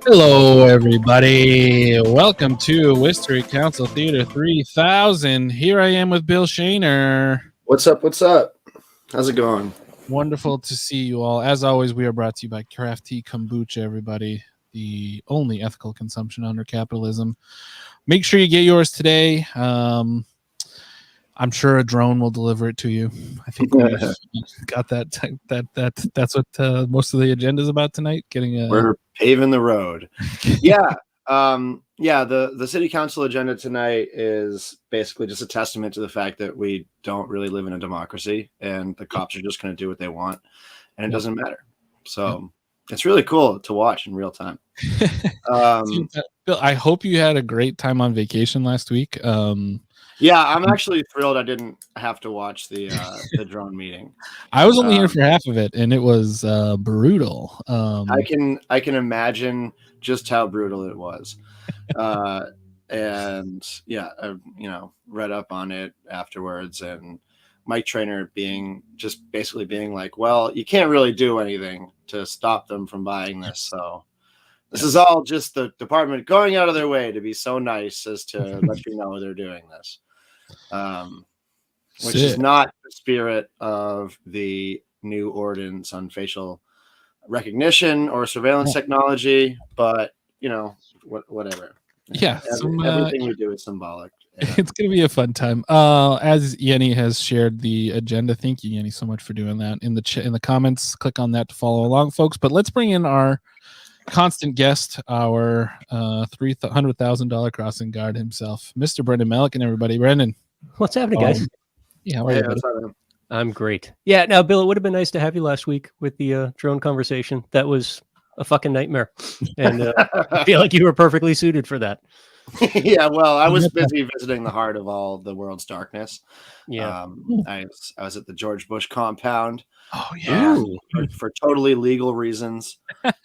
Hello, everybody. Welcome to Worcester Council Theater 3000. Here I am with Bill Shaner. What's up? What's up? How's it going? Wonderful to see you all. As always, we are brought to you by Craft Tea Kombucha, everybody. The only ethical consumption under capitalism. Make sure you get yours today. I'm sure a drone will deliver it to you. I think we've got that. That's what most of the agenda is about tonight. We're paving the road. Yeah. The city council agenda tonight is basically just a testament to the fact that we don't really live in a democracy and the cops are just going to do what they want and it doesn't matter. So it's really cool to watch in real time. Bill, I hope you had a great time on vacation last week. Yeah, I'm actually thrilled I didn't have to watch the drone meeting. I was only here for half of it, and it was brutal. I can imagine just how brutal it was. And yeah, I, read up on it afterwards, and Mike Trainer basically being like, well, you can't really do anything to stop them from buying this, so This is all just the department going out of their way to be so nice as to let you know they're doing this, which is not the spirit of the new ordinance on facial recognition or surveillance technology. But whatever. Yeah, everything we do is symbolic. Yeah. It's going to be a fun time. As Yenny has shared the agenda, thank you, Yenny, so much for doing that. In the comments, click on that to follow along, folks. But let's bring in our constant guest, our $300,000 crossing guard himself, Mr. Brendan Melican. Everybody, Brendan, what's happening, guys? Yeah, how are you? I'm great. Yeah, now, Bill, it would have been nice to have you last week with the drone conversation. That was a fucking nightmare, and I feel like you were perfectly suited for that. Yeah, well, I was busy visiting the heart of all the world's darkness. Yeah, I was at the George Bush compound. Oh yeah, for totally legal reasons.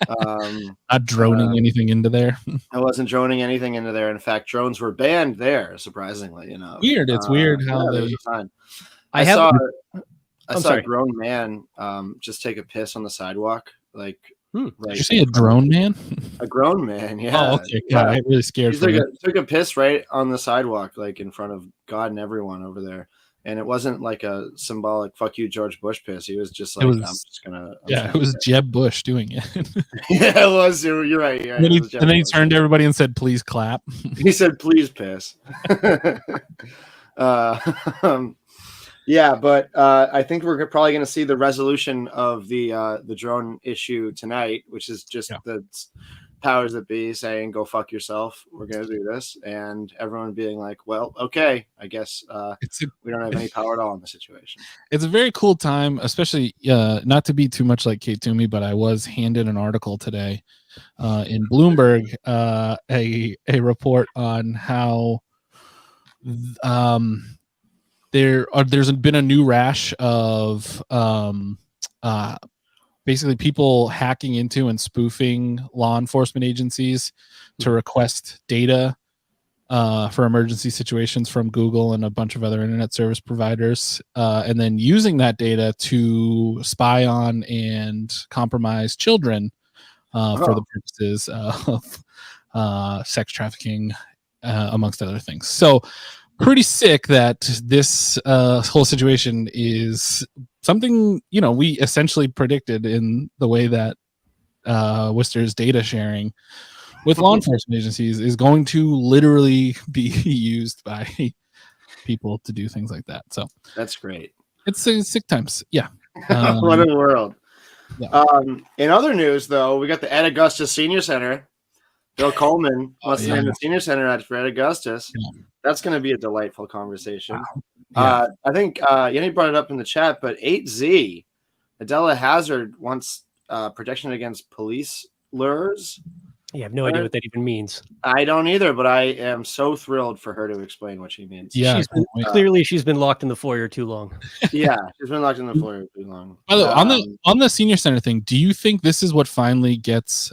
Not droning anything into there. I wasn't droning anything into there. In fact, drones were banned there. Surprisingly, weird. It's weird how they. I saw a grown man just take a piss on the sidewalk. Like, did you say a drone man? A grown man, yeah. Oh, okay. God, I'm really scared. He took a piss right on the sidewalk, like in front of God and everyone over there. And it wasn't like a symbolic "fuck you, George Bush" piss. He was just like, it was Jeb Bush doing it. Yeah, it was. You're right. And then he turned to everybody and said, "Please clap." He said, "Please piss." Yeah, but I think we're probably going to see the resolution of the drone issue tonight, which is just the powers that be saying, "Go fuck yourself. We're going to do this," and everyone being like, "Well, okay, I guess we don't have any power at all in the situation." It's a very cool time, especially not to be too much like Kate Toomey, but I was handed an article today in Bloomberg, a report on how there's been a new rash of basically people hacking into and spoofing law enforcement agencies to request data for emergency situations from Google and a bunch of other internet service providers, and then using that data to spy on and compromise children for the purposes of sex trafficking, amongst other things. So pretty sick that this whole situation is something, we essentially predicted in the way that Worcester's data sharing with law enforcement agencies is going to literally be used by people to do things like that. So that's great. It's sick times. Yeah. What a world. Yeah. In other news, though, we got the Ed Augustus Senior Center. Bill Coleman wants to name the Senior Center after Ed Augustus. Yeah. That's going to be a delightful conversation. Wow. Yeah. I think Yenny brought it up in the chat, but 8Z, Adela Hazard wants protection against police lures. Yeah, I have no idea what that even means. I don't either, but I am so thrilled for her to explain what she means. Yeah, clearly she's been locked in the foyer too long. Yeah, she's been locked in the foyer too long. By the way, on the Senior Center thing, do you think this is what finally gets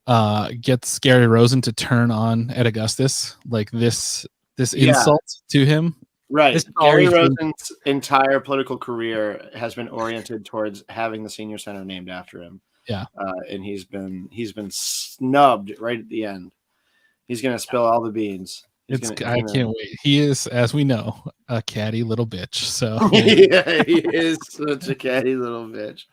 Gary Rosen to turn on Ed Augustus? Like this insult to him? Right. Gary Rosen's entire political career has been oriented towards having the Senior Center named after him. Yeah. And he's been snubbed right at the end. He's going to spill all the beans. I can't wait. He is, as we know, a catty little bitch. So yeah, he is such a catty little bitch.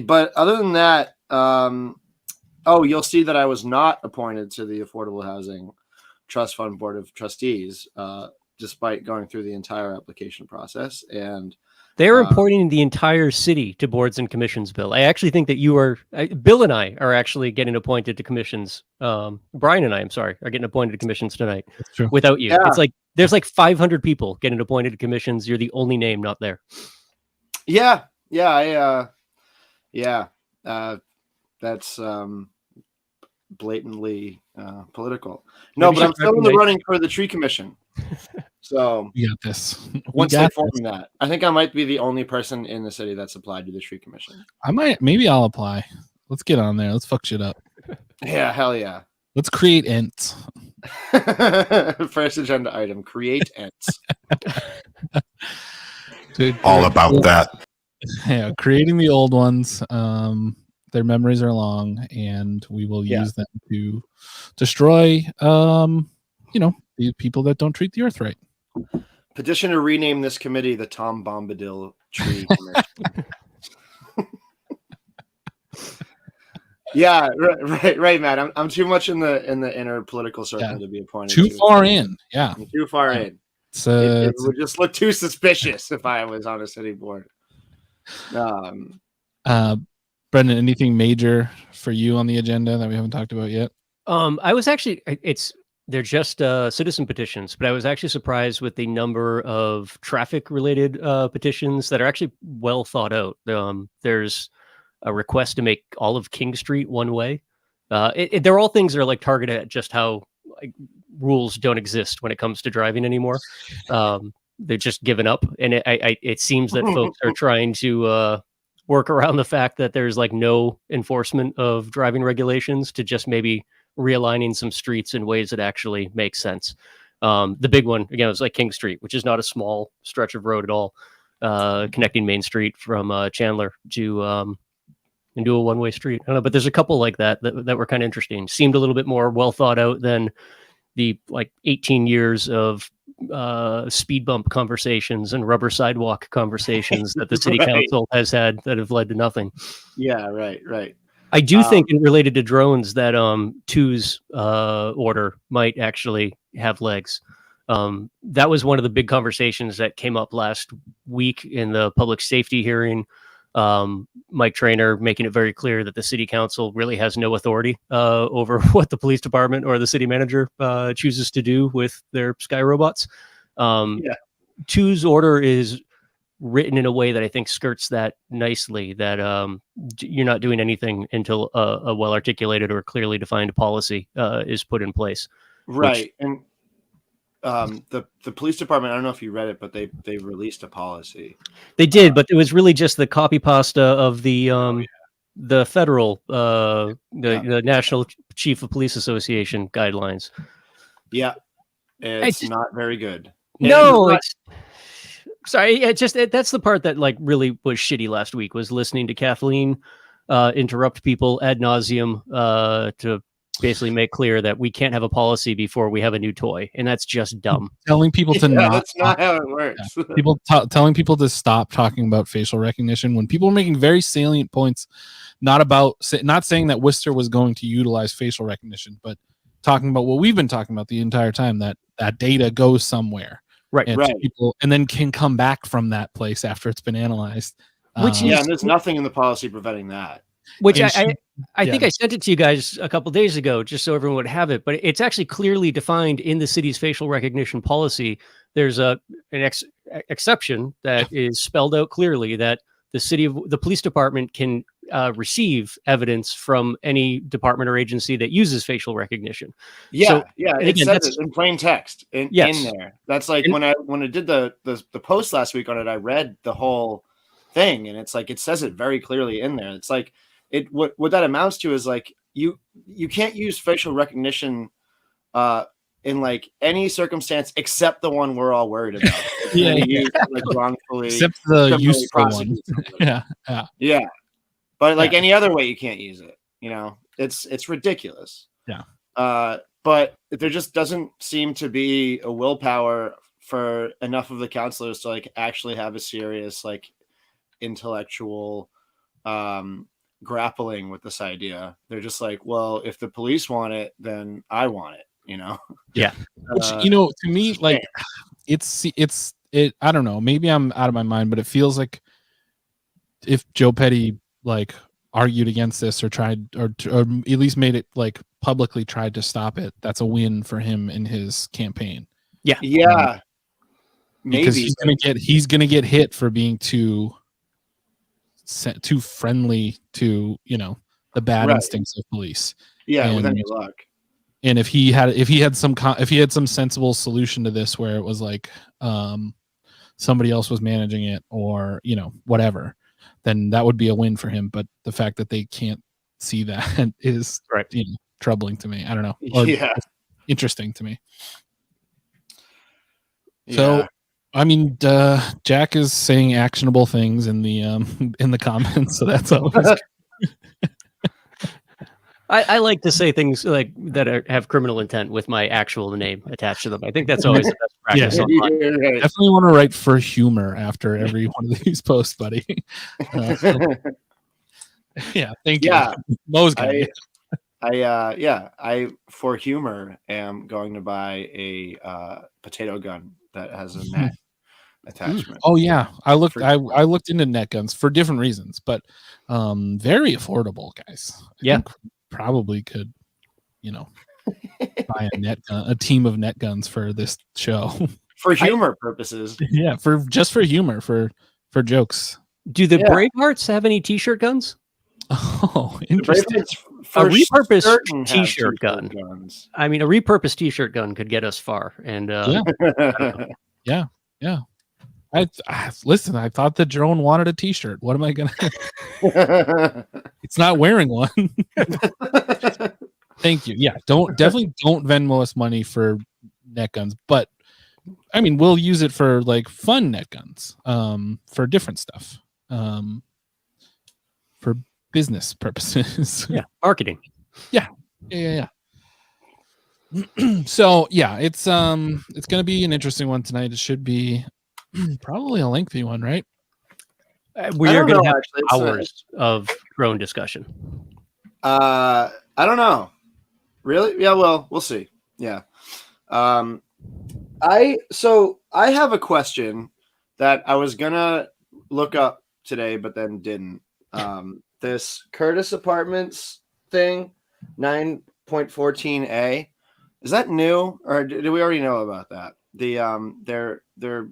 But other than that, you'll see that I was not appointed to the Affordable Housing Trust Fund Board of Trustees, despite going through the entire application process. And they're appointing the entire city to boards and commissions, Bill. I actually think that Bill and I are actually getting appointed to commissions. Bryan and I, are getting appointed to commissions tonight without you. Yeah. It's like there's like 500 people getting appointed to commissions. You're the only name not there. Yeah. That's blatantly political. No, but I'm still in the running for the tree commission. So we got this. Once they form that, I think I might be the only person in the city that's applied to the tree commission. Maybe I'll apply. Let's get on there. Let's fuck shit up. Yeah, hell yeah. Let's create ents. First agenda item: create ents. Dude, all about that. Yeah, creating the old ones. Their memories are long, and we will use them to destroy, the people that don't treat the earth right. Petition to rename this committee the Tom Bombadil Tree Commission. Yeah, right, Matt. I'm too much in the inner political circle to be appointed. Too far in. Yeah, I'm too far in. It would just look too suspicious if I was on a city board. Brendan, anything major for you on the agenda that we haven't talked about yet? I was actually they're just citizen petitions, but I was actually surprised with the number of traffic related petitions that are actually well thought out. There's a request to make all of King Street one way. They're all things that are like targeted at just how rules don't exist when it comes to driving anymore. They're just given up, and it seems that folks are trying to work around the fact that there's like no enforcement of driving regulations to just maybe realigning some streets in ways that actually make sense. The big one again was like King Street, which is not a small stretch of road at all, connecting Main Street from Chandler to into a one-way street. I don't know, but there's a couple like that were kind of interesting. Seemed a little bit more well thought out than the like 18 years of speed bump conversations and rubber sidewalk conversations that the city council has had that have led to nothing. Yeah, right. I do think, related to drones, that two's order might actually have legs. That was one of the big conversations that came up last week in the public safety hearing. Mike Traynor making it very clear that the city council really has no authority over what the police department or the city manager chooses to do with their sky robots. Two's order is written in a way that I think skirts that nicely, that you're not doing anything until a well-articulated or clearly defined policy is put in place. Right. And the police department, I don't know if you read it, but they released a policy. They did, but it was really just the copy pasta of the federal the National Chief of Police Association guidelines. Yeah, it's not very good. No, it's sorry. That's the part that like really was shitty last week, was listening to Kathleen interrupt people ad nauseum to basically make clear that we can't have a policy before we have a new toy, and that's just dumb. Telling people to not. That's not how it works. Telling people to stop talking about facial recognition when people are making very salient points, not saying that Worcester was going to utilize facial recognition, but talking about what we've been talking about the entire time, that data goes somewhere, right? People, and then can come back from that place after it's been analyzed. And there's nothing in the policy preventing that. Which I think I sent it to you guys a couple days ago, just so everyone would have it. But it's actually clearly defined in the city's facial recognition policy. There's an exception that is spelled out clearly, that the police department can receive evidence from any department or agency that uses facial recognition. It says it in plain text in there. That's like when I did the post last week on it, I read the whole thing, and it's like it says it very clearly in there. It's like what that amounts to is like you can't use facial recognition in like any circumstance except the one we're all worried about. Wrongfully, except the useful one. Yeah. But like any other way, you can't use it. You know, it's ridiculous. Yeah. But there just doesn't seem to be a willpower for enough of the councilors to like actually have a serious like intellectual grappling with this idea. They're just like, well, if the police want it, then I want it, you know? Yeah. Which, to me, like it's I don't know, maybe I'm out of my mind, but it feels like if Joe Petty like argued against this or tried or at least made it like publicly tried to stop it, that's a win for him in his campaign. Yeah. Because he's gonna get hit for being too friendly to the bad instincts of police. With any luck. And if he had some sensible solution to this, where it was like somebody else was managing it, or whatever, then that would be a win for him. But the fact that they can't see that is troubling to me. I don't know. Or interesting to me. So I mean, Jack is saying actionable things in the comments, so that's always. I like to say things like that have criminal intent with my actual name attached to them. I think that's always the best practice. Definitely want to write for humor after every one of these posts, buddy. Yeah, thank you. Mo's guy. I for humor am going to buy a potato gun that has a net attachment. Oh yeah, I looked into net guns for different reasons, but very affordable, guys. I think probably could, buy a team of net guns for this show for humor purposes. Yeah, for humor, for jokes. Do the Bravehearts have any t-shirt guns? Oh, interesting. A repurposed t-shirt gun. Guns. I mean, a repurposed t-shirt gun could get us far. And yeah. Listen, I thought the drone wanted a t-shirt. What am I gonna? It's not wearing one. Thank you. Yeah, definitely don't Venmo us money for net guns, but I mean, we'll use it for like fun net guns, for different stuff, for business purposes. Yeah, marketing. Yeah. So yeah, it's gonna be an interesting one tonight. It should be probably a lengthy one, right? We are going to have hours of drone discussion. I don't know. Really? Yeah. Well, we'll see. Yeah. I have a question that I was gonna look up today, but then didn't. This Curtis Apartments thing, 9.14a, is that new, or did we already know about that? They're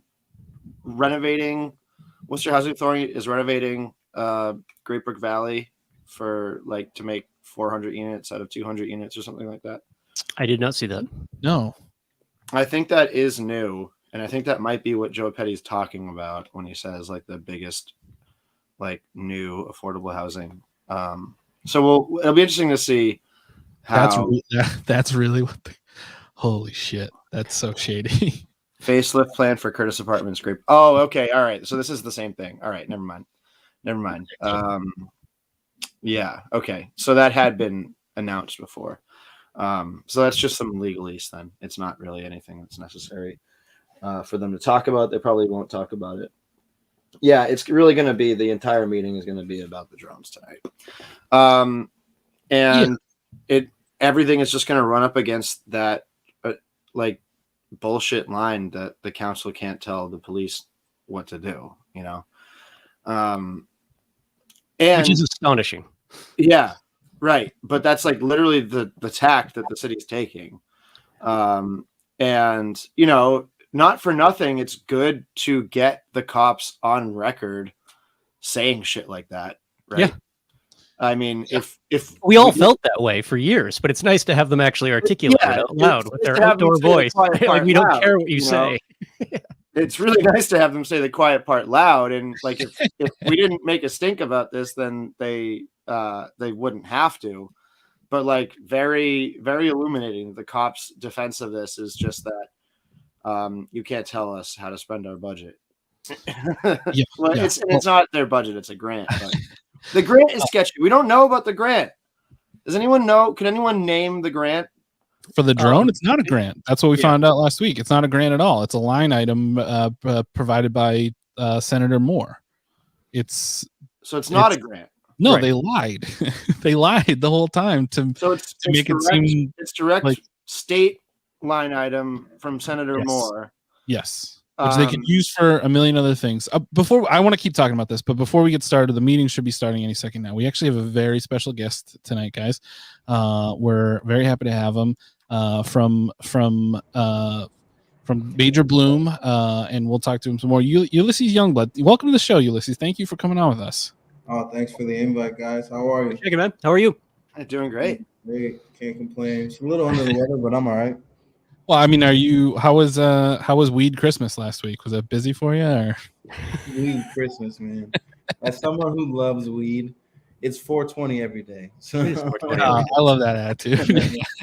renovating. Worcester Housing Authority is renovating Great Brook Valley for to make 400 units out of 200 units or something like that. I did not see that. No. I think that is new, and I think that might be what Joe Petty's talking about when he says the biggest new affordable housing. So it'll be interesting to see how that's really what holy shit, that's so shady. Facelift plan for Curtis Apartments. Great. Oh, okay. All right. So this is the same thing. All right. Never mind. Yeah. Okay. So that had been announced before. So that's just some legalese then. It's not really anything that's necessary for them to talk about. They probably won't talk about it. Yeah. It's really going to be, the entire meeting is going to be about the drones tonight. Everything is just going to run up against that, bullshit line that the council can't tell the police what to do, and which is astonishing. Yeah, right. But that's literally the tack that the city's taking. And not for nothing, it's good to get the cops on record saying shit like that, right? Yeah. I mean, if we all felt that way for years, but it's nice to have them actually articulate it out loud with their outdoor voice. We don't care what you say. It's really nice to have them say the quiet part loud. And if we didn't make a stink about this, then they wouldn't have to. But very, very illuminating. The cops' defense of this is just that you can't tell us how to spend our budget. It's not their budget; it's a grant. But the grant is sketchy. We don't know about the grant. Does anyone know? Can anyone name the grant? For the drone, it's not a grant. That's what we found out last week. It's not a grant at all. It's a line item provided by Senator Moore. It's not a grant. No, right. They lied. They lied the whole time to make it seem it's direct state line item from Senator Moore. Yes. Which they can use for a million other things. Before I want to keep talking about this, but before we get started, the meeting should be starting any second now. We actually have a very special guest tonight, guys. We're very happy to have him from Major Bloom, and we'll talk to him some more. Ulysses Youngblood, welcome to the show, Ulysses. Thank you for coming on with us. Oh, thanks for the invite, guys. How are you? Hey, man. How are you? I'm doing great. Great. Can't complain. It's a little under the weather, but I'm all right. Well, I mean, how was Weed Christmas last week? Was that busy for you? Or? Weed Christmas, man. As someone who loves weed, it's 420 every day. So I love that attitude.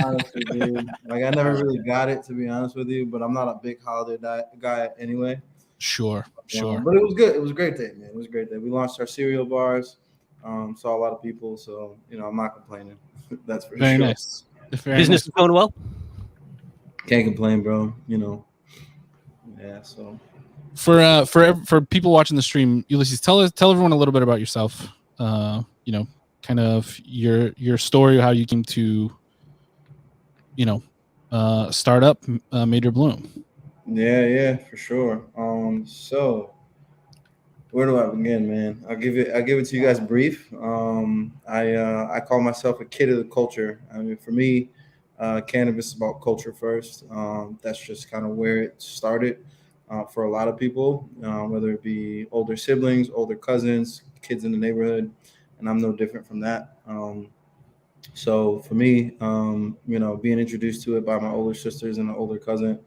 Honestly, dude. I never really got it, to be honest with you, but I'm not a big holiday guy anyway. Sure. But it was good. It was a great day, man. It was a great day. We launched our cereal bars. Saw a lot of people, so I'm not complaining. That's for Very sure. nice. Business is going well. Can't complain, bro. Yeah. So for people watching the stream, Ulysses, tell everyone a little bit about yourself. Kind of your story, how you came to, start up Major Bloom. Yeah, for sure. So where do I begin, man? I'll give it to you guys brief. I call myself a kid of the culture. I mean, for me, cannabis is about culture first. That's just kind of where it started for a lot of people, whether it be older siblings, older cousins, kids in the neighborhood, and I'm no different from that. So for me, being introduced to it by my older sisters and an older cousin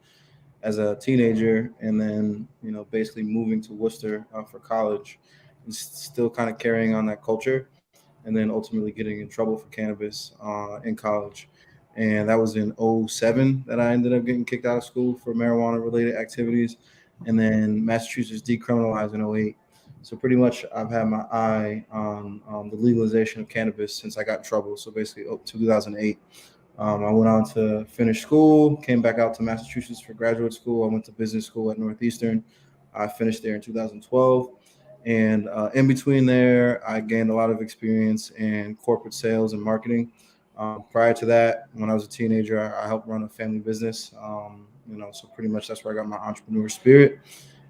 as a teenager, and then basically moving to Worcester for college, and still kind of carrying on that culture, and then ultimately getting in trouble for cannabis in college. And that was in '07 that I ended up getting kicked out of school for marijuana related activities, and then Massachusetts decriminalized in '08. So pretty much I've had my eye on the legalization of cannabis since I got in trouble. So basically 2008. I went on to finish school, came back out to Massachusetts for graduate school. I went to business school at Northeastern. I finished there in 2012. And in between there, I gained a lot of experience in corporate sales and marketing. Prior to that, when I was a teenager, I helped run a family business. So pretty much that's where I got my entrepreneur spirit.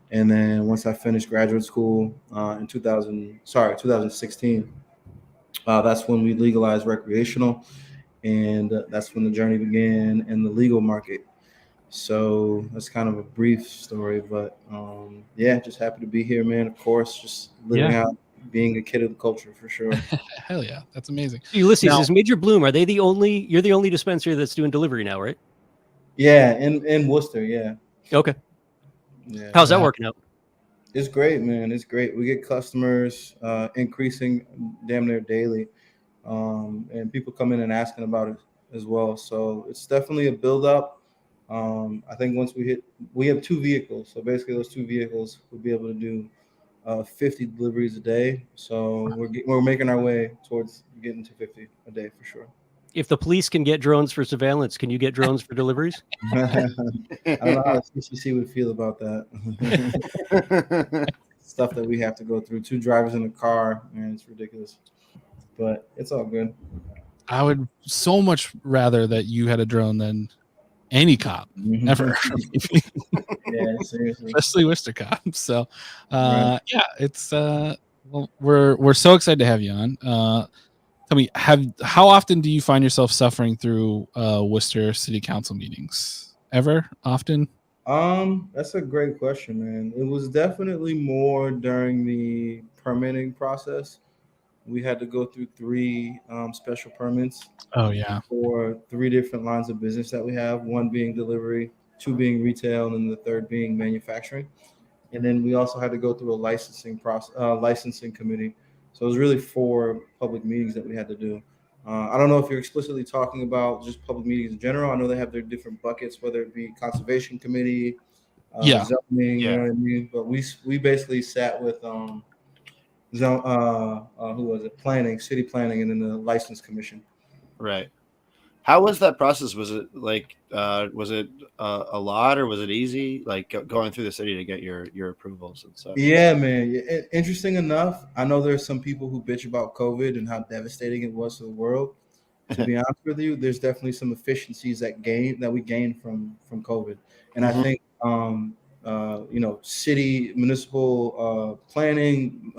And then once I finished graduate school in 2016, that's when we legalized recreational. And that's when the journey began in the legal market. So that's kind of a brief story, but just happy to be here, man. Of course, just living out, being a kid of the culture for sure. Hell yeah, that's amazing. Ulysses, is Major Bloom, you're the only dispensary that's doing delivery now, right? Yeah, in Worcester, yeah. Okay. Yeah. How's that working out? It's great, man. It's great. We get customers increasing damn near daily. And people come in and asking about it as well. So it's definitely a build up. I think once we have 2 vehicles. So basically those 2 vehicles will be able to do 50 deliveries a day. So we're making our way towards getting to 50 a day for sure. If the police can get drones for surveillance, can you get drones for deliveries? I don't know how the CCC would feel about that. Stuff that we have to go through. 2 drivers in a car, man, it's ridiculous. But it's all good. I would so much rather that you had a drone than any cop ever. Yeah, seriously. Especially Worcester cops. So it's we're so excited to have you on. Tell me, how often do you find yourself suffering through Worcester City Council meetings? Ever? Often? That's a great question, man. It was definitely more during the permitting process. We had to go through 3 special permits. Oh yeah. For 3 different lines of business that we have. 1 being delivery, 2 being retail, and then the 3rd being manufacturing. And then we also had to go through a licensing committee. So it was really 4 public meetings that we had to do. I don't know if you're explicitly talking about just public meetings in general. I know they have their different buckets, whether it be conservation committee, zoning, you know what I mean. But we basically sat with who was it? City planning, and then the license commission. Right. How was that process? Was it like was it a lot, or was it easy, like going through the city to get your approvals and stuff? Yeah, man. Interesting enough, I know there's some people who bitch about COVID and how devastating it was to the world. To be honest with you, there's definitely some efficiencies that we gained from COVID, and I think city, municipal planning,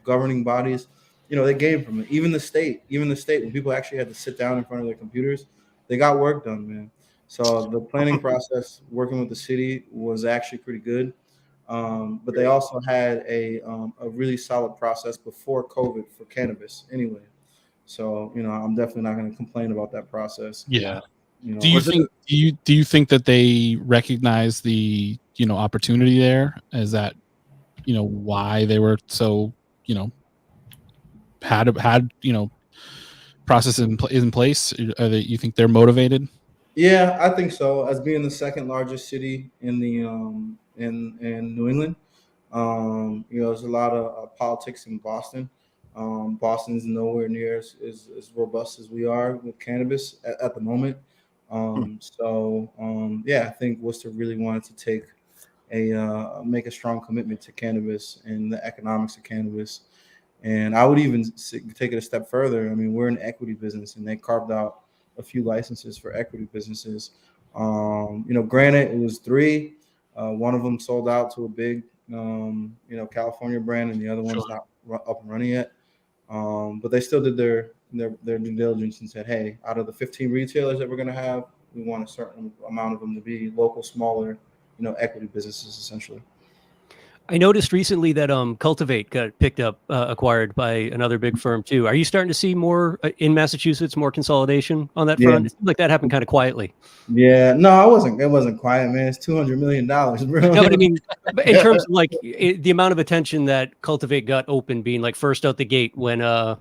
governing bodies, they gained from it. Even the state, when people actually had to sit down in front of their computers, they got work done, man. So the planning process, working with the city, was actually pretty good. But they also had a really solid process before COVID for cannabis anyway. So, I'm definitely not going to complain about that process. Yeah. Do you think that they recognize the, opportunity there? Is that, why they were so, had process in place? You think they're motivated? Yeah, I think so. As being the second largest city in the in New England, there's a lot of politics in Boston. Boston is nowhere near as robust as we are with cannabis at the moment. Yeah, I think Worcester really wanted to make a strong commitment to cannabis and the economics of cannabis. And I would even take it a step further. I mean, we're an equity business, and they carved out a few licenses for equity businesses. Granted, it was three. One of them sold out to a big, California brand, and the other one's not up and running yet. But they still did their due diligence and said, hey, out of the 15 retailers that we're going to have, we want a certain amount of them to be local, smaller, equity businesses, essentially. I noticed recently that Cultivate got picked up, acquired by another big firm too. Are you starting to see more in Massachusetts, more consolidation on that front? It seems like that happened kind of quietly. Yeah, no, it wasn't quiet, man. It's $200 million, bro. No, but I mean, in terms of like the amount of attention that Cultivate got open, being like first out the gate when I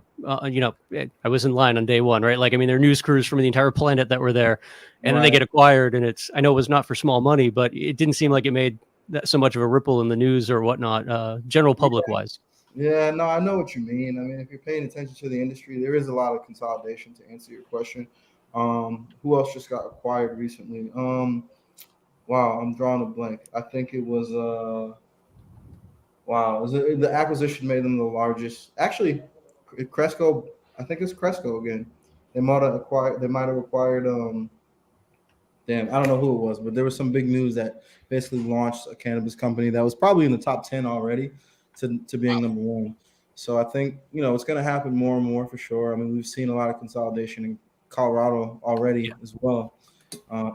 was in line on day one, right? Like, I mean, there are news crews from the entire planet that were there, and then they get acquired, and I know it was not for small money, but it didn't seem like it made that so much of a ripple in the news or whatnot, general public wise. Yeah, no, I know what you mean. I mean, if you're paying attention to the industry, there is a lot of consolidation, to answer your question. Who else just got acquired recently? Wow, I'm drawing a blank. I think it was the acquisition made them the largest. Actually, Cresco. I think it's Cresco again. They might have acquired. Damn, I don't know who it was, but there was some big news that basically launched a cannabis company that was probably in the top 10 already to being number one. So I think, it's going to happen more and more for sure. I mean, we've seen a lot of consolidation in Colorado already as well.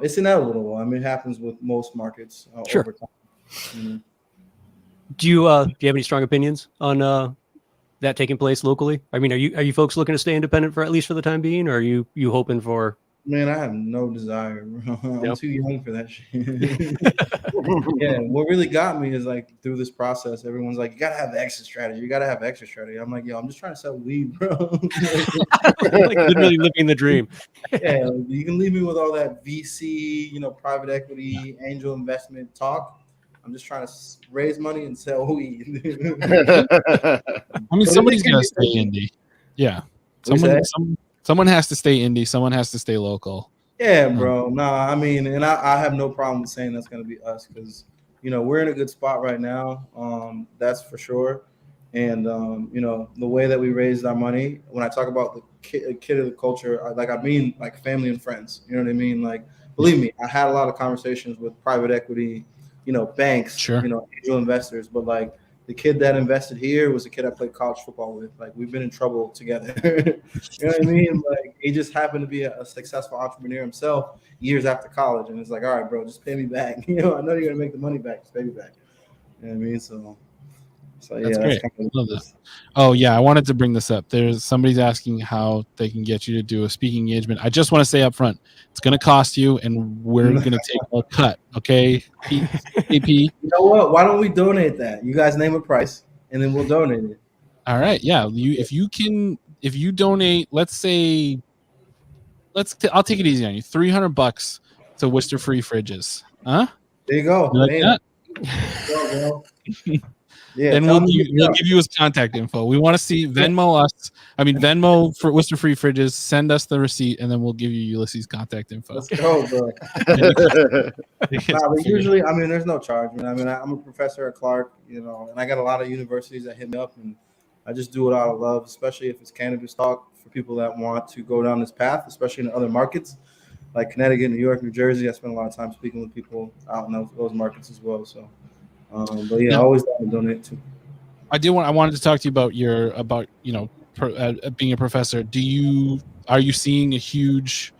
It's inevitable. I mean, it happens with most markets over time. Do you have any strong opinions on that taking place locally? I mean, are you folks looking to stay independent for at least for the time being, or are you hoping for? Man, I have no desire, bro. I'm too young for that shit. Yeah, what really got me is like through this process, everyone's like, you gotta have exit strategy. You gotta have exit strategy. I'm like, yo, I'm just trying to sell weed, bro. Like literally living the dream. Yeah, you can leave me with all that VC, private equity, angel investment talk. I'm just trying to raise money and sell weed. I mean, somebody's gonna stay indie. Yeah, someone has to stay indie. Someone has to stay local. Yeah, bro. No, I mean, and I have no problem with saying that's going to be us because, we're in a good spot right now. That's for sure. And, the way that we raised our money, when I talk about the kid of the culture, I mean like family and friends. You know what I mean? Like, believe me, I had a lot of conversations with private equity, banks, angel investors, but like, the kid that invested here was a kid I played college football with. Like, we've been in trouble together. You know what I mean? Like, he just happened to be a successful entrepreneur himself years after college. And it's like, all right, bro, just pay me back. I know you're going to make the money back. Just pay me back. You know what I mean? So yeah. That's great. Love that. Oh, yeah. I wanted to bring this up. Somebody's asking how they can get you to do a speaking engagement. I just want to say up front, it's going to cost you, and we're going to take a cut. Okay, PP? You know what? Why don't we donate that? You guys name a price, and then we'll donate it. All right. Yeah. If you donate, let's say, I'll take it easy on you. $300 to Worcester Free Fridges. Huh? There you go. Yeah, then we'll give you his contact info. We want to see Venmo for Worcester Free Fridges. Send us the receipt, and then we'll give you Ulysses' contact info. Let's go, bro. But usually, I mean, there's no charge. I mean, I'm a professor at Clark, and I got a lot of universities that hit me up, and I just do it out of love, especially if it's cannabis talk for people that want to go down this path, especially in other markets like Connecticut, New York, New Jersey. I spend a lot of time speaking with people out in those markets as well. So. But yeah, I always like to donate too. I wanted to talk to you about being a professor. Are you seeing a huge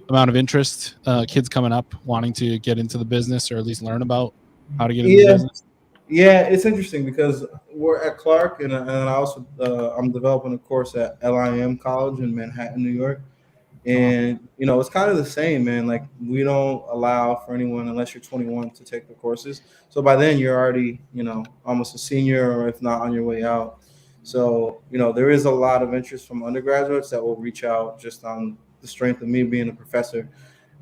amount of interest? Kids coming up wanting to get into the business, or at least learn about how to get into the business. Yeah, it's interesting because we're at Clark, and I also I'm developing a course at LIM College in Manhattan, New York. And, it's kind of the same, man. Like, we don't allow for anyone unless you're 21 to take the courses. So by then you're already, almost a senior, or if not on your way out. So, there is a lot of interest from undergraduates that will reach out just on the strength of me being a professor.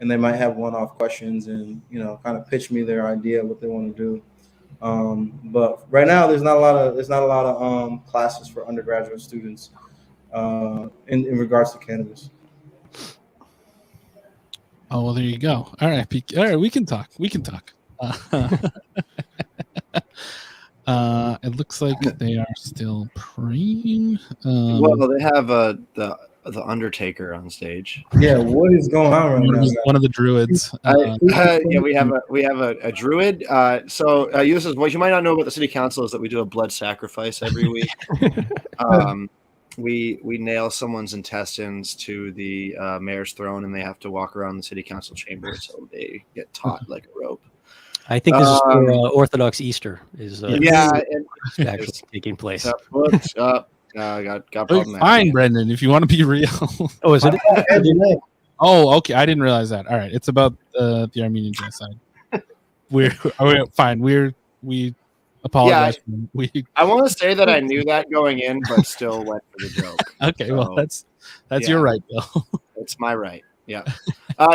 and they might have one-off questions and kind of pitch me their idea what they want to do. But right now, there's not a lot of classes for undergraduate students in regards to cannabis. Oh, well, there you go. All right, we can talk. It looks like they are still praying. Well, they have the Undertaker on stage. Yeah, what is going on right now? One of the druids. Yeah, we have a druid. Ulysses, what you might not know about the city council is that we do a blood sacrifice every week. We nail someone's intestines to the mayor's throne, and they have to walk around the city council chamber, so they get taut like a rope. I think this is for Orthodox Easter. Actually taking place. Got problem. Fine, Brendan. If you want to be real. Oh, is it? Oh, okay. I didn't realize that. All right, it's about the Armenian genocide. We're fine. We apologize. Yeah, I want to say that I knew that going in, but still went for the joke. Okay, well, that's your right, though. It's my right. Yeah.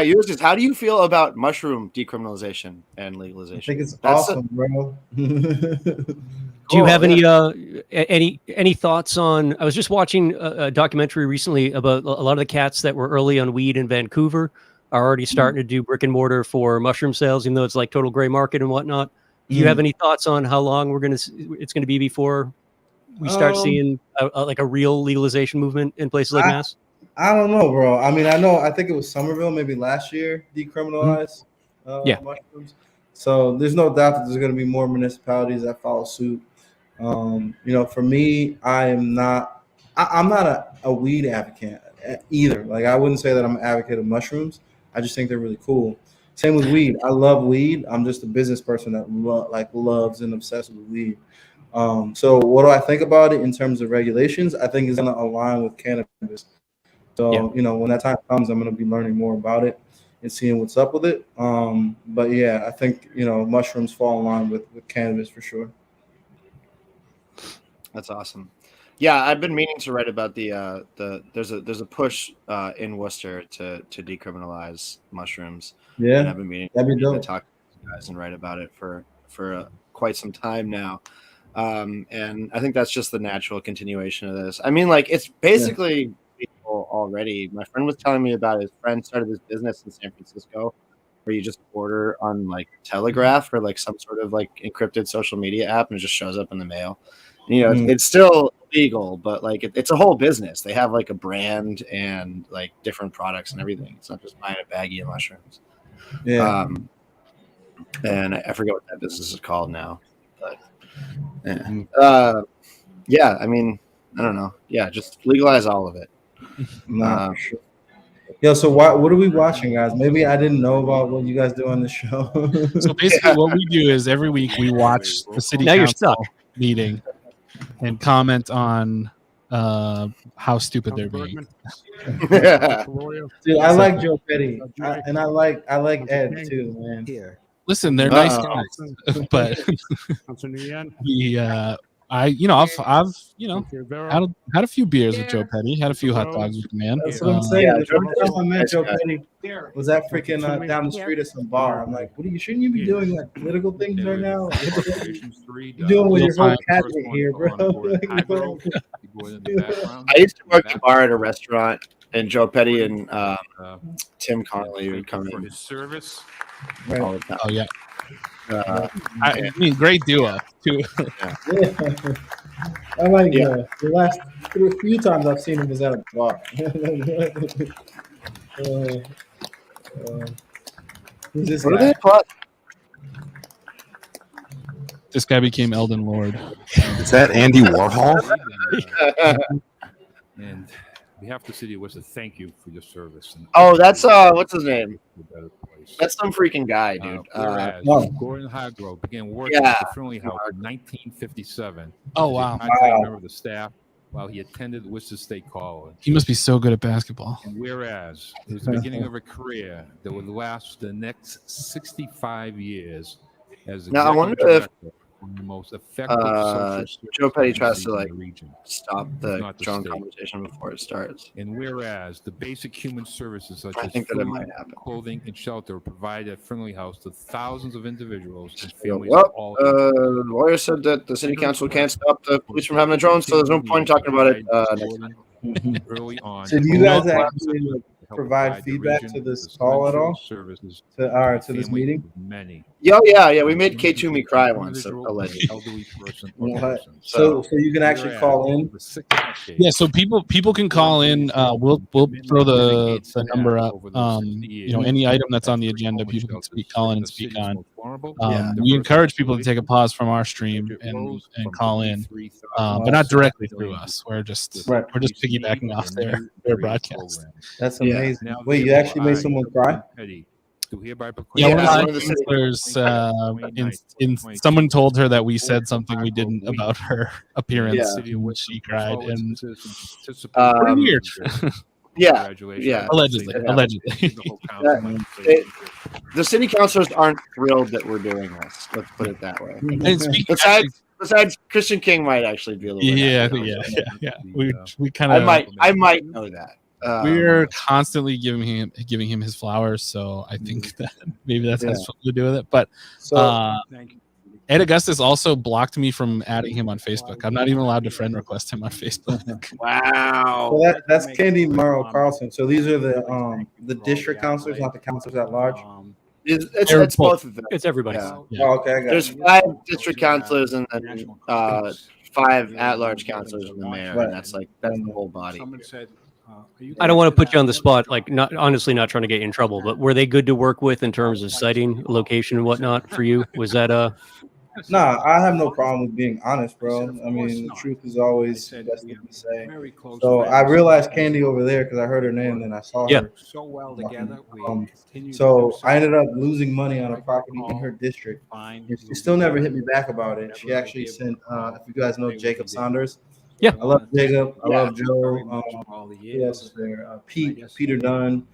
Ulysses, how do you feel about mushroom decriminalization and legalization? I think it's awesome, bro. Do you have any thoughts on? I was just watching a documentary recently about a lot of the cats that were early on weed in Vancouver are already starting to do brick and mortar for mushroom sales, even though it's like total gray market and whatnot. Do you have any thoughts on how long it's going to be before we start seeing like a real legalization movement in places like Mass? I don't know, bro. I mean, I think it was Somerville maybe last year decriminalized mushrooms. So there's no doubt that there's going to be more municipalities that follow suit. For me, I'm not a weed advocate either. Like, I wouldn't say that I'm an advocate of mushrooms. I just think they're really cool. Same with weed. I love weed. I'm just a business person that loves and obsessed with weed. So what do I think about it in terms of regulations? I think it's going to align with cannabis. So, when that time comes, I'm going to be learning more about it and seeing what's up with it. But yeah, I think, mushrooms fall in line with cannabis for sure. That's awesome. Yeah, I've been meaning to write about there's a push in Worcester to decriminalize mushrooms. Yeah, and I've been meaning to talk to you guys and write about it for quite some time now. And I think that's just the natural continuation of this. I mean, like, it's basically legal already. My friend was telling me about his friend started this business in San Francisco where you just order on like Telegraph or like some sort of like encrypted social media app and it just shows up in the mail. And, it's still legal, but like it's a whole business. They have like a brand and like different products and everything. It's not just buying a baggie of mushrooms. Yeah. And I forget what that business is called now, but yeah. I mean, I don't know. Yeah, just legalize all of it. Sure. Yo, so what are we watching, guys? Maybe I didn't know about what you guys do on the show. So basically, what we do is every week we watch the city council meeting and comment on how stupid they're being. Dude, I like Joe Petty, and I like Ed too, man. Listen, they're nice guys, but I've had a few beers with Joe Petty, had a few hot dogs with the man. That's what I'm saying. The first time I met Joe Petty was at freaking down the street at some bar. I'm like, shouldn't you be doing like political things right now? Like, what are you doing with your whole cabinet here, bro? I used to work the bar at a restaurant, and Joe Petty and Tim Connolly would come in. His service. Right. All the time. Oh yeah. I mean, great duo too. I like the last few times I've seen him is at a bar. This guy became Elden Lord. Is that Andy Warhol? And we have to city was to thank you for your service. Oh, that's what's his name? That's some freaking guy, dude. Gordon Hargrove began working at the Friendly House in 1957. Oh wow! I member of the staff while he attended Worcester State College. He must be so good at basketball. And whereas it was the beginning of a career that would last the next 65 years as now, I wonder director the most effective social Joe Petty tries agencies to in like the region, stop if the not the drone state. conversation before it starts. And whereas the basic human services such I as think that it food, might happen. clothing, and shelter are provided at Friendly House to thousands of individuals and Well, families of all ages. lawyer said that the city council can't stop the police from having a drone, so there's no point in talking about it next time. Early on, So do you guys actually provide feedback to this call at all? Services To this meeting? many. Yeah. We made K2 me cry once, allegedly. Elderly person You or know what? persons. So you can actually call in. Yeah, so people can call in. We'll throw the number up. Any item that's on the agenda, people can call in and speak on. We encourage people to take a pause from our stream and call in, but not directly through us. We're just piggybacking off their broadcast. That's amazing. Wait, you actually made someone cry? Yeah, one of the councilors, someone told her that we said something we didn't about her appearance, and she cried. And pretty weird. Yeah. Allegedly. The city councilors aren't thrilled that we're doing this. Let's put it that way. And besides, Christian King might actually be a little bit. Yeah. We kind of. I might know that. We're constantly giving him his flowers, so I think that maybe that has something to do with it. But Ed Augustus also blocked me from adding him on Facebook. I'm not even allowed to friend request him on Facebook. Wow. So that's Candy Morrow Carlson. So these are the district councilors, not the councilors at large. It's both of them. It's everybody. Yeah. Oh, okay, I got There's 5 district councilors and then 5 at-large councilors and the mayor, and that's the whole body. I don't want to put you on the spot, like not trying to get you in trouble, but were they good to work with in terms of siting, location, and whatnot for you? Was that Nah, I have no problem with being honest, bro. I mean, the truth is always the best thing to say. So I realized Candy over there because I heard her name and then I saw her. So well together. So I ended up losing money on a property in her district. She still never hit me back about it. She actually sent, if you guys know Jacob Saunders. Yeah. I love Jacob. I love Joe. Yes, there. Peter Dunn.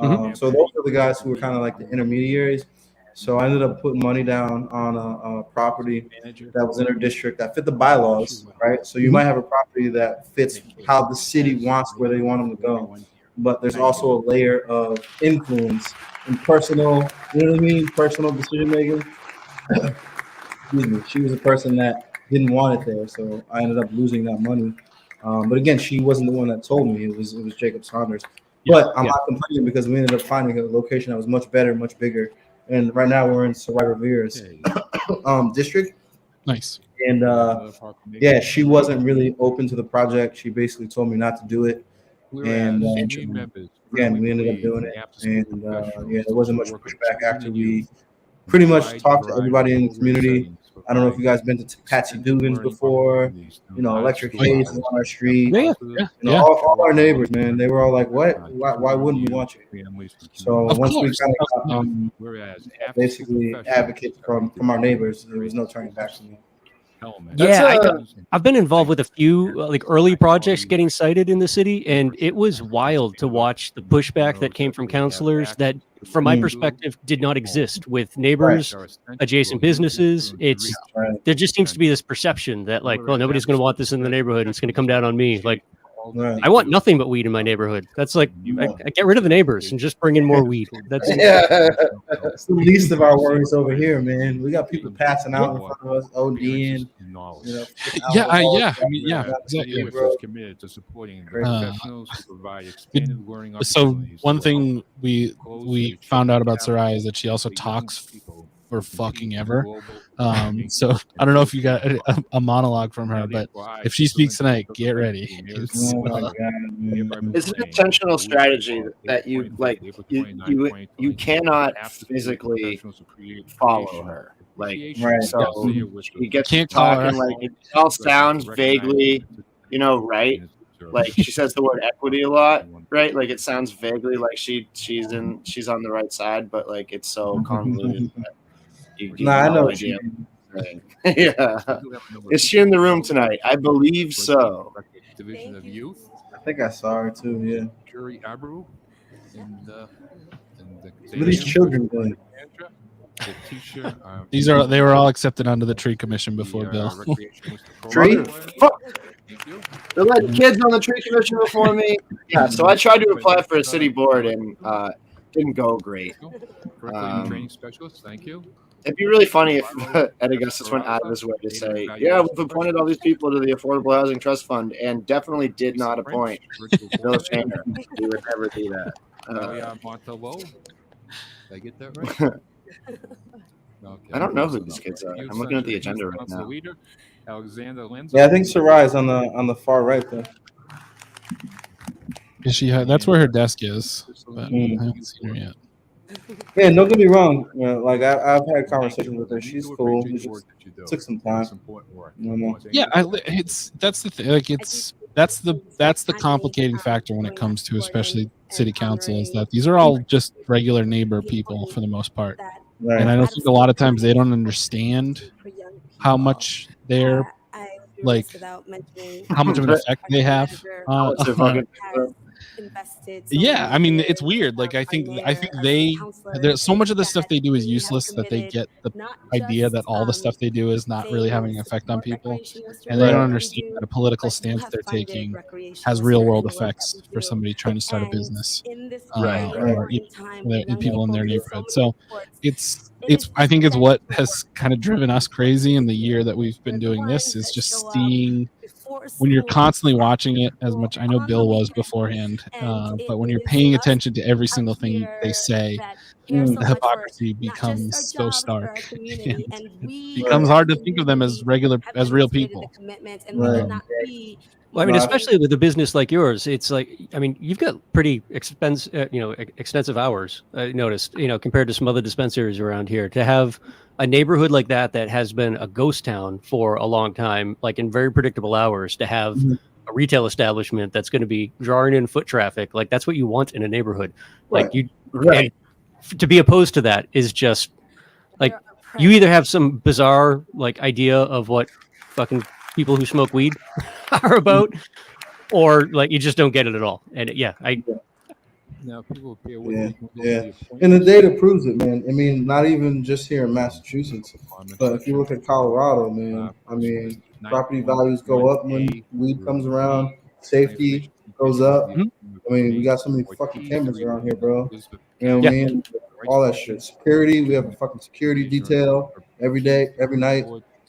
So those are the guys who were kind of like the intermediaries. So I ended up putting money down on a property that was in her district that fit the bylaws, right? So you might have a property that fits how the city wants where they want them to go, but there's also a layer of influence and personal, you know what I mean? Personal decision making. Excuse me. She was a person that didn't want it there, so I ended up losing that money. But again, she wasn't the one that told me. It was Jacob Saunders. But I'm not complaining because we ended up finding a location that was much better, much bigger. And right now we're in Sarai Revere's district. Nice. And she wasn't really open to the project. She basically told me not to do it. And again, we ended up doing it. And there wasn't much pushback after we pretty much talked to everybody in the community. I don't know if you guys been to Patsy Dugan's before. Electric Haze is on our street. All our neighbors, man, they were all like, "What? Why wouldn't we want you?" So once we kind of basically advocate from our neighbors, there was no turning back from that. I've been involved with a few early projects getting cited in the city, and it was wild to watch the pushback that came from councilors that, from my perspective, did not exist with neighbors, adjacent businesses. There just seems to be this perception that nobody's going to want this in the neighborhood. And it's going to come down on me. I want nothing but weed in my neighborhood. That's I get rid of the neighbors and just bring in more weed. That's the least of our worries over here, man. We got people passing out in front of us, ODing. Exactly. Committed to supporting professionals to provide expanded learning so one thing we found out about Sarai is that she also talks for fucking ever. So I don't know if you got a monologue from her, but if she speaks tonight, get ready. It's an intentional strategy that you cannot physically follow her. So you get talking it all sounds vaguely, right? She says the word equity a lot, right? It sounds vaguely like she's on the right side, but it's so convoluted. I know. Is she in the room tonight? I believe so. Division of Youth. I think I saw her too. Yeah. Jury Abreu. What are these children doing? the T-shirt. They were all accepted onto the tree commission before Bill. Tree? Fuck. They're like kids on the tree commission before me. Yeah, so I tried to apply for a city board and didn't go great. Training specialist. Thank you. It'd be really funny if Ed Augustus went out of his way to say, yeah, we've appointed all these people to the Affordable Housing Trust Fund and definitely did not appoint Bill Shaner. We would never do that. Montello. Did I get that right? Okay. I don't know who these kids are. I'm looking at the agenda right now. Alexander Lindsay. Yeah, I think Sarai is on the far right there. Is she? That's where her desk is. But I haven't seen her yet. Yeah, don't get me wrong. You know, like I've had conversations with her. She's cool. It just took some time. Yeah, that's the thing. Like that's the complicating factor when it comes to especially city council is that these are all just regular neighbor people for the most part. Right. And I don't think a lot of times they don't understand how much they're like how much of an effect they have. Yeah, I mean it's weird. Like I think there's so much of the stuff they do is useless that they get the idea that all the stuff they do is not really having an effect on people, and they don't understand that a political stance they're taking has real world effects for somebody trying to start a business, or people in their neighborhood. So it's I think it's what has kind of driven us crazy in the year that we've been doing this is just seeing. When you're constantly watching it as much, I know Bill was beforehand, but when you're paying attention to every single thing they say, the hypocrisy becomes so stark, and it becomes hard to think of them as real people. Well, I mean, especially with a business like yours, it's like, I mean, you've got pretty extensive hours. I noticed, compared to some other dispensaries around here, to have a neighborhood like that has been a ghost town for a long time, like in very predictable hours, to have a retail establishment that's going to be drawing in foot traffic, like that's what you want in a neighborhood. Like to be opposed to that is just like you either have some bizarre like idea of what fucking people who smoke weed are about, or like you just don't get it at all. And Now people and the data proves it, man. I mean, not even just here in Massachusetts, but if you look at Colorado, man, I mean, property values go up when weed comes around, safety goes up. I mean, we got so many fucking cameras around here, bro. You know what I mean? All that shit. Security, we have a fucking security detail every day, every night.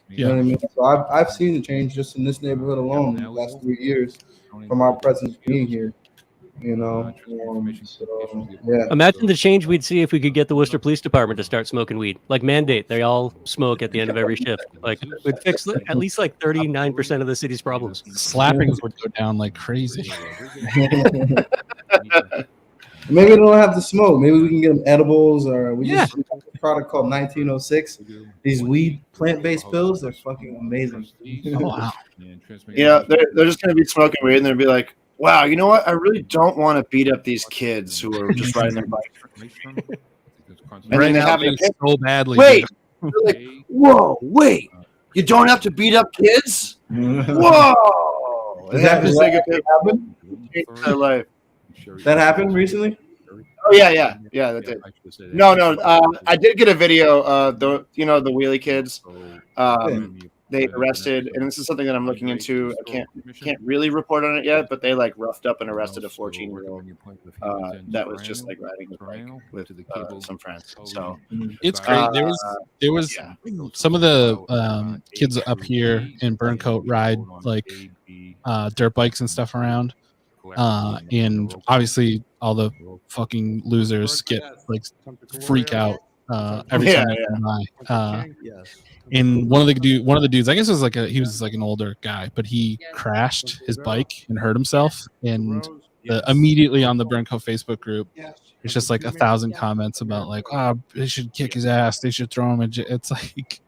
You know what I mean? So I've seen the change just in this neighborhood alone in the last 3 years from our presence being here. Imagine the change we'd see if we could get the Worcester Police Department to start smoking weed. Like mandate, they all smoke at the end of every shift. Like it would fix at least like 39% of the city's problems. Slappings would go down like crazy. Maybe they don't have to smoke. Maybe we can get them edibles, or we just have a product called 1906. These weed plant-based pills, they're fucking amazing. Oh wow! They're just gonna be smoking weed, and they'll be like, "Wow, you know what? I really don't want to beat up these kids who are just riding their bikes." And then they have it so badly. Wait, like, whoa, wait! You don't have to beat up kids? Whoa! Does that happen? Changed their life. That happened recently? Oh yeah, that did. No, I did get a video of the wheelie kids. They arrested, and this is something that I'm looking into. I can't really report on it yet, but they like roughed up and arrested a 14-year-old that was just like riding the bike with some friends. So it's great. There was some of the kids up here in Burncoat ride like dirt bikes and stuff around. And obviously all the fucking losers get like freak out every time they come by. And one of the dudes, I guess it was he was like an older guy, but he crashed his bike and hurt himself. And immediately on the Burncoat Facebook group, it's just like 1,000 comments about like, they should kick his ass, they should throw him. It's like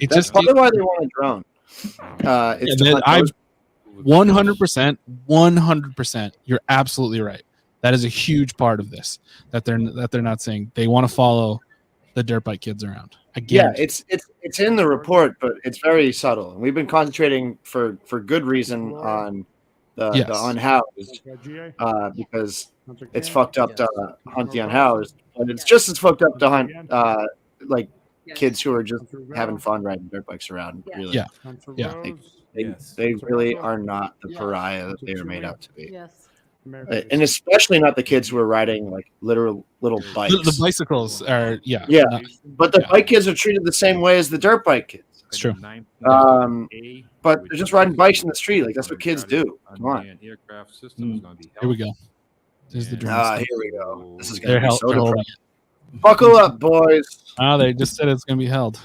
that's probably why they want a drone. 100%. You're absolutely right. That is a huge part of this that they're not saying. They want to follow the dirt bike kids around. Again, it's in the report, but it's very subtle. And we've been concentrating for good reason on the unhoused because it's fucked up to hunt the unhoused, but it's just as fucked up to hunt like kids who are just having fun riding dirt bikes around. Really, Yeah. They really are not the pariah that they are made out to be. Yes. And especially not the kids who are riding like literal little bikes. The bicycles are but the bike kids are treated the same way as the dirt bike kids. It's true. But they're just riding bikes in the street. Like that's what kids do. Come on. Here we go. This is the dream. Here we go. This is gonna They're be so held. depressing. Buckle up, boys. Oh, they just said it's gonna be held.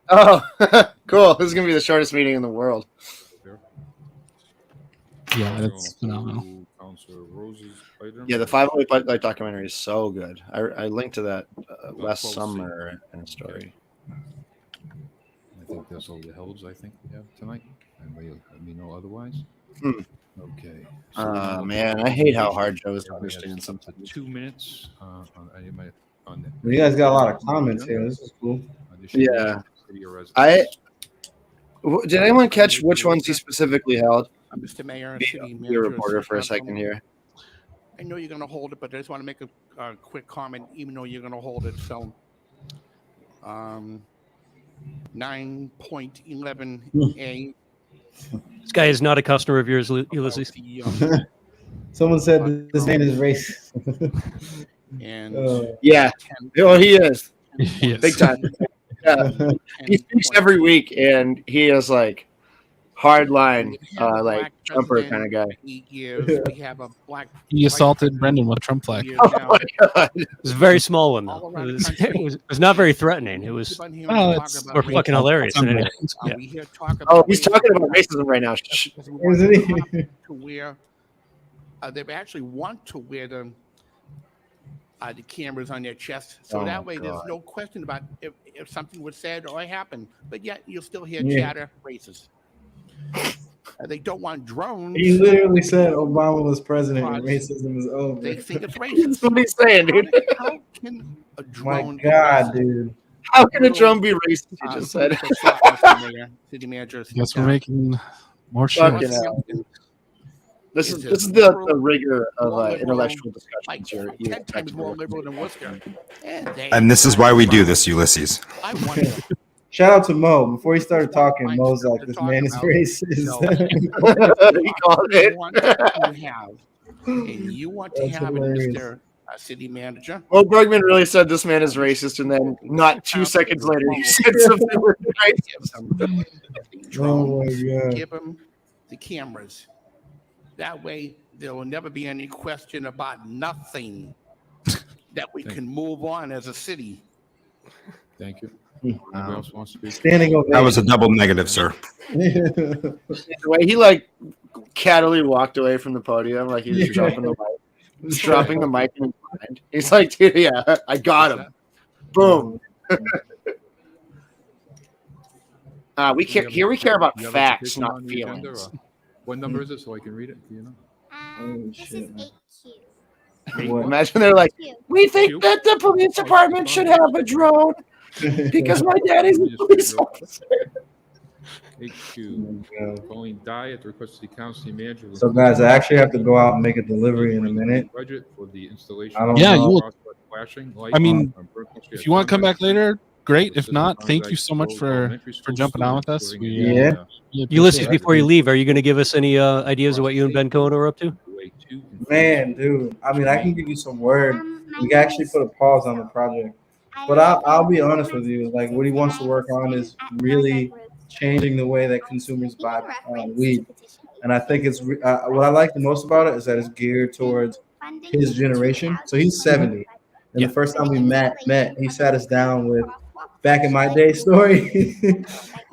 Oh, cool. This is gonna be the shortest meeting in the world. Yeah, that's phenomenal. Yeah, the 508 Bike Light documentary is so good. I linked to that last summer in a story. I think that's all the helds I think we have tonight. And let me know otherwise. Okay. Man, I hate how hard Joe is to understand something. 2 minutes. You guys got a lot of comments here. This is cool. Yeah. Did anyone catch which ones he specifically held? Mr. Mayor, Be a reporter for a second here. I know you're going to hold it, but I just want to make a quick comment, even though you're going to hold it. So, 9.11a. This guy is not a customer of yours, Ulysses. Someone said this man is racist. And yeah, he is. Yes. Big time. Yeah. He speaks every week, and he is like hard line, like jumper kind of guy. 8 years. We have a black. He assaulted Brendan with a Trump flag. Oh my God. It was a very small one, though. It was not very threatening. It was or fucking hilarious. Yeah. Oh, he's talking about racism right now. To wear, they actually want to wear the cameras on their chest, so that way there's no question about if something was said or happened. But yet you'll still hear chatter, racist. They don't want drones. He literally said Obama was president and racism is over. They think it's racist. That's what he's saying, dude. How can a drone? My God, dude. How can a drone be racist? You just said. City manager. Guess we're making more shit. This is the rigor of intellectual discussions here. 10 times more liberal than Worcester. And this is why we do this, Ulysses. I wonder. Shout out to Mo. Before he started talking, Mo's like, this man is racist. He called it. And you want to have it, Mr. City Manager. Well, Bergman really said this man is racist, and then not 2 seconds later, he said something racist. Oh my God. Give him the cameras. That way, there will never be any question about nothing. That we can move on as a city. Thank you. Anybody else wants to speak? Standing ovation. That was a double negative, sir. The way he like cattily walked away from the podium, like he was dropping the mic. He's dropping the mic in his mind. He's like, dude, yeah, I got him. Boom. We care about facts, not feelings. What number is it so I can read it? Do you know? This is 8Q. Imagine they're like, we think that the police department should have a drone because my daddy's a police officer. HQ. Following die at the request of the county manager. So, guys, I actually have to go out and make a delivery in a minute. Budget for the installation. I mean, if you want to come back later, great. If not, thank you so much for jumping on with us. Ulysses, before you leave, are you going to give us any ideas of what you and Ben Cohen are up to? Man, dude, I mean, I can give you some word. We can actually put a pause on the project. But I'll be honest with you. Like, what he wants to work on is really changing the way that consumers buy weed. And I think it's what I like the most about it is that it's geared towards his generation. So he's 70. And the first time we met, he sat us down with back in my day story.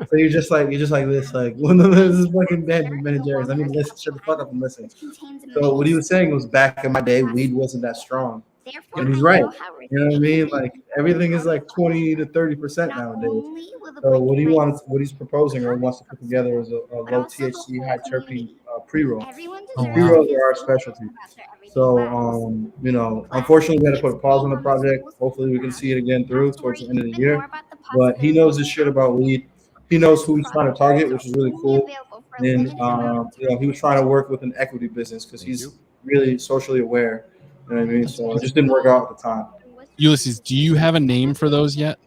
So you're just like this, like, well, no, this is fucking bad from Ben and Jerry's. I mean, listen, shut the fuck up and listen. So what he was saying was back in my day, weed wasn't that strong. And he's right. You know what I mean? Like everything is like 20 to 30% nowadays. So what he's proposing or wants to put together is a low THC, high terpene pre-roll. Pre-rolls are our specialty. So unfortunately we had to put a pause on the project. Hopefully we can see it again through towards the end of the year. But he knows his shit about weed. He knows who he's trying to target, which is really cool. And he was trying to work with an equity business because he's really socially aware. You know what I mean? So it just didn't work out at the time. Ulysses, do you have a name for those yet?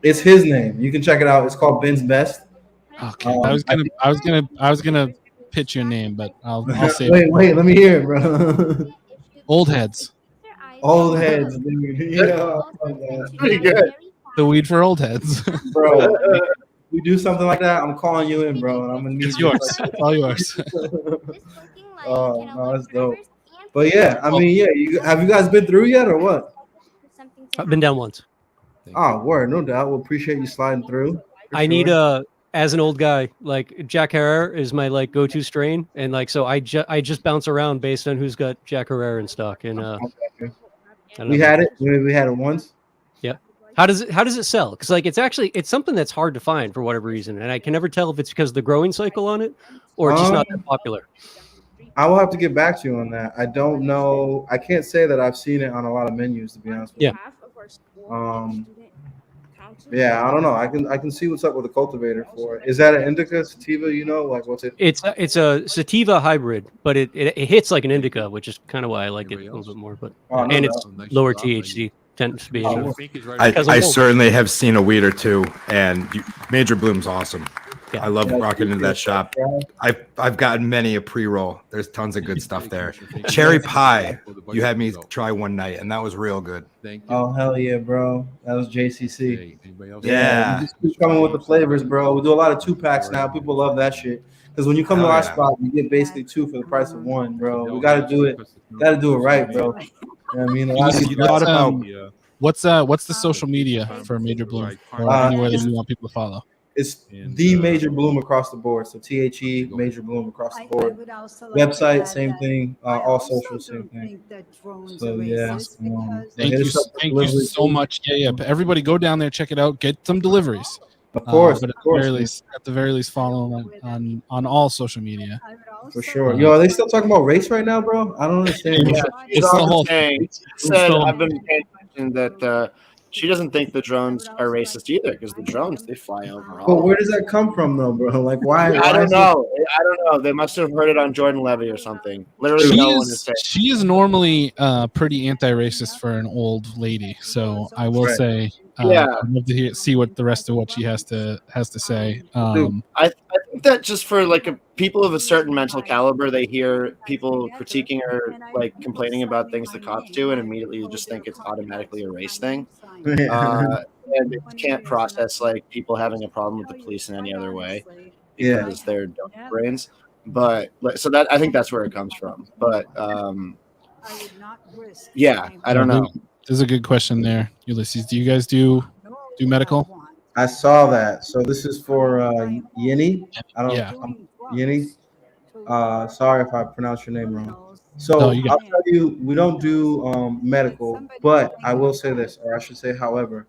It's his name. You can check it out. It's called Ben's Best. Okay, I was gonna pitch your name, but I'll say wait, let me hear it, bro. Old Heads. Old Heads, dude. Yeah, That's pretty good. The weed for old heads. bro. We do something like that, I'm calling you in, bro, and I'm gonna need It's yours. It's all yours. Oh no, that's dope. But yeah, I mean, yeah. Have you guys been through yet, or what? I've been down once. Oh, word, no doubt. We'll appreciate you sliding through. I need as an old guy, like Jack Herrera is my like go-to strain, and like so I just bounce around based on who's got Jack Herrera in stock. And we had it. We had it once. Yeah. How does it sell? Because like it's something that's hard to find for whatever reason, and I can never tell if it's because of the growing cycle on it or it's just not that popular. I will have to get back to you on that. I don't know. I can't say that I've seen it on a lot of menus, to be honest with you. Yeah, I don't know. I can see what's up with the cultivator for it. Is that an indica sativa? You know, like what's it? It's a sativa hybrid, but it hits like an indica, which is kind of why I like it a little bit more. But and it's lower THC tends to be. I certainly have seen a weed or two, and Major Bloom's awesome. Yeah. I love walking into that shop. I've gotten many a pre-roll. There's tons of good stuff there. Cherry pie, you had me try one night, and that was real good. Oh hell yeah, bro! That was JCC. Yeah, just keep coming with the flavors, bro. We do a lot of 2-packs now. People love that shit because when you come to our spot, you get basically 2 for the price of 1, bro. We gotta do it. Gotta do it right, bro. You know what I mean, what's the social media for Major Bloom or anywhere that you want people to follow? It's the Major Bloom across the board. So THE Major Bloom across the board. Website, same thing. All social, same thing. So yeah. Thank you so much. Yeah. Everybody go down there, check it out, get some deliveries. Of course, but at the very least, follow them on all social media. For sure. Yo, are they still talking about race right now, bro? I don't understand. Yeah, it's the whole thing. I've been paying attention that she doesn't think the drones are racist either, because the drones, they fly over all. But where does that come from, though, bro? Like, why? I don't know. They must have heard it on Jordan Levy or something. Literally, she is normally pretty anti-racist for an old lady. So I will say, I'd love to see what the rest of what she has to say. I think that just for like people of a certain mental caliber, they hear people critiquing her, like complaining about things the cops do, and immediately you just think it's automatically a race thing. And it can't process like people having a problem with the police in any other way because they're dumb brains. But so that I think that's where it comes from. But I don't know. There's a good question there, Ulysses. Do you guys do medical? I saw that. So this is for Yinny. Yinny. Sorry if I pronounced your name wrong. So I'll tell you, we don't do medical, but I will say this, or I should say, however,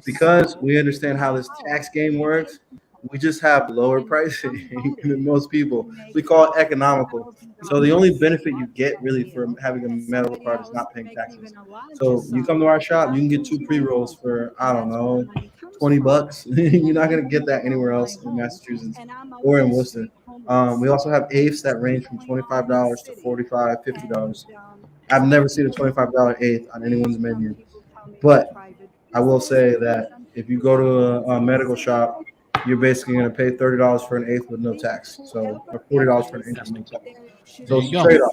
because we understand how this tax game works, we just have lower pricing than most people. We call it economical. So the only benefit you get really from having a medical card is not paying taxes. So you come to our shop, you can get 2 pre-rolls for, I don't know, $20. You're not going to get that anywhere else in Massachusetts or in Worcester. We also have eighths that range from $25 to $45, $50. I've never seen a $25 eighth on anyone's menu. But I will say that if you go to a medical shop, you're basically going to pay $30 for an eighth with no tax. So, or $40 for an eighth with no tax. So straight up.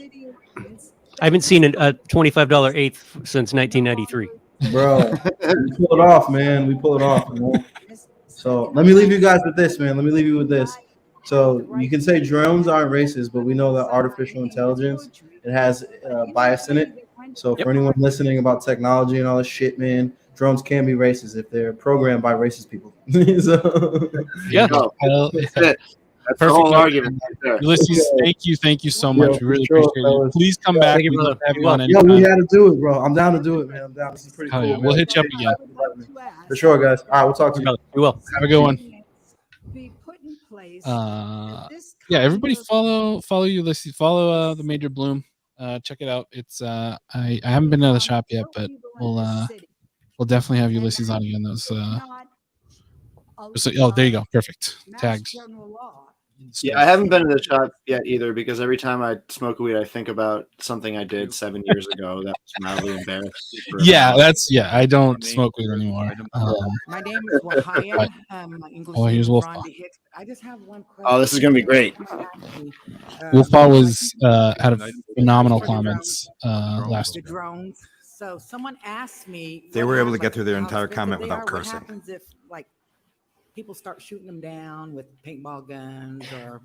I haven't seen a $25 eighth since 1993. Bro, we pull it off, man. We pull it off. Man. So let me leave you guys with this, man. Let me leave you with this. So you can say drones aren't racist, but we know that artificial intelligence, it has bias in it. So for anyone listening about technology and all this shit, man, drones can be racist if they're programmed by racist people. That's the whole argument. Ulysses, thank you so much. We really appreciate it. Please come back. We had to do it, bro. I'm down to do it, man. I'm down. This is pretty cool. Yeah. We'll hit you up again. For sure, guys. All right, we'll talk to you. We will. Have a good one. Everybody follow Ulysses. Follow the Major Bloom. Check it out. It's I haven't been to the shop yet, but we'll definitely have Ulysses on again. Those there you go. Perfect. Tags. Yeah, I haven't been to the shop yet either because every time I smoke weed, I think about something I did 7 years ago that was mildly embarrassing. I don't smoke weed anymore. My name is Wahaya. My English name here's is Wolfpaw. Rhonda Hicks. I just have one question. Oh, this is gonna be great. Wolfpaw was had a phenomenal comments last the week. drones. So someone asked me. They what were able to hap- get through their how entire expensive comment they without are. cursing. What happens if like people start shooting them down with paintball guns or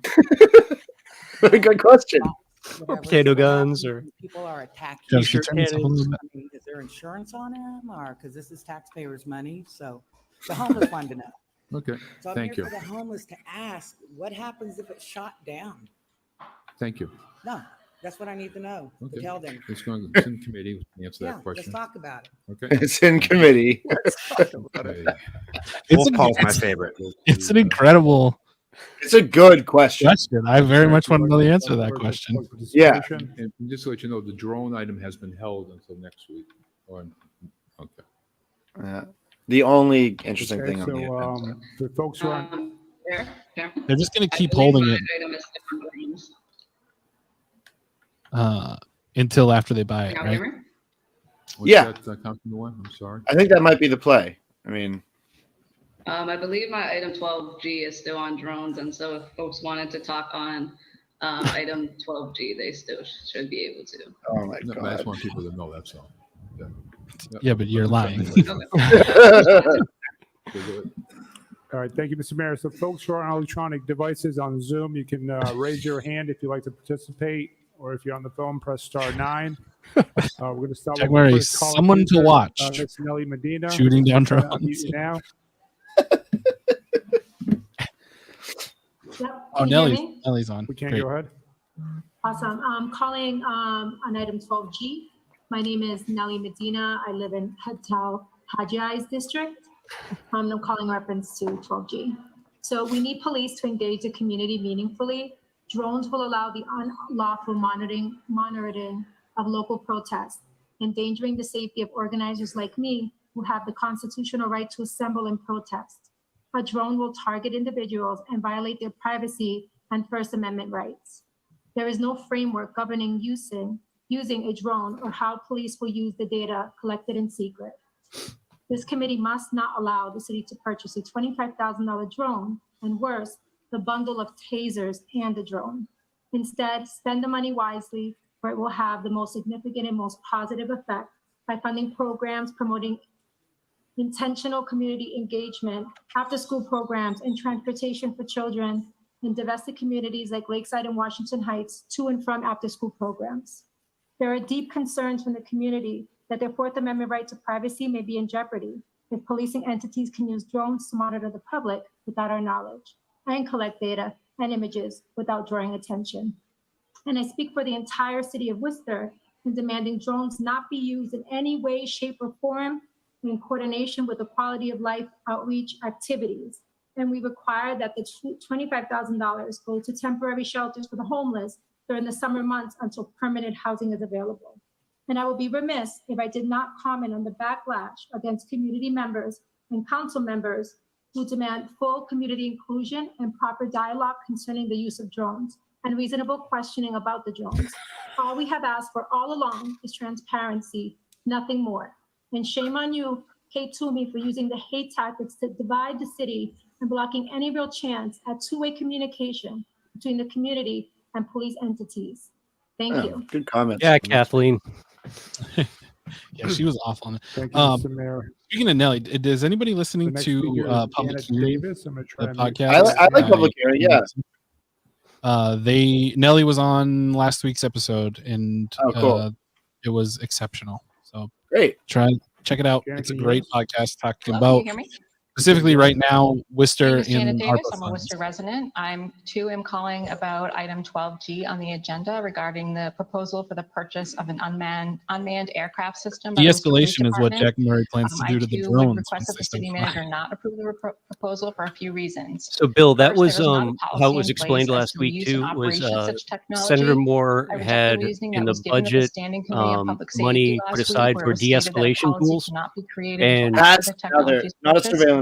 Good question. Or potato guns, or people are attacking? Just T-shirt turn this cannons. on. I mean, is there insurance on them, or because this is taxpayers' money? So the homeless wanted to know. Okay, So I'm thank here you. for the homeless to ask, what happens if it's shot down? Thank you. No, that's what I need to know. To Okay. tell them. It's in committee. We can answer Yeah, that question. let's talk about it. Okay. It's in committee. Okay. Wolfpaw's my favorite. It's an incredible It's a good question. question. I very much want to know the answer to that question. Yeah. And just to let you know, the drone item has been held until next week. Okay. The only interesting Okay, thing on the agenda. the folks who are on, They're just going to keep holding it until after they buy it, right? What's Yeah. that, Councilman Nguyen? I'm sorry. I think that might be the play. I mean, I believe my item 12G is still on drones, and so if folks wanted to talk on item 12G, they still should be able to. oh my No, I just god. want people to know that's all. Yeah. Yeah, but you're lying. all right, thank you, Mr. Mayor. So folks who are on electronic devices on Zoom, you can raise your hand if you'd like to participate, or if you're on the phone, press *9. We're going to start Jack with the Murray, first caller, someone to please, watch. Miss Nelly Medina. Shooting down Try to drones. unmute you now. Yep. Oh, Can you hear me? Nellie's on. We can Great. go ahead. Awesome. I'm calling on item 12G. My name is Nelly Medina. I live in Hetal Hajiai's district. I'm calling in reference to 12G. So we need police to engage the community meaningfully. Drones will allow the unlawful monitoring of local protests, endangering the safety of organizers like me who have the constitutional right to assemble and protest. A drone will target individuals and violate their privacy and First Amendment rights. There is no framework governing using a drone or how police will use the data collected in secret. This committee must not allow the city to purchase a $25,000 drone, and worse, the bundle of tasers and the drone. Instead, spend the money wisely, where it will have the most significant and most positive effect by funding programs promoting intentional community engagement, after-school programs, and transportation for children in divested communities like Lakeside and Washington Heights to and from after-school programs. There are deep concerns from the community that their Fourth Amendment right to privacy may be in jeopardy if policing entities can use drones to monitor the public without our knowledge and collect data and images without drawing attention. And I speak for the entire city of Worcester in demanding drones not be used in any way, shape, or form in coordination with the quality of life outreach activities. And we require that the $25,000 go to temporary shelters for the homeless during the summer months until permanent housing is available. And I would be remiss if I did not comment on the backlash against community members and council members who demand full community inclusion and proper dialogue concerning the use of drones and reasonable questioning about the drones. All we have asked for all along is transparency, nothing more. And shame on you, Kate Toomey, for using the hate tactics to divide the city and blocking any real chance at two-way communication between the community and police entities. Thank you. Good comments. Yeah, Kathleen. Yeah, she was awful on it. Thank you, Mr. Mayor. Speaking of Nelly, is anybody The listening next to speaker is Public Janice Hearing, Davis. I'm going to try the to make- podcast? I like Public Hearing, yeah. Nelly was on last week's episode, and cool. it was exceptional. So great. Check it out. Janet, It's a can you great hear us? podcast talking Hello, about can you hear me? specifically right now Worcester My name is Janet in Davis. ARPA I'm a funds. Worcester resident. I'm calling about item 12G on the agenda regarding the proposal for the purchase of an unmanned aircraft system. by the Worcester Police De-escalation is what Department. Jack Murray plans to I do to the too drones. would request that once the they city start manager not approve the proposal for a few reasons. So, Bill, that First, was there is not a how it policy was in explained place as last to the week use too. and Was operation of such technology. Senator Moore I reject had the reasoning in that the was given at the budget Standing Committee on Public Safety money last put week, aside where for it was stated that a de-escalation policy tools, cannot be created and until after That's the technology is not a purchased. surveillance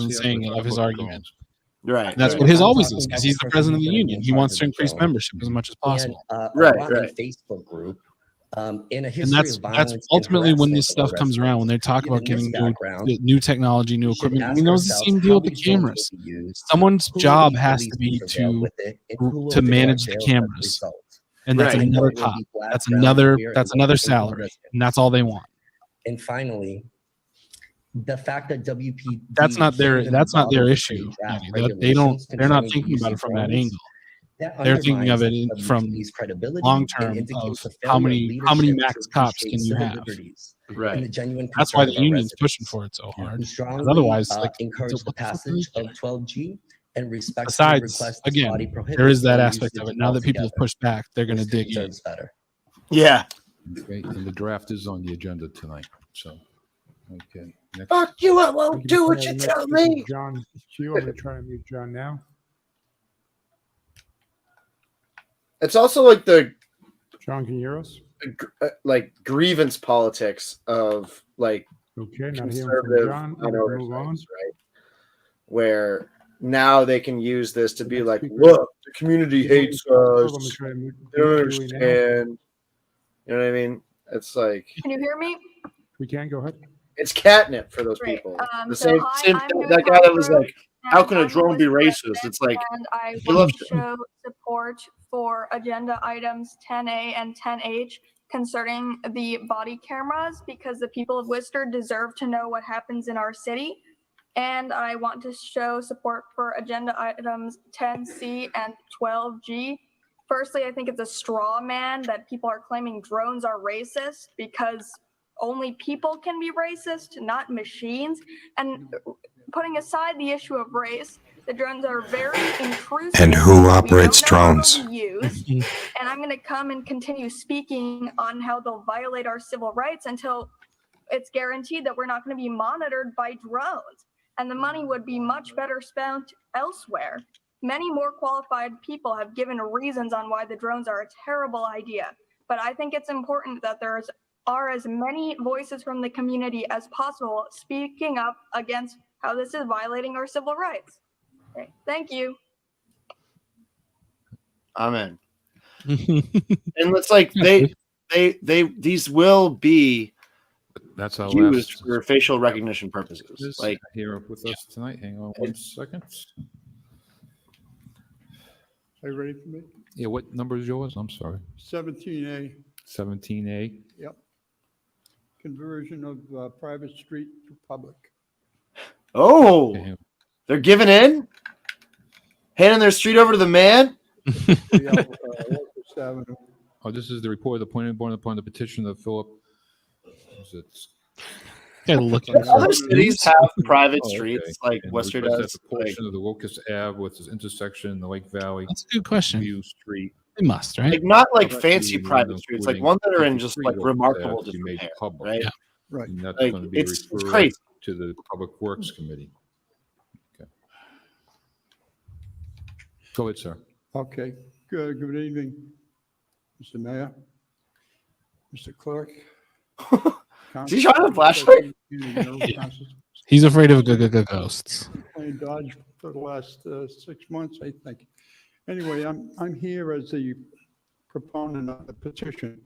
wasn't saying it of his argument. Right. And that's what his always is, because he's the president of the union. He wants to increase membership as much as possible. And, Right, a rotten right. Facebook group. In a history And that's of violence ultimately and when this harassment stuff of comes around, when they talk about Given this getting background, new technology, new we should equipment. I ask mean, that was the ourselves same how deal with the these drones cameras. will be used, Someone's who will job be has to policed be and prevail to with it, and who will to visit our manage the jails as a cameras, result. and that's Right. another It will cop. be black, That's brown, another queer, and that's white another single salary, residents. and that's all they want. And finally, The fact that WPD That's not their can't even bother to issue. draft They don't. regulations They're not concerning the thinking use about of it from that drones, angle. that They're thinking of undermines it from WPD's credibility long and term of indicates the how failure of many leadership max to cops appreciate can you civil have. liberties Right. and the genuine That's why concern the of our union's pushing residents. for it so hard. We 'Cause strongly otherwise, like, encourage the what the fuck are passage they of 12G and respectfully Besides, request this body again, prohibit there is that gun aspect of usage it. Now that people have altogether. pushed back, they're going to Worcester dig in. deserves better. Yeah. Okay, and the draft is on the agenda tonight. So, okay. Next. Fuck you! I won't Thank do Mr. what Mayor. you The tell next speaker is me. John Q. I'm going to try to mute John now. It's also like the John, can you hear us? like grievance politics of like Okay, not hearing from conservative John. I'm going to move on. right? Where now they can use this to be like, look, the community hates us. Let me try to mute They don't Julie now. understand. You know what I mean? It's like Can you hear me? We can go ahead. it's catnip for those Great. people. So The same hi, I'm Julie that guy that was Cosgrove, like, how can a and I'm drone be Worcester racist? It's like and I he loves want to show support for agenda items 10A and 10H concerning the body cameras because the people of Worcester deserve to know what happens in our city. And I want to show support for agenda items 10C and 12G. Firstly, I think it's a straw man that people are claiming drones are racist because only people can be racist, not machines. And putting aside the issue of race, the drones are very intrusive. And who We operates don't know how drones? they'll be used. And I'm going to come and continue speaking on how they'll violate our civil rights until it's guaranteed that we're not going to be monitored by drones. And the money would be much better spent elsewhere. Many more qualified people have given reasons on why the drones are a terrible idea. But I think it's important that there are as many voices from the community as possible speaking up against how this is violating our civil rights. Okay, thank you. Amen. And it's like these will be That's our used last for facial recognition purposes. is Like here with us tonight. Hang on 1 second. Are you ready for me? Yeah, what number is yours? I'm sorry. 17A. 17A. Yep. Conversion of private street to public. oh, they're giving in, handing their street over to the man. Locust Avenue. Oh, this is the report of the planning board upon the petition of Philip. Is it? Other cities have private Oh, okay. streets like And Worcester request does. that the portion of the Locust Ave with its intersection in the Lake Valley. That's a good question. View Street. They must, right? Like not like Must fancy be private streets, like one that are in just 53 like Locust remarkable Ave to be made disrepair, public. right? Yeah. Right. And that's Like, going to be it's referred crazy. to the Public Works Committee. Okay. Go ahead, sir. Okay. Good evening, Mr. Mayor, Mr. Clerk. Is he trying to flashlight? He's afraid of ghosts. Playing Dodge for the last 6 months, I think. Anyway, I'm here as the proponent of the petition.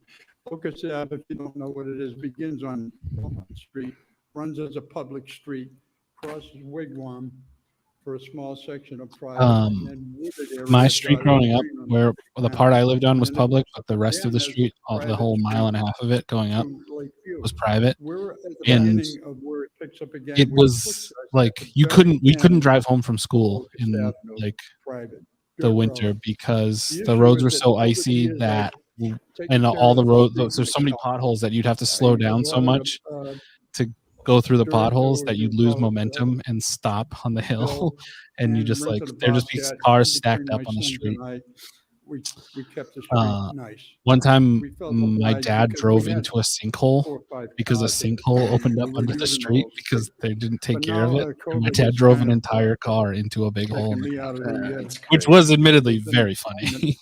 Locust Ave, if you don't know what it is, begins on Walnut Street, runs as a public street, crosses Wigwam for a small section of private. and then wooded area My street started growing up, green on where the part I lived on was And then public, but the rest of the then street, there's the whole mile and a half of it going up, to Lakeview. was private. We're at the And beginning of where it picks up again. it where was Brookside like starts we very couldn't end drive home from school Locust in Avenue, like private. the Dirt winter road. because The the issue roads is were that so over the icy years, that taken and care all of the the roads buildings there's so many myself. potholes that you'd have to slow have down a so lot of, much to go through the potholes that you'd lose momentum and stop on the hill and you just like rented a there'd just be Bobcat cars between stacked my up on the sons street. and I. We kept the street nice. One time We felt my obliged dad because drove we had into a sinkhole 4 or 5 because a cars that sinkhole opened up were under the using street whole because they didn't take But care of now, it. And my COVID dad has drove kind an of, entire car into a big hole in taken the me out of the which was admittedly business very and funny.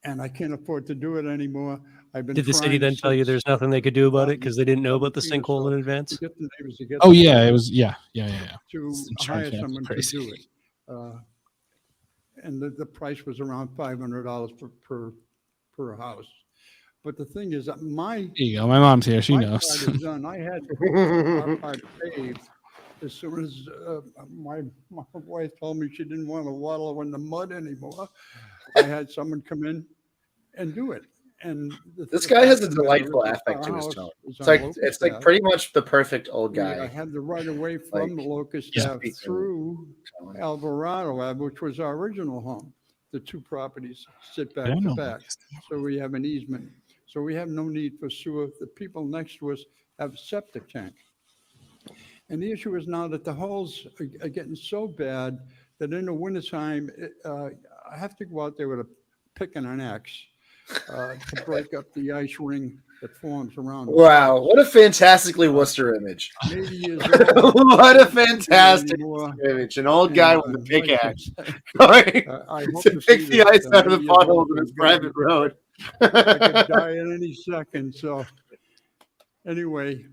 and I can't afford to do it anymore. I've been Did the city trying then tell you since there's nothing they could do about it because they didn't know about the sinkhole in to advance? get the neighbors to get Oh the yeah, it people was yeah. to Insurance hire man was someone to crazy. do it. And the price was around $500 per house. But the thing is that There you go. My mom's here. She my knows. part is done. I had our part paved as soon as my wife told me she didn't want to waddle in the mud anymore. I had someone come in and do it. And This guy has a delightful affect to his tone. It's like pretty much the perfect old guy. I had the right of way from Like, Locust just Ave through Alvarado Ave, which was our original home. The two properties sit back to back. So we have an easement. So we have no need for sewer. The people next to us have a septic tank. And the issue is now that the holes are getting so bad that in the wintertime, I have to go out there with a pick and an axe to break up the ice ring that forms around. Wow, what a fantastically Worcester image. What a fantastic image. An old guy with a pickaxe going to pick the ice out of the potholes in his private road. I could die at any second. So anyway,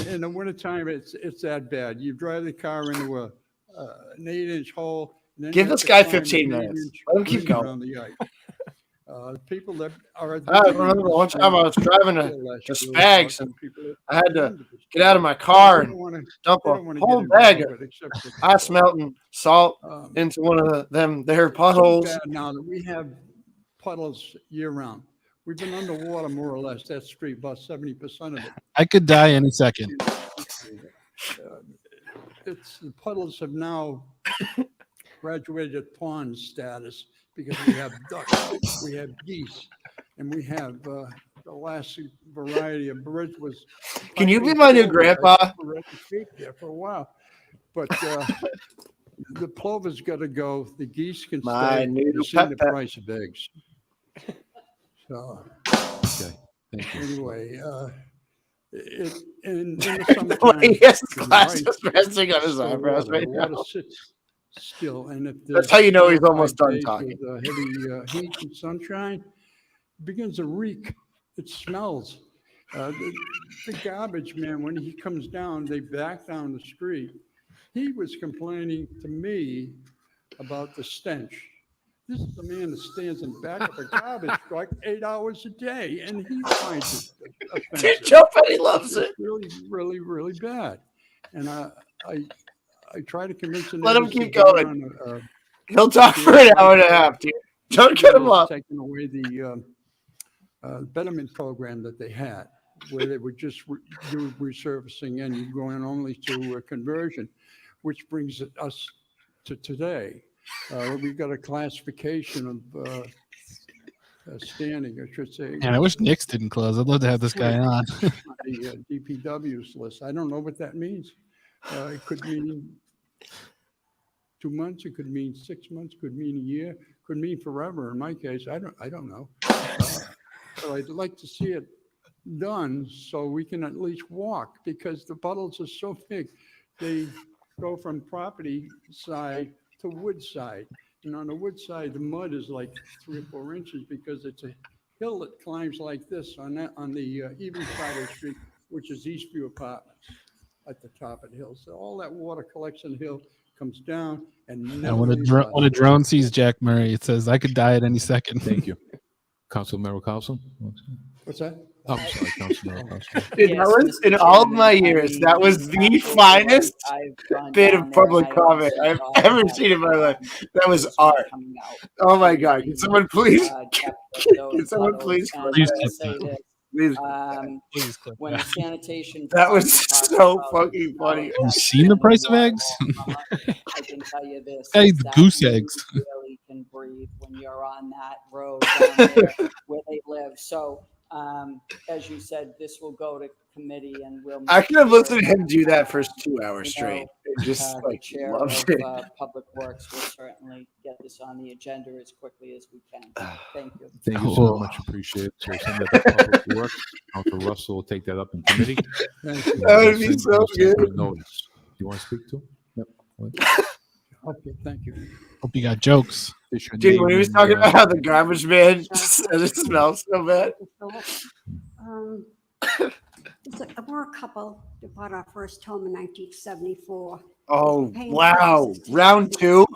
in the wintertime, it's that bad. You drive the car into an 8-inch hole. And then Give this guy 15 minutes. Let him keep going. Around the ice. People that are. I remember one time I was driving to Spags and I had to get out of my car and dump a whole bag of ice melting salt into one of their potholes. Bad now that we have puddles year round. We've been underwater more or less, that street, about 70% of it. I could die any second. The puddles have now graduated pond status because we have ducks, we have geese, and we have the last variety of birds was. Can you be my new grandpa? There for a while, but the plover's got to go. The geese can stay. You've seen the price of eggs. So, okay. Thank you. Anyway, in the summertime, he has glasses resting on his eyebrows right now. The water sits still, and if that's how you know he's almost done talking. With heavy heat and sunshine, it begins to reek. It smells. The garbage man, when he comes down, they back down the street. He was complaining to me about the stench. This is a man that stands in back of the garbage for like 8 hours a day, and he finds it offensive. Joe Petty loves it. It's really, really, really bad. And I try to convince him. Let him keep going. He'll talk for an hour and a half, dude. Don't cut him off. Taking away the betterment program that they had, where they would just do resurfacing and you're going only to conversion, which brings us to today. We've got a classification of standing, I should say. And I wish Nick's didn't close. I'd love to have this guy on. The DPW's list. I don't know what that means. It could mean 2 months. It could mean 6 months. Could mean a year. Could mean forever. In my case, I don't know. So I'd like to see it done so we can at least walk, because the puddles are so big. They go from property side to wood side, and on the wood side the mud is like 3 or 4 inches because it's a hill that climbs like this on the even side of the street, which is Eastview Apartments at the top of the hill. So all that water collects in the hill, comes down, and when a drone sees Jack Murray, it says, "I could die at any second." Thank you, Councilmember Carlson. What's that? I'm sorry, Councilmember Carlson. Dude, that was, in all of my years, that was the finest bit of public comment I've ever seen in my life. That was art. Oh my God! Can someone please? Can someone please? Please clip when that. Sanitation. That was so fucking funny. Have you seen the price of eggs? I can tell you this. Guys, goose eggs. You really can breathe when you're on that road down there where they live. So, as you said, this will go to committee, and we'll. I could have listened to him do that for 2 hours straight. Just the chair loved of it. Public Works will certainly get this on the agenda as quickly as we can. Thank you. Thank you so much. Appreciate it. So send that to Public Works. Uncle Russell will take that up in committee. That would be so good. Notice. Do you want to speak to? Yep. Okay, thank you. Hope you got jokes. Dude, when he was talking about how the garbage man said it smells so bad. We're a couple that bought our first home in 1974. Oh, wow. Round 2?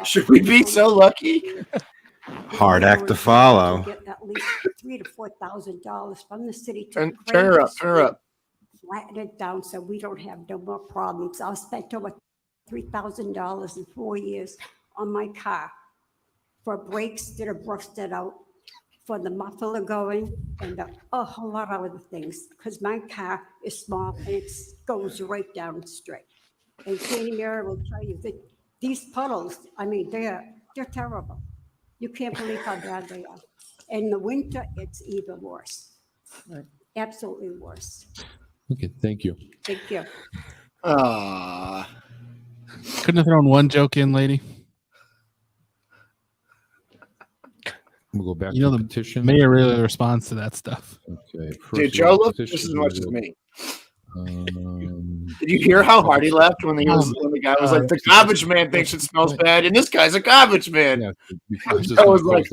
Should we be so lucky? Hard act to follow. Get at least $3,000 to $4,000 from the city to Turn her up, turn her up. flatten it down so we don't have no more problems. I've spent over $3,000 in 4 years on my car for brakes that are busted out, for the muffler going and a whole lot of other things, because my car is small and it goes right down the street. And Sandy Mary will tell you that these puddles, I mean, they're terrible. You can't believe how bad they are. In the winter, it's even worse. Absolutely worse. Okay, thank you. Thank you. Couldn't have thrown one joke in, lady. We'll go back You know, to the petition. mayor really responds to that stuff. Okay. Dude, Joe loves just as much as me. Did you hear how hard he laughed when the guy was like, "The garbage man thinks it smells bad, and this guy's a garbage man"? Yeah, I was like,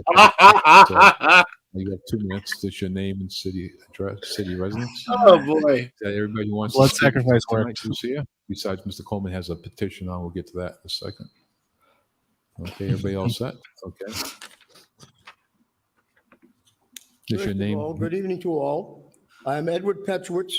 you have 2 minutes. That's your name and city address, city residence. Oh boy! Everybody who wants Blood to speak sacrifice tonight works. who's here. Besides, Mr. Coleman has a petition on. We'll get to that in a second. Okay, everybody all set? Okay. Just your name. Good evening to all. I'm Edward Petrowitz.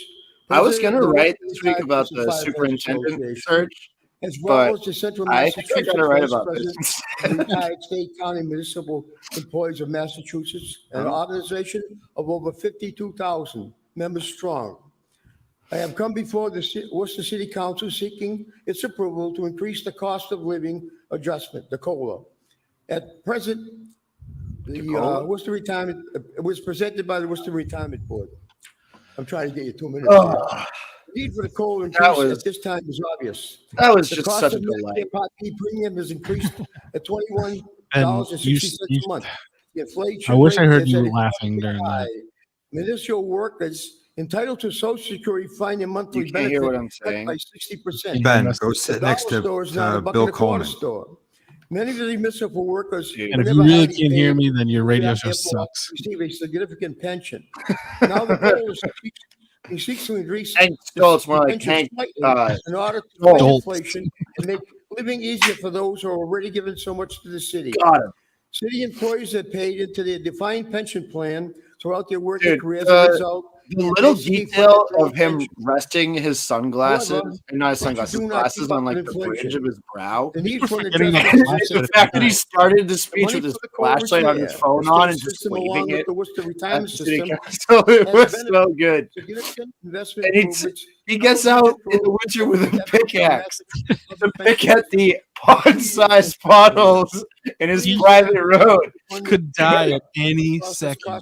I was going to president of the write this week about the Firefighters superintendent Association, search, as well but as the Central I think I Massachusetts got to write Vice about President this. of the Retired State County Municipal Employees of Massachusetts, an organization of over 52,000 members strong. I have come before the Worcester City Council seeking its approval to increase the cost of living adjustment, the COLA. At present, the Worcester Retirement, it was presented by the Worcester Retirement Board. I'm trying to get you 2 minutes. The need for the COLA increase at this time is obvious. That was The just cost such a of delight. Medicare Part B premium has increased at $21.60 a month. The inflation I wish I rate heard is you at a laughing during high. that. Municipal workers entitled to Social Security find their monthly You can't benefit hear what I'm cut saying. by 60%. Ben, go The sit next dollar store is now to a buck Bill and a quarter Coleman. store. Many of the municipal workers who And if never you really had can't hear paid me, then your radio show therefore sucks. receive a significant pension. Now the goal is he seeks to increase Hank Stoltz, more like pension Hank, slightly in order to fight Stoltz. inflation and make living easier for those who are already given so much to the city. Got him. City employees are paid into their defined pension plan throughout their working Dude, career. As a result, the they little basically detail fund their of him pension. resting his sunglasses, However, or not his but you sunglasses, do not glasses keep up on like with the inflation. bridge of his brow. The need for an Forgetting about adjustment the is The fact that he started the speech money with his for the COLA flashlight on his there. phone The on state and just system, along waving with it the Worcester at retirement the city system, council. It has was benefited so good. significant investment And improvements. he gets out in the winter with a pickaxe to pick at the pond-sized potholes in his private road. Could die at any second.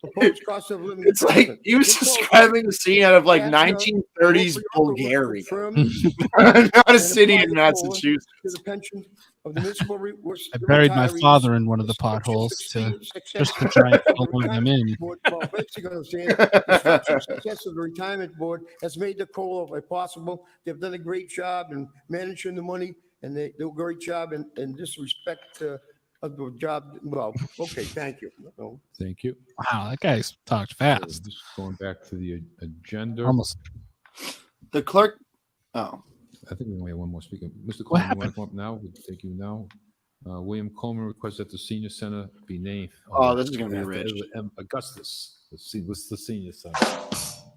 Proposed cost of living It's like adjustment. he was This COLA describing a scene out of like passed up 1930s Bulgaria, confirmed not a and city applied in the COLA Massachusetts. to the pension of the municipal I buried my father in one of the potholes just to try and fill them in. Well, basically, I'm saying the structural success of the retirement board has made the COLA possible. They've done a great job in managing the money, and they do a great job in this respect of the job. Well, okay, thank you. Thank you. Wow, that guy's talked fast. Just going back to the agenda. Almost. The clerk. Oh, I think we only have one more speaker. Mr. Coleman, you want to come up now? We'll take you now. William Coleman requests that the senior center be named. Oh, this is going to be rich. Augustus. Let's see, what's the senior center?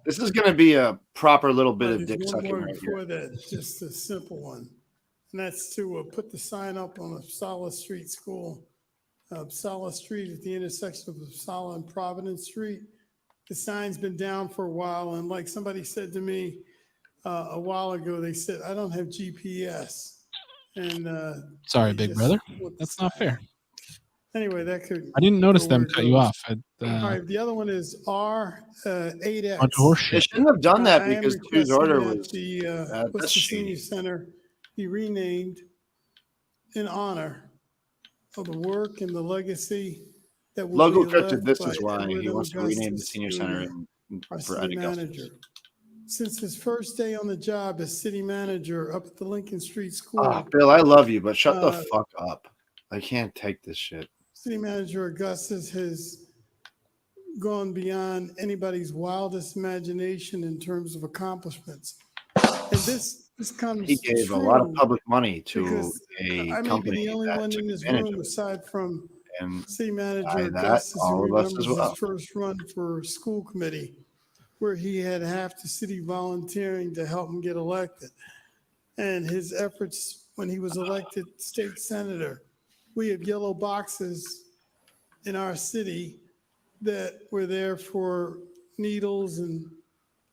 This is going to be a proper little bit of There's dick one sucking more right before here. that, just a simple one. And that's to put the sign up on Upsala Street School. Upsala Street at the intersection of Upsala and Providence Street. The sign's been down for a while, and like somebody said to me a while ago, they said, I don't have GPS. And Sorry, big brother. That's not fair. anyway, that could. I didn't notice go them where it cut you goes. off. All right, the other one is R8X. Bunch of horse shit. They shouldn't have done that I am because Tu's requesting order that was the that's Worcester Senior shady. Center be renamed in honor of the work and the legacy that will Logo be crypted. left This by is why he Edward wants to rename the Augustus senior Jr., center our for city Ed manager. Augustus. Since his first day on the job as city manager up at the Lincoln Street School, Oh, Bill, I love you, but shut the Uh, fuck up. I can't take this shit. City Manager Augustus has gone beyond anybody's wildest imagination in terms of accomplishments. And this comes He gave true a lot of public money to because a I may be company the only that one took in this advantage room of it. aside from And City Manager by that, Augustus who all of us remembers as his well. first run for school committee, where he had half the city volunteering to help him get elected. And his efforts when he was elected state senator. We have yellow boxes in our city that were there for needles and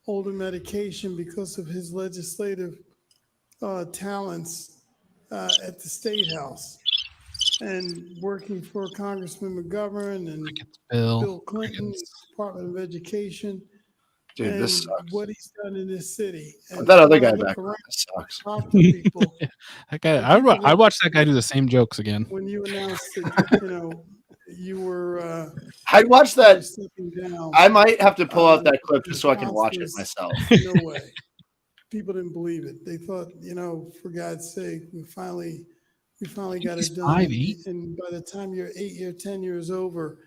older medication because of his legislative talents at the State House and working for Congressman McGovern and Bill Clinton, Department of Education. Dude, and this sucks. what he's done in this city. Put that other when I guy look back. around, Sucks. talk to people, That guy, I watched that guy do the same jokes again. when you announced that, you were I'd watch that. stepping down, I might have to pull out that clip just so I can watch it was, myself. No way. People didn't believe it. They thought, for God's sake, we finally got He's it done. 5'8". And by the time your 10 years over,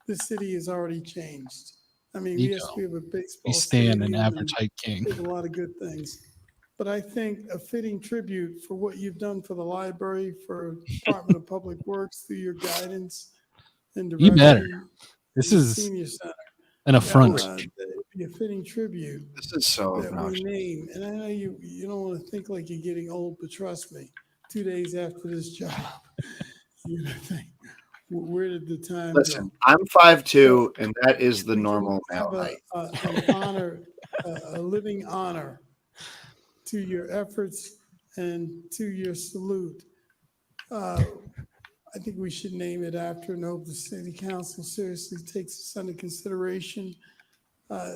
the city has already changed. I mean, You yes, know, we have a baseball He's staying an stadium average and height king. there's a lot of good things. But I think a fitting tribute for what you've done for the library, for Department of Public Works through your guidance and You better. direction. This and the is senior center. an affront. That would be a fitting tribute This is so that we obnoxious. name. And I know you don't want to think like you're getting old, but trust me, 2 days after this job, you're gonna think, where did the time Listen, go? I'm 5'2", and that is the We can normal have male height. an honor, a living honor to your efforts and to your salute. I think we should name it after and hope the city council seriously takes this under consideration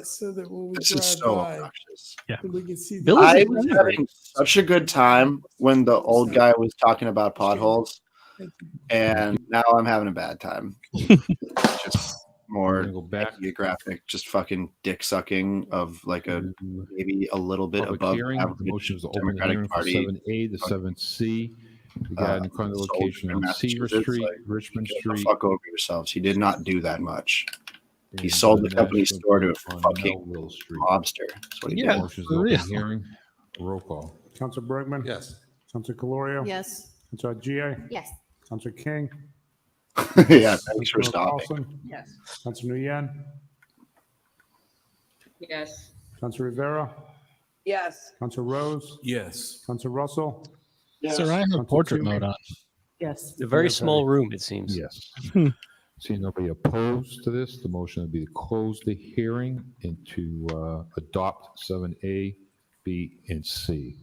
so that when we This is drive so by, obnoxious. that we can see. I was having such a good time when the old guy was talking about potholes, and now I'm having a bad time. Just more geographic, just fucking dick sucking of like a maybe a little bit Public above hearing. average The motion is to open the Democratic hearing for Party. 7A to 7C. We got in front of the sold location in on Seaver Massachusetts, Street, like, Richmond get the Street. fuck over yourselves. He did not do that much. He and, sold the uh, company National store to a on fucking Melville Street. mobster. That's what he Yeah. did. Motion is to open the hearing. Roll call. Councilor Bergman? Yes. Councilor Calorio? Yes. Councilor GA? Yes. Councilor King? Yeah, thanks for Councilor stopping. Carlson? Yes. Councilor Nguyen? Yes. Councilor Rivera? Yes. Councilor Rose? Yes. Councilor Russell? Sir, I have portrait mode on. Yes. It's a very small room, it seems. Yes. Seeing nobody opposed to this, the motion would be to close the hearing and to adopt 7A, B, and C.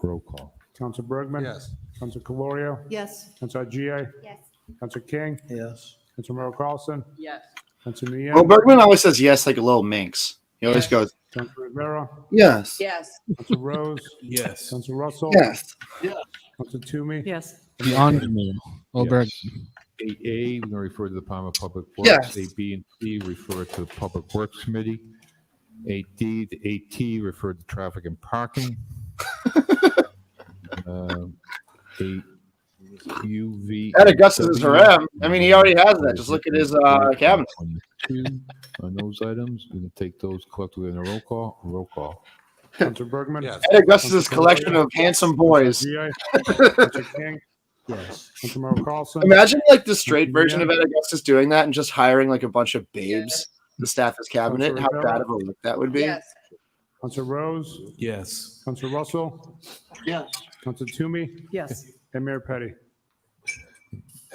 Roll call. Councilor Bergman? Yes. Councilor Calorio? Yes. Councilor GA? Yes. Councilor King? Yes. Councilor Merrill Carlson? Yes. Councilor Nguyen? Well, Bergman always says yes like a little minx. He always goes, Councilor Rivera? yes. Yes. Councilor Rose? Yes. Councilor Russell? Yes. Councilor Toomey? Yes. The ingenue. Oberg. 8A, we're going to refer to the Department of Public Yes. Works. 8B and C, refer to the Public Works Committee. 8D to 8T, refer to Traffic and Parking. 8UV. Ed Augustus is her M. I mean, he already has that. Just look at his cabinet. 22 on those items. We can take those collectively in a roll call. Roll call. Councilor Bergman? Yes. Ed Augustus' collection of handsome boys. GA? Councilor King? Yes. Councilor Merrill Carlson? Imagine like the straight version of Ed Augustus doing that and just hiring like a bunch of babes to staff his cabinet. How bad of a look that would be. Yes. Councilor Rose? Yes. Councilor Russell? Yes. Councilor Toomey? Yes. And Mayor Petty?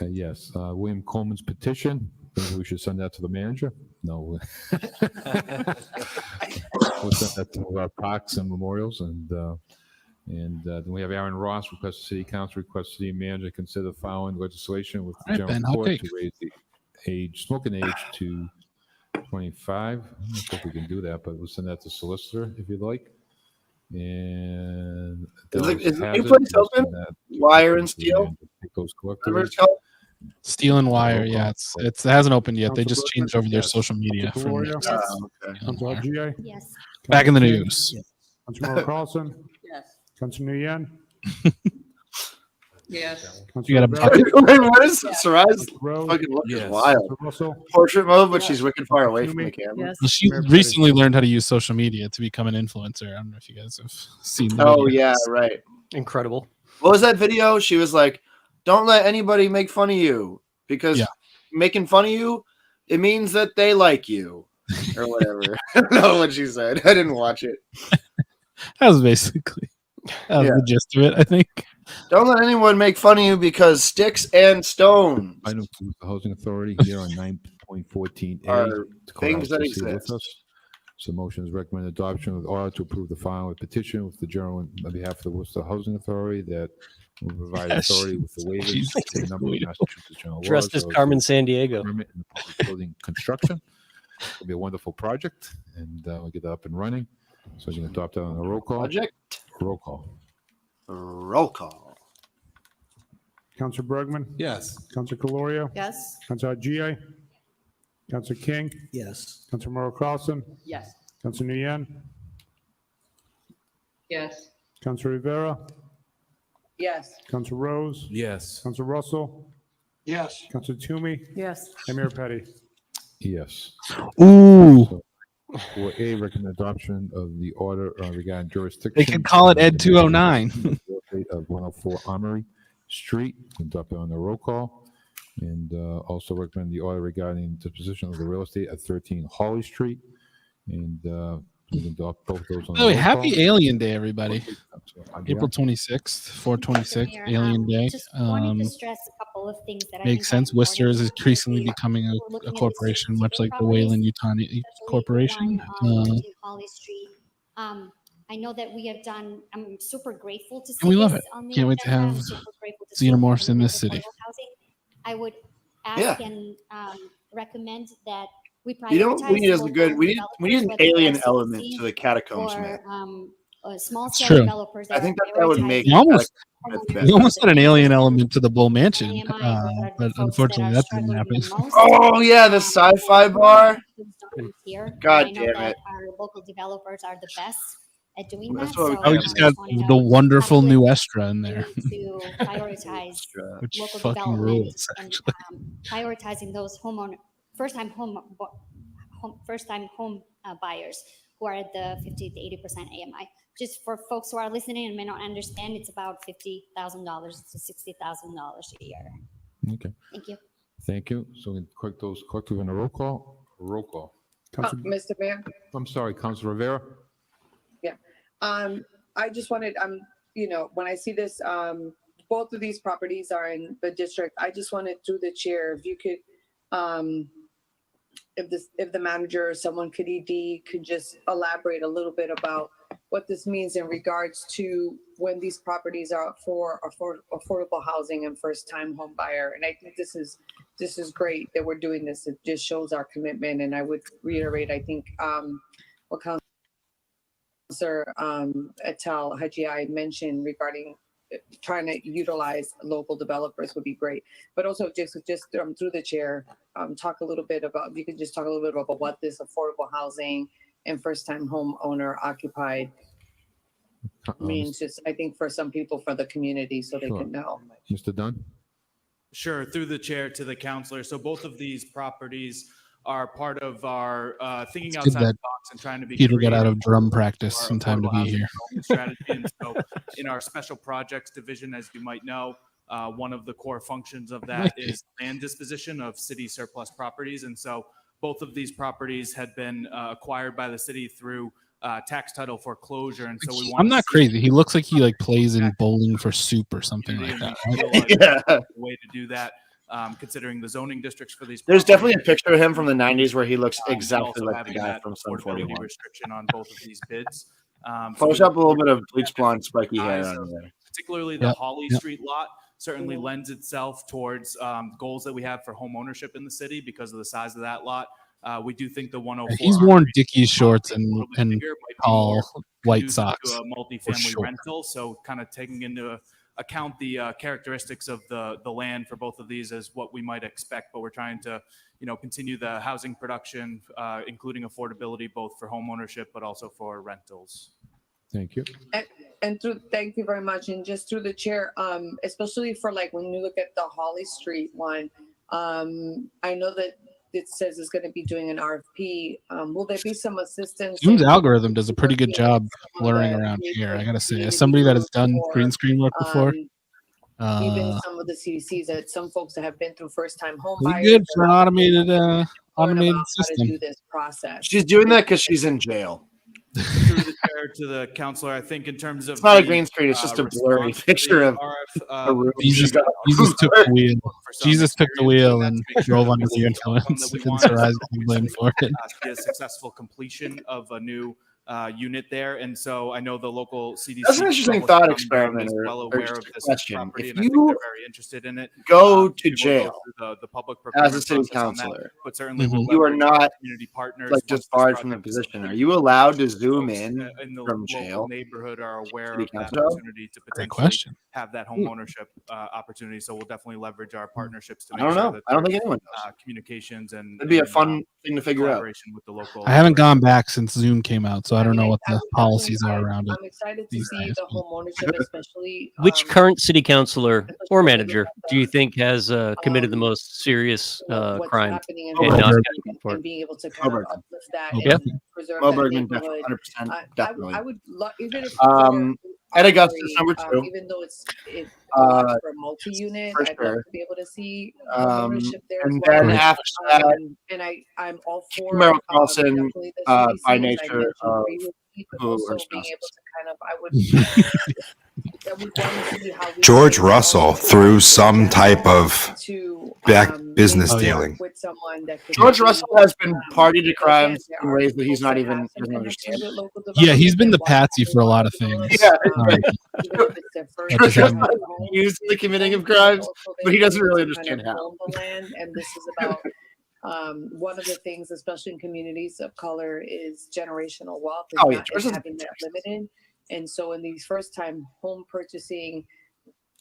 Yes. William Coleman's petition. Maybe we should send that to the manager. No. We'll send that to our parks and memorials. And then we have Aaron Ross request the city council request city manager to consider the following legislation with the All right, general Ben, hot court take. to raise the smoking age to 25. I don't know if we can do that, but we'll send that to solicitor if you'd like. And Is the those new hazards, place we'll open? send that to Wire and the steel? manager. Take those Whatever collectively. it's called. Steel and wire. Yeah, it hasn't opened yet. They just Councilor changed Bergman? over their Yes. social media Councilor from Calorio? Okay. Councilor GA? Yes. back in the Councilor King? news. Councilor Merrill Carlson? Yes. Councilor Nguyen? Yes. You got a Councilor bucket? Wait, what is Sarai's Rose? fucking look is Yes. wild. Councilor Russell? Portrait mode, but she's wicked far away from the camera. Yes. Well, she Mayor Petty. recently learned how to use social media to become an influencer. I don't know if you guys have seen the Oh video. yeah, right. Incredible. What was that video? She was like, "Don't let anybody make fun of you because Yeah. making fun of you, it means that they like you or whatever." I don't know what she said. I didn't watch it. That was basically the gist of it, I think. Don't let anyone make fun of you because sticks and stones. Item to the Housing Authority here on 9 2014A are to call things that LCC with exist. us. So motion is recommended adoption of the order to approve the filing of petition with the general on behalf of the Worcester Housing Authority that will provide authority with the waivers to a number of Massachusetts general Dressed laws. as Carmen Sandiego. Permit in the public building construction. It'll be a wonderful project, and we'll get that up and running. So you can adopt that on a roll call. Project. Roll call. Roll call. Councilor Bergman? Yes. Councilor Calorio? Yes. Councilor G.I.? Councilor King? Yes. Councilor Morrow Carlson? Yes. Councilor Nguyen? Yes. Councilor Rivera? Yes. Councilor Rose? Yes. Councilor Russell? Yes. Councilor Toomey? Yes. And Mayor Petty? Yes. Ooh. For A, recommend adoption of the order regarding jurisdiction. They can call it Ed 209. Of 104 Armory Street. Adopt it on the roll call. And also recommend the order regarding disposition of the real estate at 13 Holly Street. And we can adopt both those on By the way, roll happy call. Alien Day, everybody. April Yeah. 26th, 426, Mayor, Alien Day. Just wanted to stress a couple of things that I Makes think are sense. Worcester is important. increasingly becoming a corporation, much like the Wayland Utani Corporation. Holly Street. I know that we have done, I'm super grateful to see And we love this it. on the Can't wait to agenda. have I'm super grateful to see it xenomorphs on in the this city. affordable housing. I would Yeah. ask and recommend that we prioritize You know what we need is a good. local We need an developers, whether alien they're element CDC to the catacombs myth. or small It's scale true. developers I that think are that would make You almost, the catacombs myth you better. almost had an alien element to the Bull Mansion, but unfortunately that didn't happen. Oh yeah, the sci-fi bar. Here. God I know damn that it. our local developers are the best at doing That's that. what we So Oh, we got. just I got wanted to the wonderful have new with Estra in there, to prioritize which local fucking development rules, and actually. prioritizing those first-time home buyers who are at the 50 to 80% AMI. Just for folks who are listening and may not understand, it's about $50,000 to $60,000 a year. Okay. Thank you. Thank you. So we correct those collectively on a roll call. Roll call. Mr. Mayor? I'm sorry, Councilor Rivera. Yeah. I just wanted, when I see this, both of these properties are in the district. I just wanted through the chair, if you could, if the manager or someone could just elaborate a little bit about what this means in regards to when these properties are for affordable housing and first-time home buyer. And I think this is great that we're doing this. It just shows our commitment. And I would reiterate, I think, what Councilor Atal Haji mentioned regarding trying to utilize local developers would be great. But also just through the chair, talk a little bit about, if you could just talk a little bit about what this affordable housing and first-time home owner occupied means, just I think for some people, for the community, so they Sure. can know. Mr. Dunn? Sure, through the chair to the counselor. So both of these properties are part of our thinking It's good outside that the box and trying to be Peter got creative out of drum practice for in time to affordable be housing here. development strategy. And so in our special projects division, as you might know, one of the core functions of that is land disposition of city surplus properties. And so both of these properties had been acquired by the city through tax title foreclosure. And so we want I'm not crazy. He looks like he plays in Bowling for Soup or something like that. Right? a way to do that, considering the zoning districts for these. There's properties. definitely a picture of him from the 90s where he looks And exactly also like the having guy that from Sun affordability 41. restriction on both of these bids. So Photoshop a we- little bit of bleach blonde spiky hair size on of- there. particularly the Yep, Holly yep. Street lot certainly lends itself towards goals that we have for home ownership in the city because of the size of that lot. We do think the 104. He's worn Dickies shorts and tall white conducive socks. to a for multifamily sure. rental. So kind of taking into account the characteristics of the land for both of these as what we might expect, but we're trying to, continue the housing production, including affordability, both for home ownership, but also for rentals. Thank you. Thank you very much. And just through the chair, especially for when you look at the Holly Street one, I know that it says it's going to be doing an RFP. Will there be some assistance? Zoom's in algorithm does a pretty good job blurring around here. I gotta say, as somebody that has done green screen work before, even some of the CDCs that some folks that have been through first-time home pretty buyers? good for an automated learn automated about how to system. do this process. She's doing that because she's in jail. Through the chair fair to the counselor. I think in terms of It's not a the, green screen. It's just a blurry response to picture the of RF, a room. Jesus took the wheel. Jesus took the wheel and drove under the influence, and Sarai being blamed for it. See a successful completion of a new unit there, and so I know the local CDC. That's an interesting public thought comment experiment is or- well or aware just of a this question. property, If and I think you they're very interested in it. go to We will go jail through the public as a procurement city process on that, councilor, but certainly Mhm. we'll you are leverage our not community partners like once just this barred from the project is position. Are complete. you allowed to zoom Folks, in in the from local jail? neighborhood are aware City of that council? opportunity to Great potentially question. have that home ownership opportunity. So we'll definitely leverage our partnerships to I make don't sure know. that I don't there's think anyone knows. communications and It'd be a and, fun thing to figure out. collaboration with the local. I haven't gone back since Zoom came out, so I don't know what I the would definitely- policies are around it I'm excited to these see days. the home ownership, especially. Which current city councilor or manager do you think has committed the most serious what's crime happening in and Worcester not and, gotten for it? being able to kind of uplift that Okay. and preserve Mo that Bergman, neighborhood. 100%, I definitely. would love, even if Ed Augustus, number 2. even though it allows for a multi-unit, for I'd love sure. to be able to see home ownership there as And well. then after that, And I'm all for Merrill Carlson, definitely the by CDC, as I nature mentioned of previously, but who also are being able spouses. to kind of I would want to see how we George can Russell also through some type of to back business maybe dealing. work with someone that could George be, Russell has been party to again, crimes there in are ways that he's folks not that even have some doesn't connections understand. with local Yeah, he's development been that the want to patsy for a lot of develop, things. Yeah, Like, even if it's their first I just George haven't- Russell home, is used in the committing of but crimes, also but he they're doesn't able really to kind understand of how. own the land, and this is about one of the things, especially in communities of color, is generational wealth is Oh, yeah, not George is is having that limited. And so in these first time home purchasing,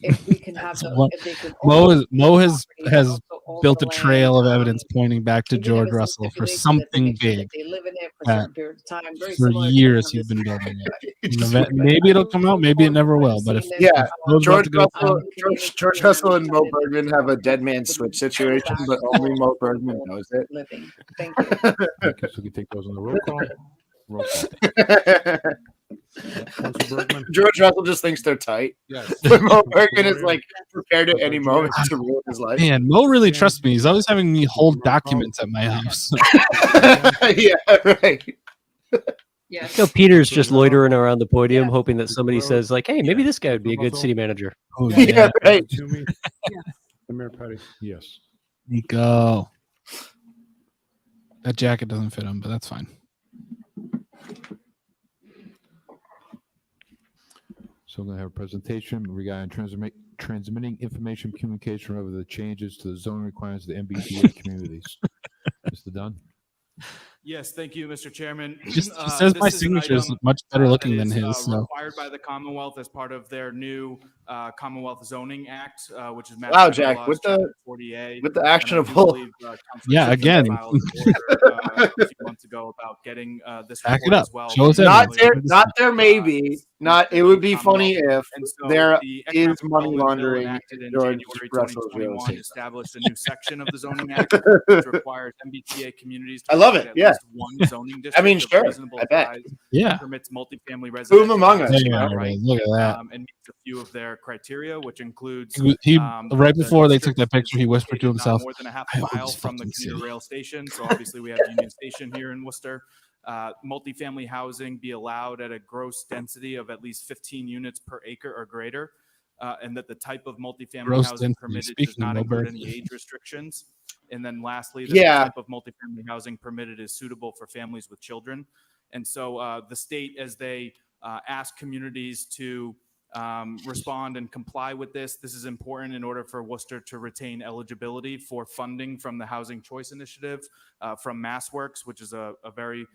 if we can have the, if they can own Mo the has property, but has also own built the a trail land, of evidence pointing back to even if George it's some Russell for stipulation that they something make sure big that they live in it for a that certain period of time, very for similar to years kind he's of been this building it. It's And just- maybe it'll come out, maybe it never will. But if Yeah, Mo's about George to go, George Russell and Mo Bergman have a dead man switch situation, but only Mo Bergman knows it. living. Thank you. Okay, so we can take those on the roll call. Roll call. Councilor Bergman? George Russell just thinks they're tight. Yes. But Mo Bergman is like prepared at any moment to ruin his life. man, Mo really trusts me. He's always having me hold documents at my house. Yeah, right. Yes. So Peter's just loitering around the podium, hoping that somebody says, like, "Hey, maybe this guy would be a good city manager." Oh, Yeah, right. Toomey? The Mayor Petty? Yes. Nico. That jacket doesn't fit him, but that's fine. So I'm going to have a presentation regarding transmitting information communication over the changes to the zoning requirements of the MBTA communities. Mr. Dunn? Yes, thank you, Mr. Chairman. He says my This is an signature is item, much better looking that than is, his. So. required by the Commonwealth as part of their new Commonwealth Zoning Act, which is Mass Wow, General Jack, Laws, with the Chapter 40A. with the And I do actionable. believe, Councilor Yeah, Simpson again. filed an order, a few months ago about getting this Back it report up. as well. Show us Not evidence. there, not there. Maybe not. It would be funny if And so there the is Economic money Development Bill laundering enacted in George January Russell's real 2021 estate. established a new section of the Zoning Act which requires MBTA communities to I love provide it, at yeah. least one zoning district I mean, of sure, reasonable I bet. size Yeah. that permits multifamily Whom residential among us? housing Yeah, by right, look at that. and meets a few of their criteria, which includes He right the before they took that district picture, he whispered to located not himself, more than a half "I a own mile this from the fucking commuter city." rail station. So obviously we have Union Station here in Worcester. Multifamily housing be allowed at a gross density of at least 15 units per acre or greater, and that the type of multifamily Gross housing density. permitted does Speaking not of include Milberg. any age restrictions. And then lastly, that Yeah. the type of multifamily housing permitted is suitable for families with children. And so the state, as they ask communities to respond and comply with this is important in order for Worcester to retain eligibility for funding from the Housing Choice Initiative, from MassWorks, which is a very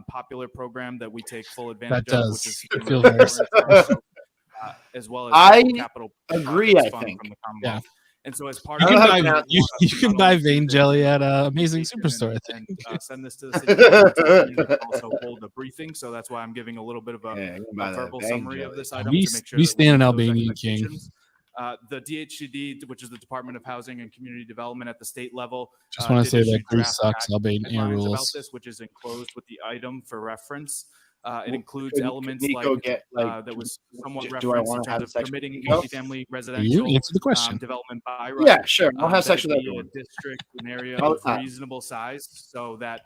popular program that we take full advantage That of, does. which is It really feels very important for us. So, as well as I local capital agree, projects I fund think. from the Commonwealth. And so as part You of can that, buy we want you us to can not buy only vein keep jelly it at Amazing communication Superstore. I think. and send this to the city council, but also hold a briefing. So that's why I'm giving a little bit of a verbal summary of this item We to make sure we that stand an meet those Albanian king. expectations. The DHCD, which is the Department of Housing and Community Development at the state level, Just want to say did that issue Greece draft sucks. Albania guidelines about rules. this, which is enclosed with the item for reference. It includes Could elements Nico like get, like, that was somewhat do I referenced in wanna have terms of sex with permitting Nico? multifamily You residential answer the question. development by right. Yeah, sure. I'll have That sex it with be everyone. a district, an area All the of time. reasonable size, so that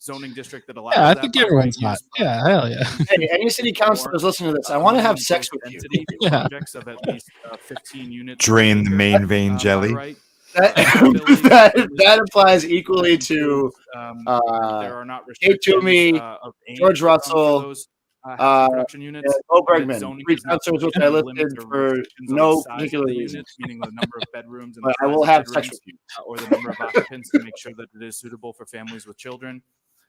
zoning district that allows Yeah, I that think by everyone's right hot. use, but Yeah, hell yeah. Hey, any city councilors listening to this, I want to have sex with you. density for projects of at least 15 units. per Drain the acre, main vein by jelly. right. That applies equally to There are not Kate restrictions Toomey, of age George for Russell, those housing production units. Bo That Bregman, zoning 3 does not councilors which put I any listed limits or for restrictions on no the size of particular the reason. units, meaning the number of bedrooms and But the I will size have of sex bedrooms, with you. or the number of occupants to make sure that it is suitable for families with children.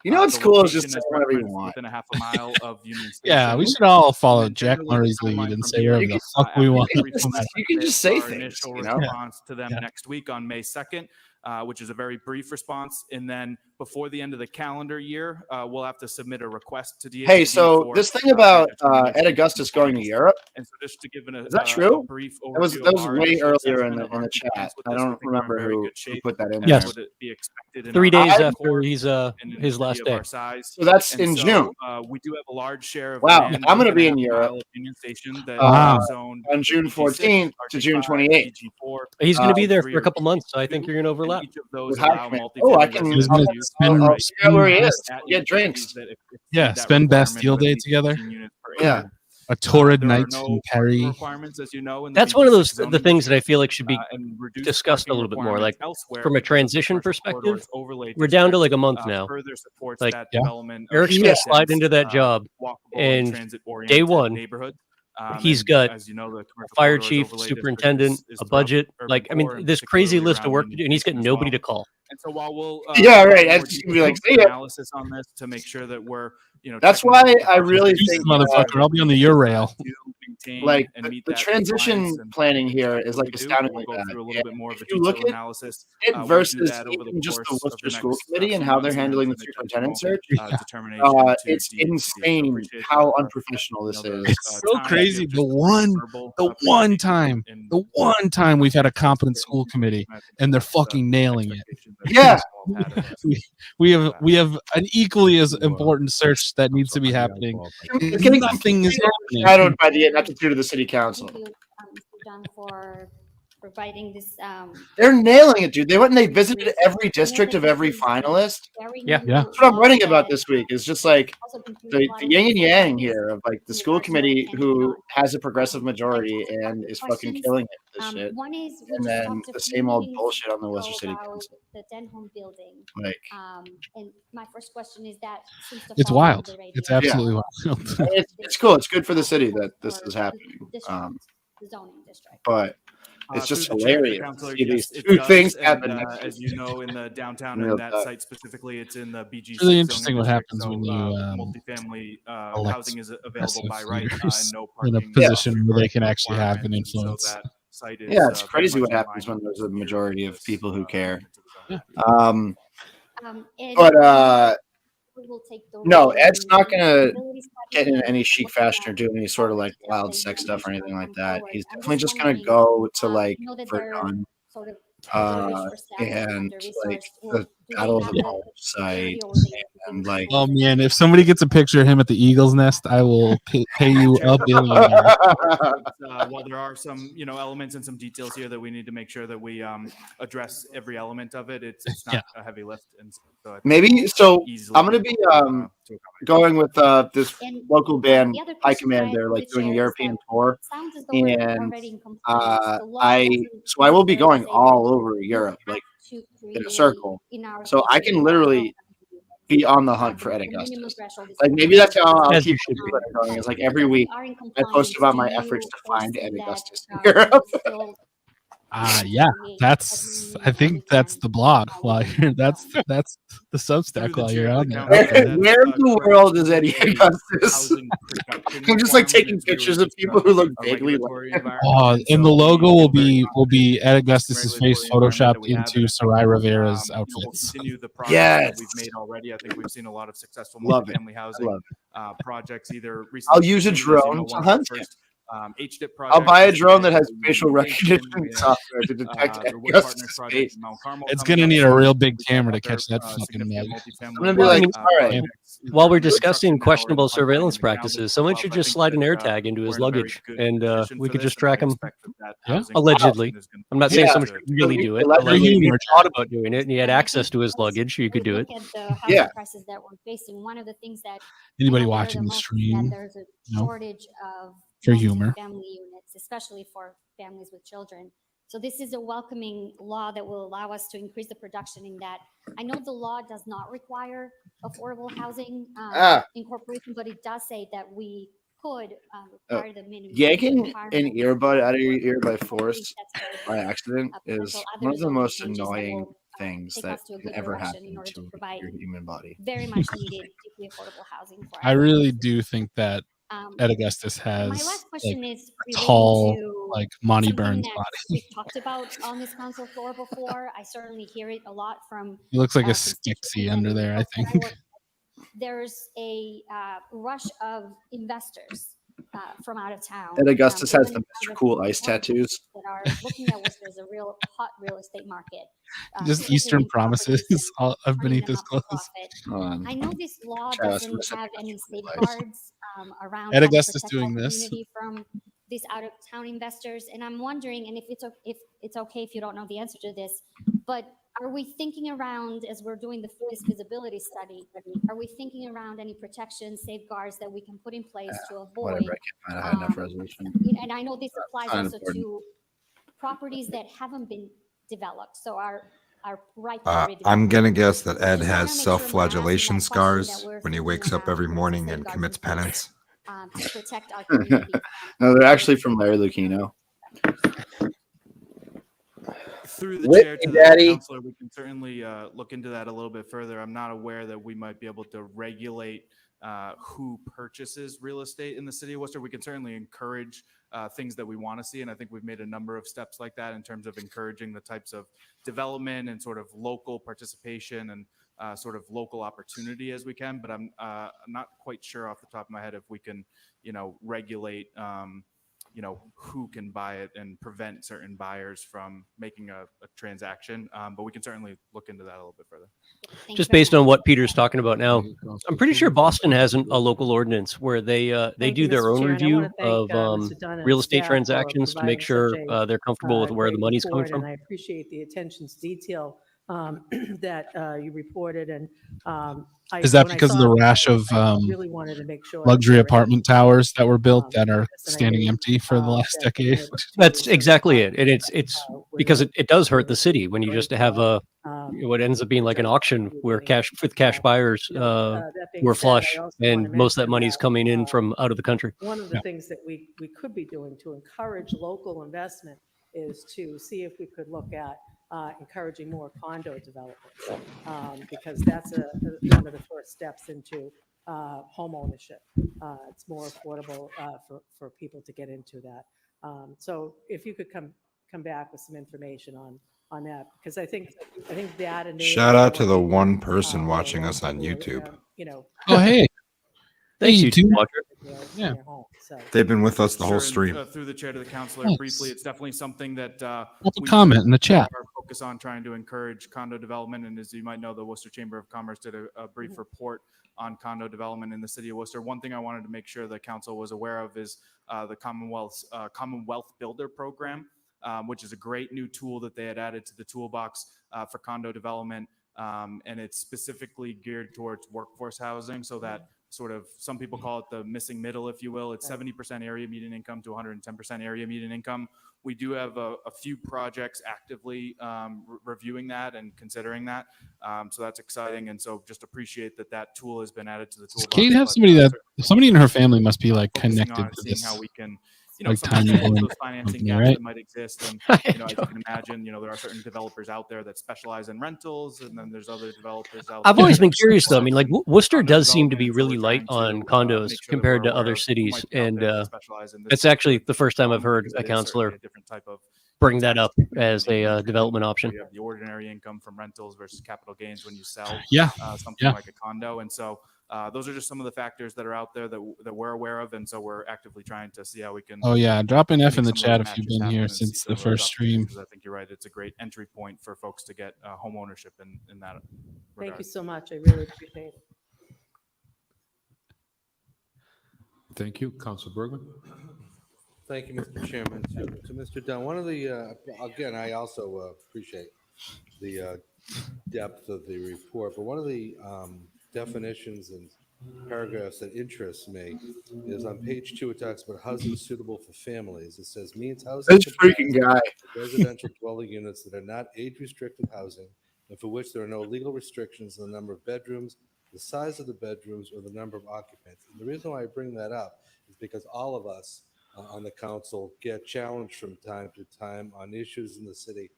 You know what's The cool is just location say is whatever you referenced want. within a half a mile of Union Station. Yeah, we should all follow And Jack generally, Murray's the lead timeline and from say here, whatever the fuck we after want. the No matter You can just say our things. initial You know? response to them next week on May 2nd, which is a very brief response. And then before the end of the calendar year, we'll have to submit a request to DHCD. Hey, so for, this thing about determination Ed of Augustus going to Europe, And so just to give is that true? brief That was overview of our way initial earlier in assessment the of our chat. compliance with I this, we don't think we're in remember very who good shape, put that in Yes. there. would it be expected in 3 our days core after he's in a his city last of day. our size. So that's And in so, June. we do have a large share of Wow, land I'm going to within be a in half Europe mile of Union Station that Wow. is zoned on June BG6, 14th to June RG5, 28th. BG4. He's going to be there three for a are couple months, so I BG2, think you're going to overlap. and each of those With high allow command. multifamily Oh, I can. He's residential gonna use. I'll figure out where he is. At We'll get drinks. that exceed Yeah, that spend requirement Bastille of at Day least together. 15 units per Yeah. acre. A torrid There are night no in parking Perry. requirements, as you know, in the That's one of BG6 those zoning the things that I district, feel like should be and reduced discussed a parking little bit more. Like requirements elsewhere from a because of the transition Special perspective, Corridors Overlay we're down to District, like a month now. further supports Like that Yeah. development of Eric's more going to slide dense, into that job, walkable and transit-oriented day one, neighborhood. he's And got as you know, the a Commercial fire Corridors chief, Overlay District superintendent, is a throughout budget. urban Like, I mean, core, and this crazy particularly list of around work to Union do, and he's got Station as nobody well. to call. And so while we'll Yeah, provide right. a I more just gonna be like, detailed see ya. analysis on this to make sure that we're, That's checking why all the I really boxes think Motherfucker, I'll be on the Eurail. to maintain like and meet the that transition compliance and planning here is like we do. astoundingly We'll go bad. through a little And bit more of a if you look detailed at analysis. it We'll do versus that over the even just the course of Worcester the School next Committee and few how months, they're and then handling the submit superintendent judgmental, search, determination to it's DHCD. insane Appreciate how the, unprofessional this the, is. So time crazy. of The just verbal, one presentation time, in the one time we've had a competent school committee, I think and they're that's, fucking nailing it. expectation that Yeah. we've all had of us. We have an equally as important search that needs to be happening. It's getting Nothing is happening. shadowed by the ineptitude of the city council. Thank you, Mr. John, for providing this. They're nailing it, dude. They went and they visited every district of every finalist. Yeah. That's what I'm writing about this week. Is just like the yin and yang here of like the school committee who has a progressive majority and is fucking killing it. This shit. One is we And just then talked a the few same old meetings bullshit on the ago Worcester City about Council. the Denholm building. Like, and my first question is that seems to It's fall under wild. the radar. It's absolutely wild. it's cool. It's good for the city that this is happening. The zoning district. But it's just Through the chair, hilarious Councilor, to see yes, these it two does, things and, happen. as you know, in the downtown Real and that tough. site specifically, it's in the BG. It's really interesting what happens when you multifamily elect housing is available by progressive right, leaders and no in a parking. position where they can actually have an requirements, and influence. So that site is, Yeah, it's very crazy much what in happens line when there's a majority of people who care. And But we will take those no, in Ed's not gonna feasibility get study in any and chic look fashion or at do any sort of like all wild the sex stuff or anything like come that. forward. He's I'm definitely just gonna wondering, go to like I know that for they're gun. sort of under-resourced staff and And like under-resourced. the Do they Battle of have the the Bulge site ability and like Oh man, if somebody gets a picture of him at the Eagle's Nest, I will pay you a billion. While there are some, elements and some details here that we need to make sure that we address every element of it. It's not a heavy lift, and so I think maybe we'll so. easily I'm gonna be going with this local band the other High question that I Command. They're have like to doing a share is European that tour, sounds as though we're and already in compliance. The law I doesn't I will be necessarily going say all that over Europe, have like to in a create circle. in our So I city can law literally be on the hunt for Ed the minimum Augustus. threshold is Like maybe that's how I'll As keep you should be. Twitter going. Is like every that we week are in I post compliance. about Do my you efforts to find foresee Ed that, Augustus in we Europe. will still Yeah, that's. I think that's the blog. While you're that's the Substack while you're on there. Where in the world is Ed Augustus? I'm just like taking pictures of people who look vaguely like. Oh, and the logo will be Ed Augustus's face photoshopped into Sarai Rivera's We'll outfits. continue the progress that Yes. we've made already. I think we've seen a lot of successful Love it. multifamily housing love projects either recently. I'll use a completed, as you know, drone to one of the hunt first HDIP project. I'll buy a drone that has facial recognition software to detect the Wood Augusta's Partners project face. in Mount Carmel. It's coming gonna up need a soon. real big We've got camera to other, catch that fucking significant mug. multifamily I'm gonna be like, all right. projects While we're under discussing construction now or in the questionable pipeline surveillance in the county practices, as someone well. should So I just think slide an that, AirTag into we're his in a very luggage, good and position we for could this, just and I track him. expect that Yeah. housing Allegedly. construction is gonna I'm not be saying Yeah. someone should really do it. Allegedly. But like, if you Humor, thought about doing it and you had And I access think to his as luggage, you could we do look it. at the housing Yeah. crisis that we're facing, one of the things that Anybody I hear watching the the most is stream, that there's a you know, shortage of for humor. multi-family units, especially for families with children. So this is a welcoming law that will allow us to increase the production in that. I know the law does not require affordable housing incorporation, but it does say that we could require the minimum Yanking requirement an of earbud out of your ear by I think force that's very by good. accident is Potential one other of the zoning most changes that annoying will things take that us to a can good ever direction in happen order to to provide your human body. very much needed deeply affordable housing for I everyone. really do think that Ed Augustus My has last question is related tall, to like Monty something Burns that body. we've talked about on this council floor before. I certainly hear it a lot from He looks like a constituents Skixie under and there, I folks that think. work with. There's a rush of investors from out of town. Ed Augustus has even the Mr. out of Cool Ice California tattoos. that are looking at Worcester as a real hot real estate market. Just taking Eastern in properties promises and all turning beneath them his up for clothes. profit. I know this law Travis doesn't Wilson, have any Mr. Cool Ice. safeguards around Ed how to Augustus protect our doing this. community from these out-of-town investors. And I'm wondering, and if it's okay if you don't know the answer to this, but are we thinking around, as we're doing this feasibility study, are we thinking around any protection safeguards that we can put in place to avoid? Whatever, I can't find a high enough resolution. And I know this applies Kind of also important. to properties that haven't been developed. So are ripe for redevelopment. I'm gonna guess that Ed Just wanna has make sure when we're asking self-flagellation that question that scars we're when he thinking wakes up around every putting morning and safeguards commits in place, penance. to protect our community. No, they're actually from Larry Lucchino. Through the Whip chair me, to the Daddy. counselor, we can certainly look into that a little bit further. I'm not aware that we might be able to regulate who purchases real estate in the city of Worcester. We can certainly encourage things that we want to see, and I think we've made a number of steps like that in terms of encouraging the types of development and sort of local participation and sort of local opportunity as we can. But I'm not quite sure off the top of my head if we can, regulate. Who can buy it and prevent certain buyers from making a transaction. But we can certainly look into that a little bit further. Just based on what Peter's talking about now, I'm pretty sure Boston has a local ordinance where they Thank do you, their Mr. own Chair, and I review wanna thank, of Mr. Dunn and real estate staff for transactions to make providing sure such a, they're comfortable with where the great money's coming report, from. And I appreciate the attention to detail that you reported. And Is that when I because of saw the it, rash of I really wanted to make sure that luxury there were apartment any, towers that were built that are and I standing knew, empty for the last that they decade? had That's exactly it. And it's because it does hurt the city when you just have what ends up being like an auction where cash buyers that being were said, flush I also want and to most of that mention money's that, coming in from out of the country. one of the things that we could be doing to encourage local investment is to see if we could look at encouraging more condo development, because that's one of the first steps into home ownership. It's more affordable for people to get into that. So if you could come back with some information on that, because I think that and Shout out to the one person watching us on YouTube. Oh, hey. Thanks, Hey, YouTube dude. watcher. Yeah. They've been with us the whole Sure, stream. and, through the chair to the counselor, Nice. briefly, it's definitely something that a we comment in the chat. are focused on trying to encourage condo development. And as you might know, the Worcester Chamber of Commerce did a brief report on condo development in the city of Worcester. One thing I wanted to make sure the council was aware of is the Commonwealth Builder Program, which is a great new tool that they had added to the toolbox for condo development. And it's specifically geared towards workforce housing, so that sort of, some people call it the missing middle, if you will. It's 70% area median income to 110% area median income. We do have a few projects actively reviewing that and considering that. So that's exciting. And so just appreciate that tool has been added to the toolbox. Kate have somebody in her family must be like connected to seeing this. how we can, like sometimes tiny close home those financing company, gaps right? that might exist. And, as you can imagine, there are certain developers out there that specialize in rentals, and then there's other developers out there. I've always been that curious though. I mean, specialize like in Worcester condo does seem to be development. So really we're light trying on to, condos make sure that compared we're to aware other of who cities. might be out And there that specialize in this it's actually the first time I've heard because a it is counselor certainly a different type of bring that tax up as a development option. You have the ordinary income from rentals versus capital gains when you sell Yeah. something Yeah. like a condo. And so those are just some of the factors that are out there that we're aware of, and so we're actively trying to see how we can. Oh yeah, drop an F in the make some of chat those if you've matches been happen here and see since some the of those first stream. opportunities, 'cause I think you're right. It's a great entry point for folks to get home ownership in that regard. Thank you so much. I really appreciate it. Thank you. Council Bergman. Thank you, Mr. Chairman. To Mr. Dunn, one of the, again, I also appreciate the depth of the report, but one of the definitions and paragraphs that interests me is on page 2. It talks about housing suitable for families. It says means housing This freaking guy. residential dwelling units that are not age-restricted housing and for which there are no legal restrictions on the number of bedrooms, the size of the bedrooms, or the number of occupants. And the reason why I bring that up is because all of us on the council get challenged from time to time on issues in the city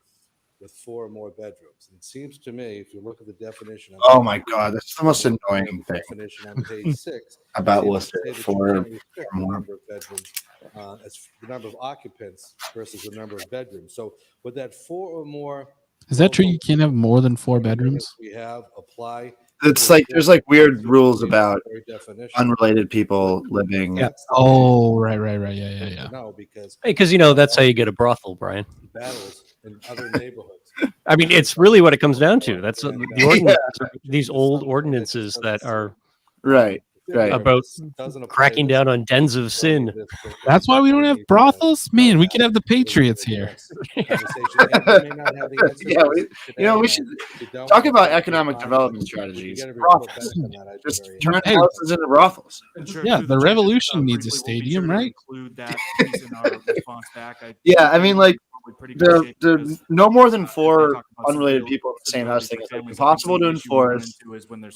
with 4 or more bedrooms. And it seems to me, if you look at the definition, Oh my God, that's the most annoying thing definition on page 6 about it Worcester say that you for can't restrict the more. number of bedrooms as the number of occupants versus the number of bedrooms. So with that 4 or more, Is that true? You can't have more than 4 bedrooms? we have apply. It's like there's like weird rules about unrelated people living. Yeah. Oh, right. Yeah. No, because Because, you know, that's how you get a brothel, Brian. battles in other neighborhoods. I mean, it's really what it comes down to. That's the ordinance, these old ordinances that are right about cracking down on dens of sin. That's why we don't have brothels. Man, we could have the Patriots here. Yeah, we should talk about economic development strategies. Brothels. Just turn houses into brothels. Yeah, the revolution needs a stadium, right? Include that piece in our response back. Yeah, I mean, like the no more than 4 unrelated people in the same house thing is like impossible to enforce.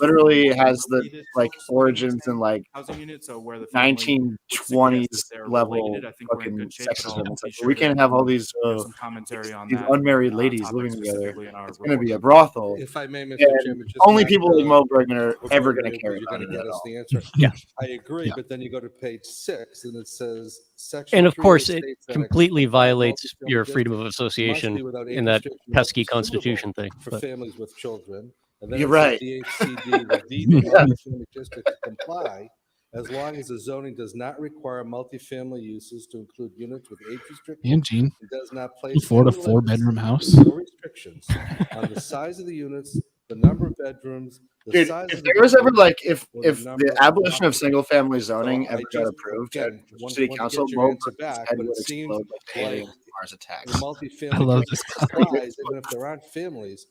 Literally has the like origins in like 1920s level fucking sexism. It's like we can't have all these unmarried ladies living together. It's going to be a brothel. If I may, Mr. And Chairman, just only not, people like Mo Bergman are ever going to care you're about going it to at get us all. the answer. Yeah. I agree, but then you go to page 6 and it says section. And of 3 course, it states that completely a violates multifamily your freedom of district must association be without age in that restriction pesky suitable constitution thing. for But families with children. And then You're it says right. the HCD will deem a multifamily district to comply as long as the zoning does not require multifamily uses to include units with age restrictions. And Gene, It does not can you place afford a any 4-bedroom limits house? or restrictions on the size of the units, the number of bedrooms, the Dude, size if of the there was ever building, like if or the abolition of single family zoning So I ever got just- approved again, at want- City want to Council, get your Mo answer Bergman's back, head but would it seems explode like like aliens Mars a attacks. multifamily love district this guy. applies even if there aren't families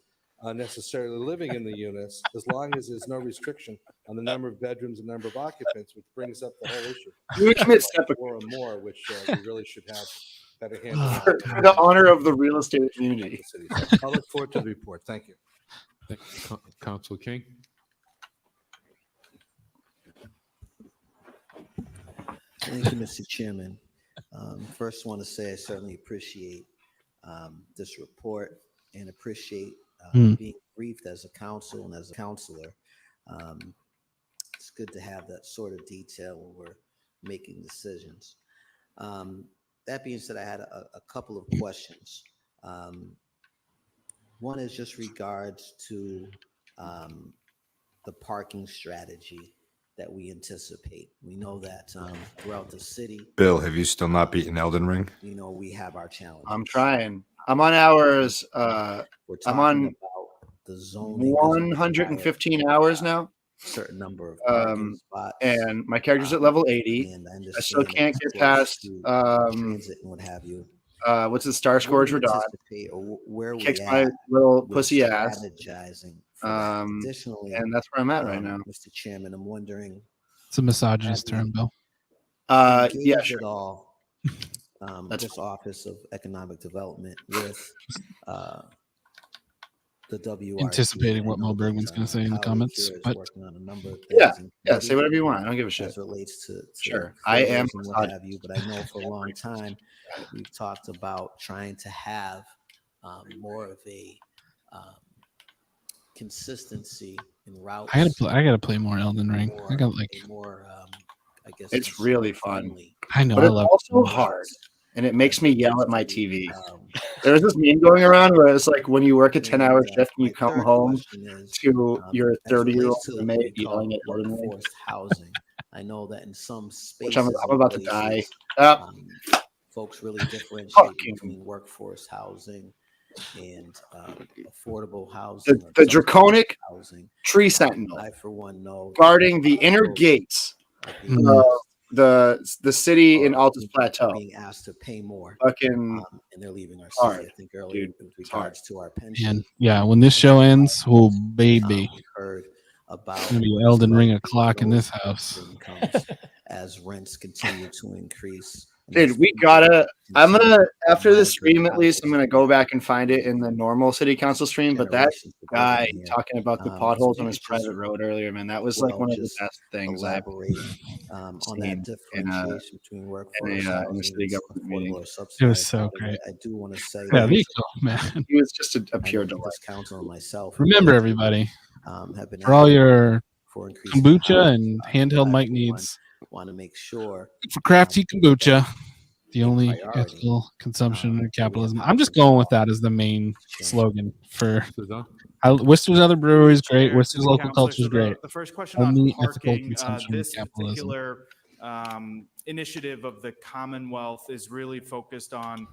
necessarily living in the units, as long as there's no restriction on the number of bedrooms and number of occupants, which brings up the whole issue. You would commit seppuku. 4 or more, which we really should have better handle on. For the honor of the real estate community. I look forward to the report. Thank you. Thank you. Council King. Thank you, Mr. Chairman. First, want to say I certainly appreciate this report and appreciate being briefed as a council and as a counselor. It's good to have that sort of detail when we're making decisions. That being said, I had a couple of questions. One is just regards to the parking strategy that we anticipate. We know that throughout the city, Bill, have you still not beaten Elden Ring? you know, we have our challenges. I'm trying. I'm on hours. We're I'm talking on about the zoning doesn't 115 hours now. certain number of parking spots. And my character's at level 80. And I still understand can't it's get close past to transit and what have you. what's the Star Scourge What do you Radon. anticipate, or where we Kicks at my little with pussy ass. strategizing for that? Additionally, and that's where I'm at right now. Mr. Chairman, I'm wondering, It's a misogynist term, Bill. Yeah, engage sure. at all this Office of Economic Development with the WRC. Anticipating what Mo Bergman's going to say in the comments, but working on a number of Yeah, things, yeah. Say whatever you want. I don't give a shit. as relates to Sure, I am photos and what have you. But I know for a long time we've talked about trying to have more of a consistency in routes. I gotta play more Elden Ring. I got like more. I guess It's really fun. I know. But I it's love also hard. and it makes me yell at my TV. There's this meme going around where it's like when you work a 10-hour shift and you come home to your 30-year-old roommate yelling at workforce housing. I know that in some which spaces, I'm about to die. Folks really differentiate between workforce housing and affordable housing. The draconic housing. tree sentinel I, for one, know guarding the inner gates of the city in Altus Plateau. Being asked to pay more, fucking and they're leaving our hard, city. I think earlier with regards to our pension. And yeah, when this show ends, oh baby, heard about it's gonna be Elden Ring o'clock in this house. Incomes as rents continue to increase. Dude, we gotta. I'm gonna after the stream at least. I'm gonna go back and find it in the normal city council stream. But that guy talking about the potholes on his private road earlier, man, that was like one of the best things I've on that differentiation between workforce in a city government meeting. It was so great. I do want to say, yeah, there you go, man. He was just a pure delight. Council and myself. Remember, everybody, for all your kombucha and handheld mic needs. Want to make sure for craft tea kombucha, the only ethical consumption in capitalism. I'm just going with that as the main slogan for Worcester's other breweries. Great, Worcester's local culture is great. The first question only on ethical parking, consumption this in capitalism. particular initiative of the Commonwealth is really focused on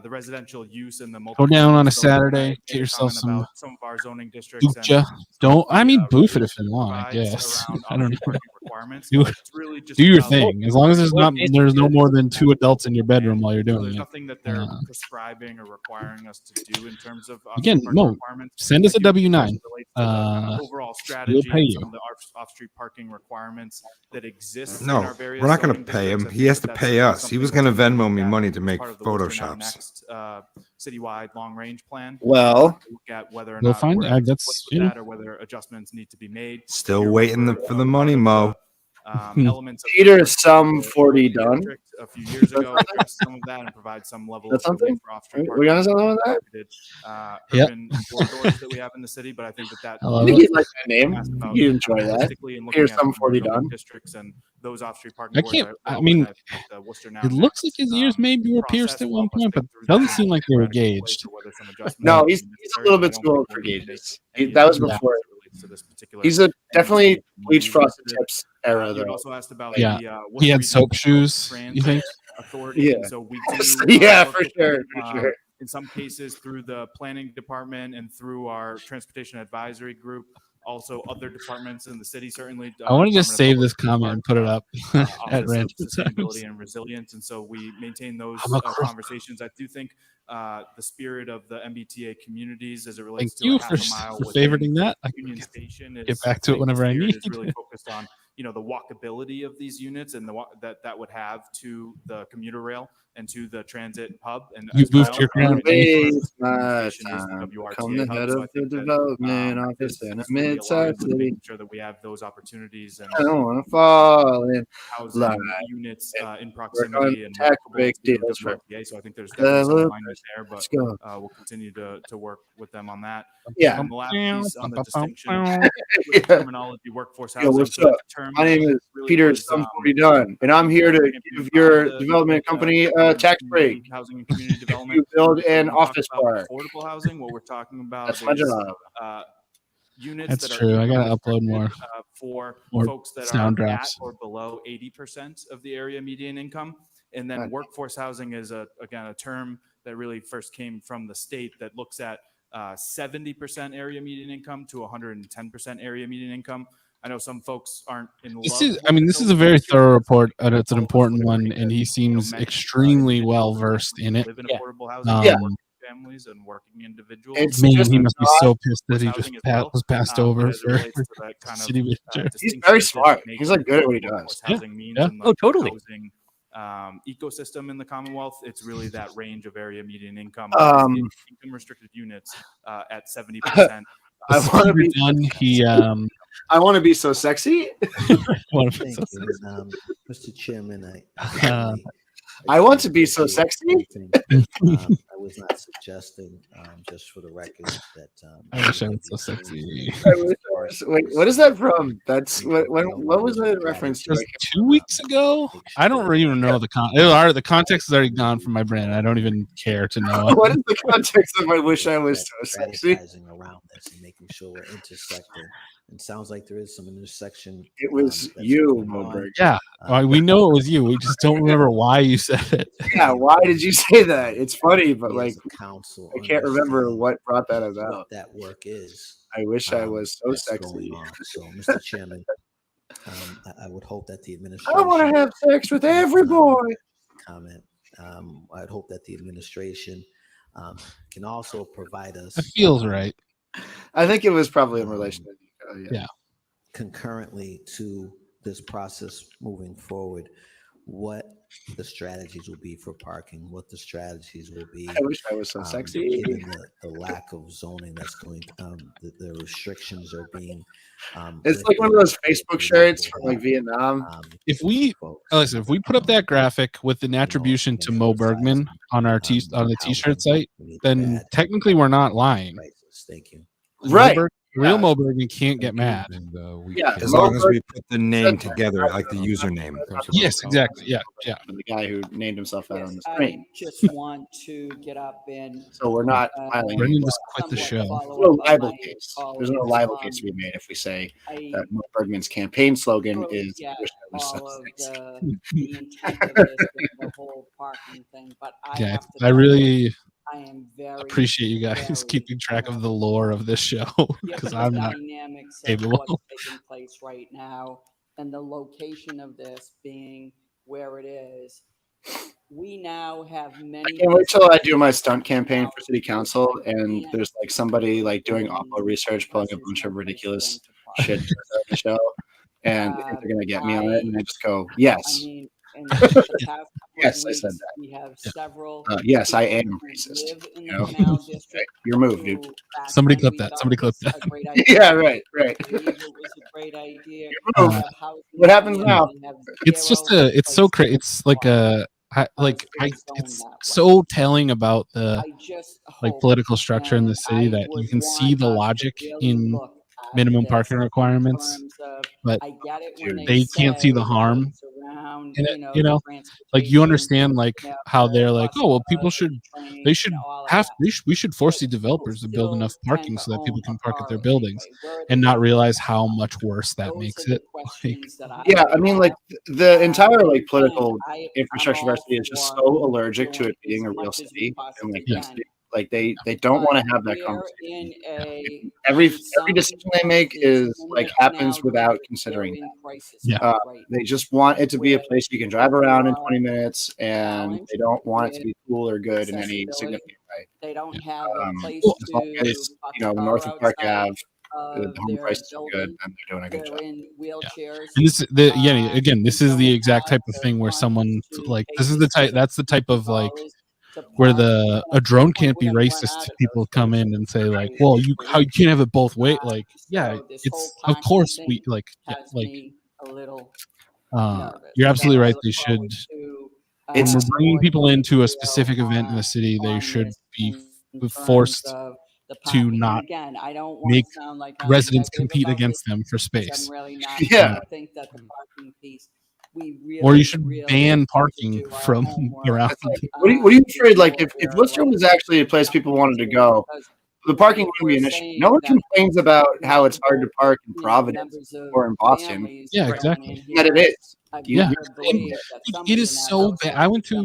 the residential use and the Go down on a Saturday, get yourself some of our zoning districts. kombucha. Don't boof it if you want. I guess I don't know. Do your thing as long as there's no more than 2 adults in your bedroom while you're doing There's it. nothing that they're prescribing or requiring us to do in terms of Again, no. Send us a W-9. Overall strategy We'll pay and you. some of the off-street parking requirements that exist. in No, our various we're not going zoning to pay him. districts. I He has to think pay that's us. He was going to Venmo me money to make part of the Worcester Now Photoshops. Next, citywide long-range plan. Well, look at whether or we'll not find we're out. able to That's, place you know. that or whether adjustments need to be made. Still waiting for the money, Mo. Elements of Peter, some 40 done. a few years ago, address some of that and provide some level That's of relief something? for off-street We got something with that? Yep. urban corridors that we have in the city, but I think that I love I think it. he'd like that name. You enjoy that. holistically and looking Here's at some the 40 zoning done. districts and those off-street parking I boards. can't. I mean, it looks like his ears maybe were pierced at one point, but it doesn't seem like they were gauged. No, he's a little bit too old for gauges. That was before. He's a definitely bleach frosted tips era though. Also asked about Yeah, the, he had soap shoes. You think? Authority. Yeah. And so we do, Yeah, look for at, sure, for sure. In some cases, through the planning department and through our transportation advisory group, also other departments in the city. Certainly, I want to just save Department of this comment and put it up at Office of random Sustainability times. and Resilience, and so we maintain those I'm a crook. conversations. I do think the spirit of the MBTA communities, as it relates Thank to you a half a mile for within favoriting that. I can Union Station, get is, back to I it think whenever the I spirit need. is really focused on the walkability of these units and that would have to the commuter rail and to the transit hub. And You as boofed well, your crown. Waste my is the time. WRTA Come the hub. head So of I the think that, development office it's in a really mid-sized aligned with city. making sure that we have those opportunities and I don't want to fall in housing line. units in Work on proximity and tax walkable break to deals for WRTA. So I think there's definitely some alignment there, but Let's go. we'll continue to work with them on that. Yeah. On the last piece on the distinction Yeah. terminology, workforce Yo, housing. what's So up? that term My name is really Peter was, Some 40 Done, and I'm here to give your development company a tax break. Housing and community development. You build an When we talk office about park. Affordable housing. What we're talking about That's my is job. units That's that true. are I gotta income upload more. for More folks that sound are drops. at or below 80% of the area median income. And then workforce housing is again a term that really first came from the state that looks at 70% area median income to 110% area median income. I know some folks aren't in love. This is a very thorough report, and it's an important one, and he seems extremely well versed in it. Live in affordable housing, working families and working individuals. Man, he must be so pissed that he Housing just as well. was passed But over as it for relates to that kind of, city manager. He's very smart. He's like good at what he does. housing means Yeah. and Oh, totally. housing ecosystem in the Commonwealth. It's really that range of area median income. Income restricted units at 70%. I want to be done. He I want to be so sexy. Thank you, Mr. Chairman. I want to be so sexy. I was not suggesting, just for the record, that I wish I was so sexy. I wish I Wait, what is that from? That's what was the reference to? Just 2 weeks ago. I don't even know the the context is already gone from my brain. I don't even care to know. What is the context of I wish I was so sexy? Around this and making sure we're intersecting. And sounds like there is some intersection. It was you, Moberg. Yeah, we know it was you. We just don't remember why you said it. Yeah, why did you say that? It's funny, but like, council, I can't remember what brought that about. What that work is. I wish I was so sexy. So, Mr. Chairman, I would hope that the administration. I want to have sex with every boy. Comment. I'd hope that the administration can also provide us. That feels right. I think it was probably in relation to yeah. Concurrently to this process moving forward, what the strategies will be for parking, what the strategies will be. I wish I was so sexy. Given the lack of zoning that's going, the restrictions are being. It's like one of those Facebook shirts from like Vietnam. If we put up that graphic with an attribution to Mo Bergman on our on the t-shirt site, then technically we're not lying. Thank you. Right. Real Mo Bergman can't get mad. As long as we put the name together, like the username. Yes, exactly. Yeah, yeah. The guy who named himself out on the I screen. just want to get up and. So we're not filing. Brendan just quit the show. There's no libel case. There's no libel case to be made if we say that Mo Bergman's campaign slogan is "I wish I was so sexy." The intent of this and the whole parking thing, but Yeah, I really I am very appreciate you guys keeping track of the lore of this show because I'm not dynamics of capable. what's taking place right now and the location of this being where it is. We now have many. I can't wait till I do my stunt campaign for city council and there's like somebody like doing awful research, pulling a bunch of ridiculous shit on the show, and they're gonna get me on it, and I just go, yes. Yes, I said that. We have several. Yes, I am racist. You know? Your move, dude. Somebody clip that. Somebody clip that. Yeah, right. It was a great idea. What happens now? It's just it's so crazy. It's like it's so telling about the like political structure in the city that you can see the logic in minimum parking requirements, but they can't see the harm in it, you know, like you understand like how they're like, oh well, we should force the developers to build enough parking so that people can park at their buildings and not realize how much worse that makes it. Yeah, I mean, like the entire like political infrastructure of our city is just so allergic to it being a real city, and like they don't want to have that conversation. Every decision they make is like happens without considering that. Yeah. They just want it to be a place you can drive around in 20 minutes, and they don't want it to be cool or good in any significant way. They don't have a place as long as, north of Park Ave, the home prices are good, and they're doing a good job. And this again, this is the exact type of thing where someone like that's the type of like where a drone can't be racist. People come in and say like, well, you can't have it both ways. Like, yeah, it's of course we like you're absolutely right. They should. When we're bringing people into a specific event in the city, they should be forced to not make residents compete against them for space. Yeah. Or you should ban parking from around. What are you afraid? Like, if Worcester was actually a place people wanted to go, the parking wouldn't be an issue. No one complains about how it's hard to park in Providence or in Boston. Yeah, exactly. Yet it is. It is so bad. I went to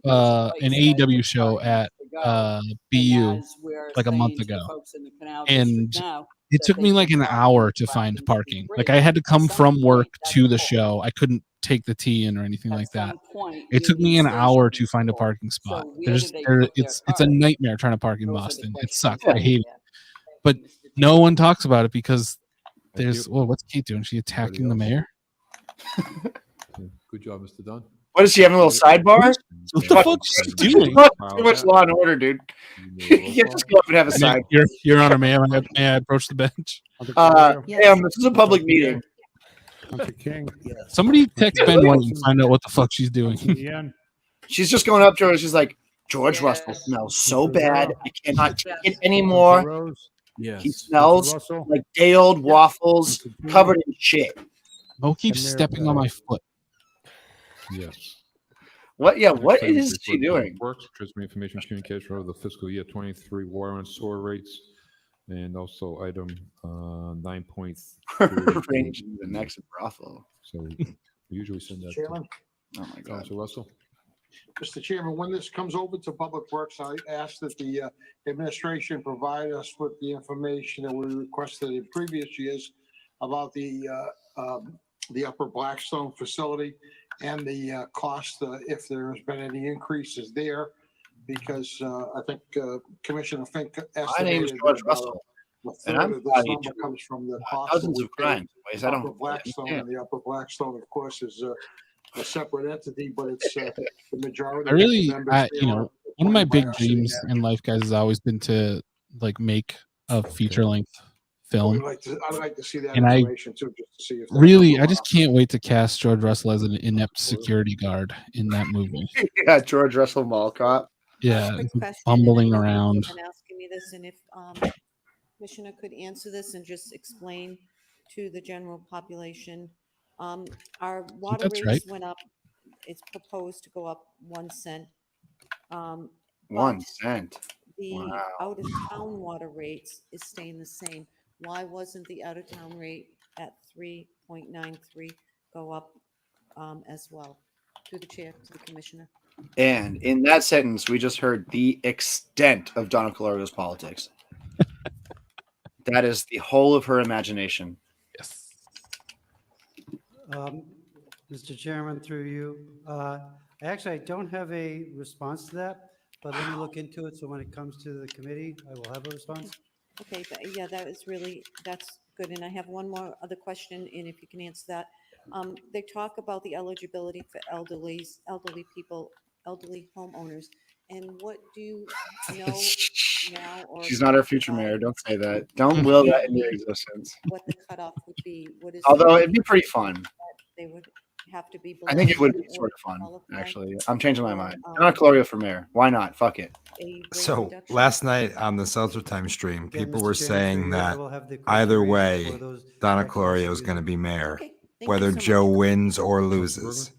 an AEW show at BU like a month ago, and it took me like an hour to find parking. Like I had to come from work to the show. I couldn't take the T in or anything like that. It took me an hour to find a parking spot. It's a nightmare trying to park in Boston. It sucks. I hate it. But no one talks about it because what's Kate doing? Is she attacking the mayor? Good job, Mr. Dunn. What is she having a little sidebar? What the fuck is she doing? Too much Law and Order, dude. You can't just go up and have a side. Your Honor, may I approach the bench? This is a public meeting. King. Somebody text Ben White and find out what the fuck she's doing. She's just going up to her and she's like, George Russell smells so bad. I cannot take it anymore. Yes. He smells Russell? like day-old waffles covered in shit. Mo keeps And they're, stepping on my foot. Yes. What? Yeah, what Next item is she report Public doing? Works, transfer information communication over the fiscal year 23 water and sewer rates, and also item 9.3. Arranging the next brothel. So we usually send that Chairman? to Oh my God. Council Russell. Mr. Chairman, when this comes over to Public Works, I ask that the administration provide us with the information that we requested in previous years about the Upper Blackstone facility and the cost, if there has been any increases there, because I think Commissioner Fink My name is estimated George that Russell, a and third I'm of this proud number of comes from the cost. dozens that we of pay crimes. Ways I don't Upper really Blackstone, understand. and the Upper Blackstone, of course, is a separate entity, but it's the majority I really, of the members there are one of my appointed by big our city dreams in life, guys, has always been to like make a feature length film. I'd like to see that And I information too, just to see if. Really, I just can't wait to cast George Russell as an inept security guard in that movie. Yeah, George Russell Mall Cop. Yeah, Quick question, bumbling and I know around. you've been asking me this, and if Commissioner could answer this and just explain to the general population, our water that's rates right. went up. It's proposed to go up 1 cent. 1 cent. The Wow. out-of-town water rates is staying the same. Why wasn't the out-of-town rate at 3.93 go up as well? Through the chair to the commissioner. And in that sentence, we just heard the extent of Donna Colorio's politics. That is the whole of her imagination. Yes. Mr. Chairman, through you, actually, I don't have a response to that, but let me look into it. So when it comes to the committee, I will have a response. Okay, yeah, that's good. And I have one more other question, and if you can answer that. They talk about the eligibility for elderly people, elderly homeowners. And what do you know now? Or She's not our future mayor. Don't say that. Don't will that into existence. what the cutoff would be? What is Although it'd be pretty fun. they would have to be. I think it would below be sort of fun, qualify? actually. I'm changing my mind. Donna Colorio for mayor. Why not? Fuck it. So last night on the Seltzer Time stream, people Mr. were Chairman, saying through you, I that will have the either consideration way, for those Donna that Colorio is constitute- going to be mayor, Thank you whether so much. Joe wins or loses.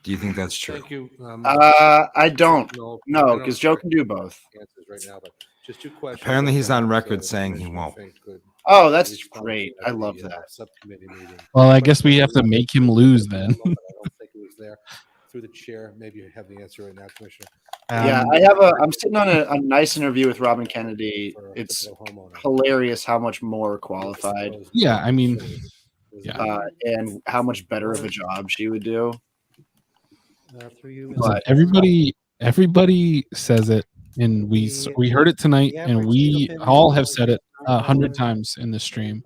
Do you think that's true? Thank you. I don't. No, No, because Joe can do both. Answers right now, but just two questions. Apparently, he's on that record perhaps, saying he Commissioner won't. Fink could Oh, that's respond great. to I love the, that. Subcommittee meeting. Well, I guess we have to make him lose then. I don't think it was there. Through the chair, maybe you have the answer right now, Commissioner. Yeah, I'm sitting on a nice interview with Robin Kennedy. It's hilarious how much more qualified. Yeah, I mean, yeah. And how much better of a job she would do. Through you, Listen, Mr. everybody says it, and we heard it tonight, and we all have said it 100 times in the stream.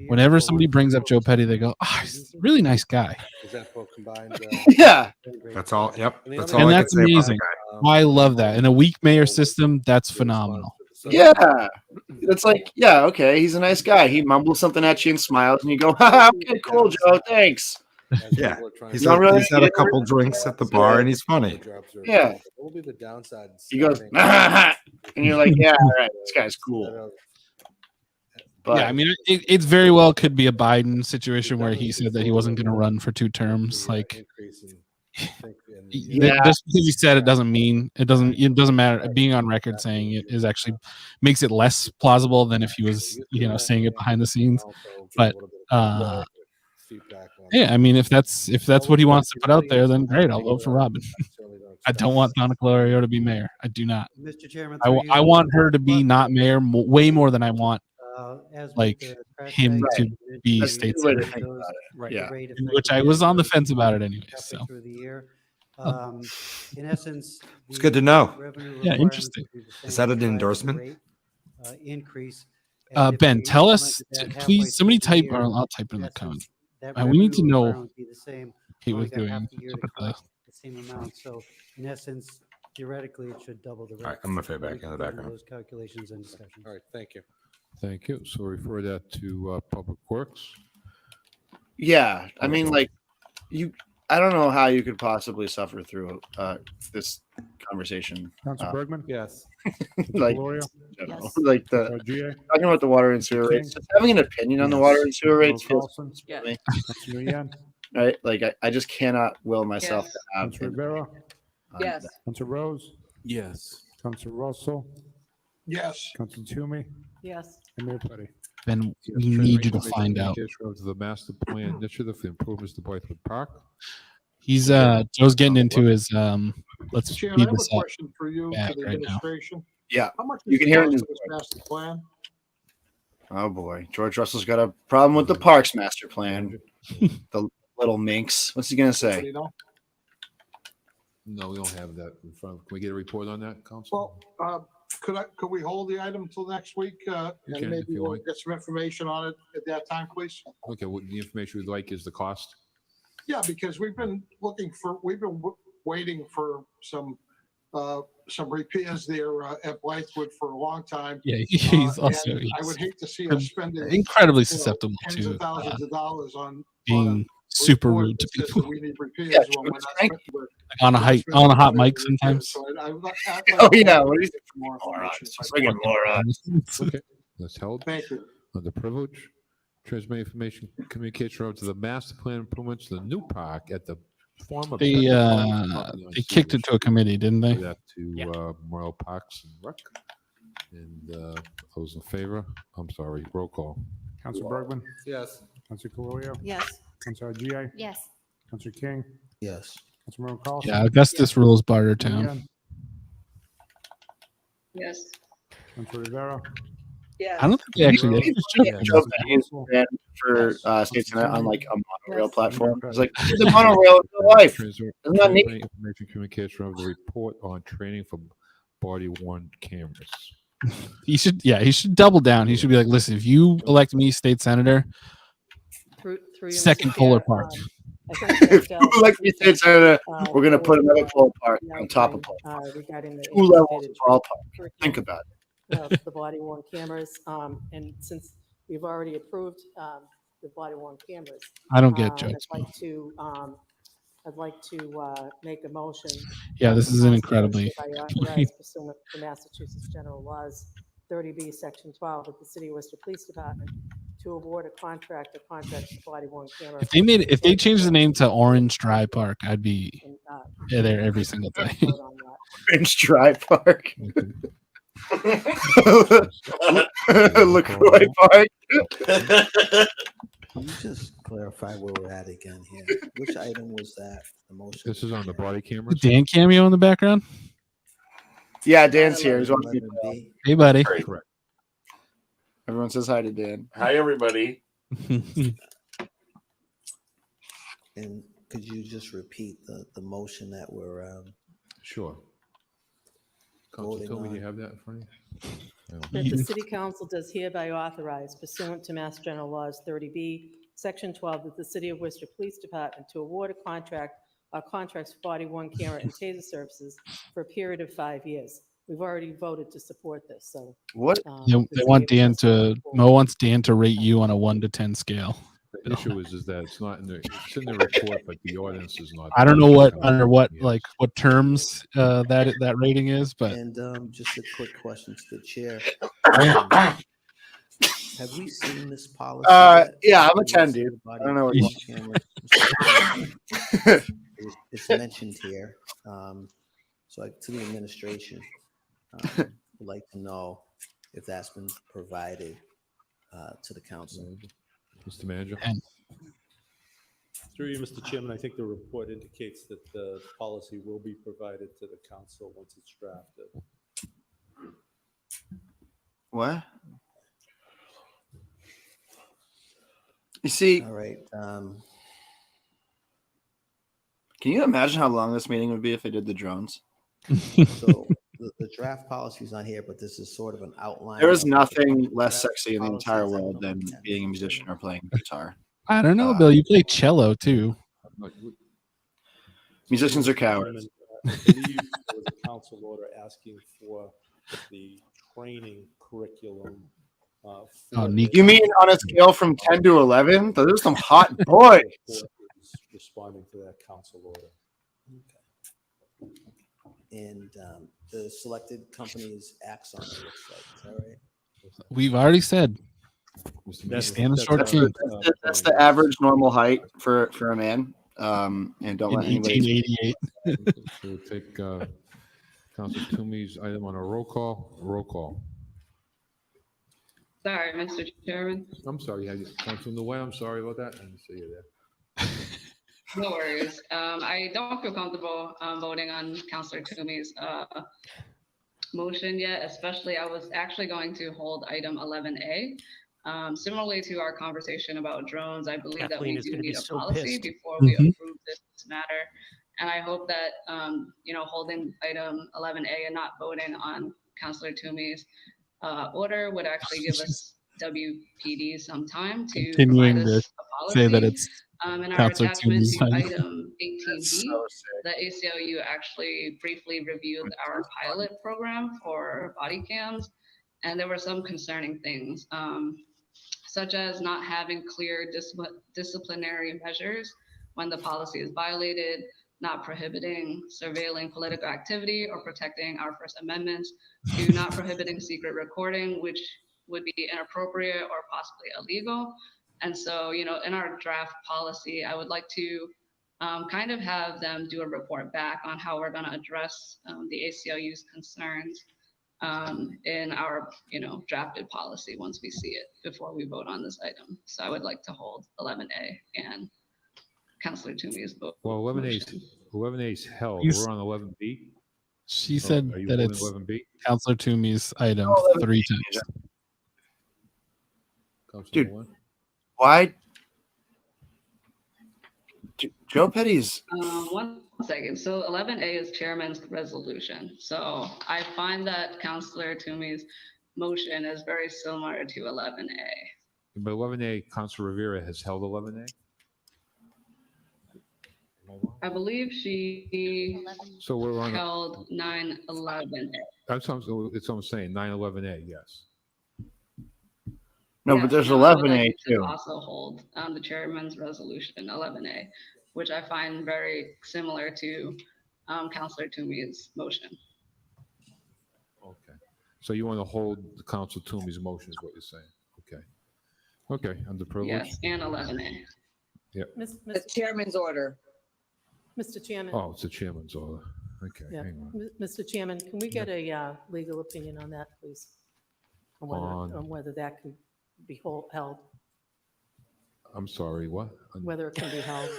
Whenever somebody brings up Joe Petty, they go, "Oh, he's a really nice guy." Is that for combined? Yeah. That's all. Yep. That's all And I can that's say about the amazing. guy. I love that. In a weak mayor system, that's phenomenal. Yeah. It's like, yeah, okay, he's a nice guy. He mumbles something at you and smiles, and you go, "Haha, okay, cool, Joe, thanks." Yeah, he's Not really had a couple drinks at the bar and he's funny. Yeah. What will be the downside? He goes, and you're like, yeah, all right, this guy's cool. But Yeah, I mean, it very well could be a Biden situation where he said that he wasn't going to run for 2 terms. Like, Yeah. just because he said it doesn't mean it doesn't matter. Being on record saying it is actually makes it less plausible than if he was, saying it behind the scenes. But yeah, I mean, if that's what he wants to put out there, then great. I'll vote for Robin. I don't want Donna Colorio to be mayor. I do not. Mr. Chairman, I want her to be not mayor way more than I want as with like the trash him bag to committee, be those- state those- senator. the Yeah, rate which I was on the fence about it anyway. So through the year. In essence, It's good to know. revenue Yeah, requirements interesting. would be the Is same that an as the endorsement? rate, increase. Ben, tell us, please. Somebody type, or I'll type it in the comment. We need to know be the same. he Only was got doing. half the year Look to at the- collect the same amount. So in essence, theoretically, it should double the rate. All right, I'm gonna fade back We in can the go into background. Those calculations and discussions. All right, thank you. Thank you. So refer that to Public Works. yeah, I mean, like, I don't know how you could possibly suffer through this conversation. Councilor Bergman? Yes. Like, Gloria? general, like GA? talking about the water and sewer rates, just having an opinion on the water and sewer rates Councilor feels Carlson? for me. Councilor Yan? Right? Like I just cannot will myself Yes. to have. Councilor Rivera? Yes. Councilor Rose? Yes. Councilor Russell? Yes. Councilor Toomey? Yes. And Mayor Petty. Ben, we need you to find out. Of the master plan initiative for improvements to Blythewood Park. He's Joe's getting into his let's Mr. Chairman, speed I have a this up. question for you, back to the right now. administration. Yeah, How much you is can the hear it in cost his of this master plan? Oh boy, George Russell's got a problem with the Parks Master Plan. The little minx. What's he gonna say? You know? No, we don't have that in front. Can we get a report on that, Council? Well, could we hold the item until next week? can, And if maybe you we'll like. get some information on it at that time, please. Okay, what the information we'd like is the cost. Yeah, because we've been waiting for some repairs there at Blythewood for a long time. Yeah, he's And also I would hate to see us spending incredibly susceptible tens to of thousands of dollars on being super report rude to that says people. that we need repairs Yeah, when we're not Frank. spending- we're- Like on a we're hot on a hot spending mic repairs. sometimes. So I'd like Oh yeah, what is it? more information. Friggin' morons. Okay, that's held. Thank you. Under privilege, transmit information communication over to the master plan improvements to the new park at the former. They property on they kicked it to a committee, didn't they? That to Memorial Parks and Rec. And those in favor? I'm sorry, roll call. Councilor Bergman? Yes. Councilor Calorio? Yes. Councilor GA? Yes. Councilor King? Yes. Councilor Carlson? Yeah, Augustus rules Bartertown. Yes. Councilor Rivera? Yeah. I don't think they actually did. Joe Ben's ran for state senate on like a monorail platform. It's like the monorail of your life. Isn't that neat? Information communication of the report on training for body worn cameras. He should double down. He should be like, listen, if you elect me state senator, Through you, second Mr. polar Chair, park. I think If that, you like me state senator, we're gonna put another outline, pole park on top of pole. regarding the Two levels anticipated of all park. curriculum Think about it. of the body worn cameras. And since we've already approved the body worn cameras, I don't get jokes. I'd like to make a motion. Yeah, this is an incredibly. Pursuant to Massachusetts General Laws 30B, Section 12 of the City of Worcester Police Department to award a contract for body worn camera. If they changed the name to Orange Dry Park, I'd be there every single day. Orange Dry Park. LaCroix Park. Can you just clarify where we're at again here? Which item was that? The motion. This is on the body cameras. Dan cameo in the background. Yeah, Dan's here. He's on to be Hey, buddy. Correct. Everyone says hi to Dan. Hi, everybody. And could you just repeat the motion that we're Sure. Council, tell me you have that in front of you. That the City Council does hereby authorize pursuant to Mass General Laws 30B, Section 12, that the City of Worcester Police Department to award a contract or contracts for body worn camera and taser services for a period of 5 years. We've already voted to support this, so. What? They want Dan to. Mo wants Dan to rate you on a 1 to 10 scale. The issue is that it's not in the report, but the ordinance is not. I don't know what under what what terms that rating is, but And just a quick question to the chair. Have we seen this policy? Yeah, I'm a 10, dude. I don't know what you It's mentioned here. So to the administration, would like to know if that's been provided to the council. Mr. Manager. Through you, Mr. Chairman, I think the report indicates that the policy will be provided to the council once it's drafted. What? You see, all right. Can you imagine how long this meeting would be if they did the drones? So the draft policy is not here, but this is sort of an outline. There is nothing less sexy in the entire world than being a musician or playing guitar. I don't know, Bill. You play cello too. Musicians are cowards. I believe there was a council order asking for the training curriculum. You mean on a scale from 10 to 11? Those are some hot boys. responding to that council order. Okay. And the selected companies acts on it, looks like. Is that right? We've already said we stand a short king. That's the average normal height for a man. And don't In let anybody. 1888. So we'll take Council Toomey's item on a roll call. Roll call. Sorry, Mr. Chairman. I'm sorry, Councilman Nguyen, I'm sorry about that. I didn't see you there. No worries. I don't feel comfortable voting on Councilor Toomey's motion yet, especially I was actually going to hold item 11A. Similarly to our conversation about drones, I believe Kathleen that is we do gonna be need a so policy pissed. before we Mhm. approve this matter. And I hope that, holding item 11A and not voting on Councilor Toomey's order would actually give us WPD some time to provide Continuing to us a policy. say that it's In our Councilor attachment Toomey's to item. item 18B, the ACLU actually briefly reviewed our pilot program for body cams, and there were some concerning things, such as not having clear disciplinary measures when the policy is violated, not prohibiting surveilling political activity or protecting our First Amendment, to not prohibiting secret recording, which would be inappropriate or possibly illegal. And so, in our draft policy, I would like to kind of have them do a report back on how we're going to address the ACLU's concerns in our, drafted policy once we see it before we vote on this item. So I would like to hold 11A and Councilor Toomey's vote. Well, 11A's held. He's- We're on 11B. She said are you that holding it's 11B? Councilor Toomey's item 3 times. Councilman Dude. Nguyen? Why? Joe Petty's. One second. So 11A is chairman's resolution. So I find that Councilor Toomey's motion is very similar to 11A. But 11A, Councilor Rivera has held 11A? I believe she So we're on. held 9/11. That's what I'm saying. 9/11A, yes. No, Yes, but there's and I would 11A like to too. also hold the chairman's resolution 11A, which I find very similar to Councilor Toomey's motion. Okay. So you want to hold the Council Toomey's motion is what you're saying? Okay. Okay, under privilege? Yes, and 11A. Yeah. The chairman's order. Mr. Chairman. Oh, it's the chairman's order. Okay, Yeah. hang on. Mr. Chairman, can we get a legal opinion on that, please? On whether that can be held, I'm sorry, what? whether it can be held.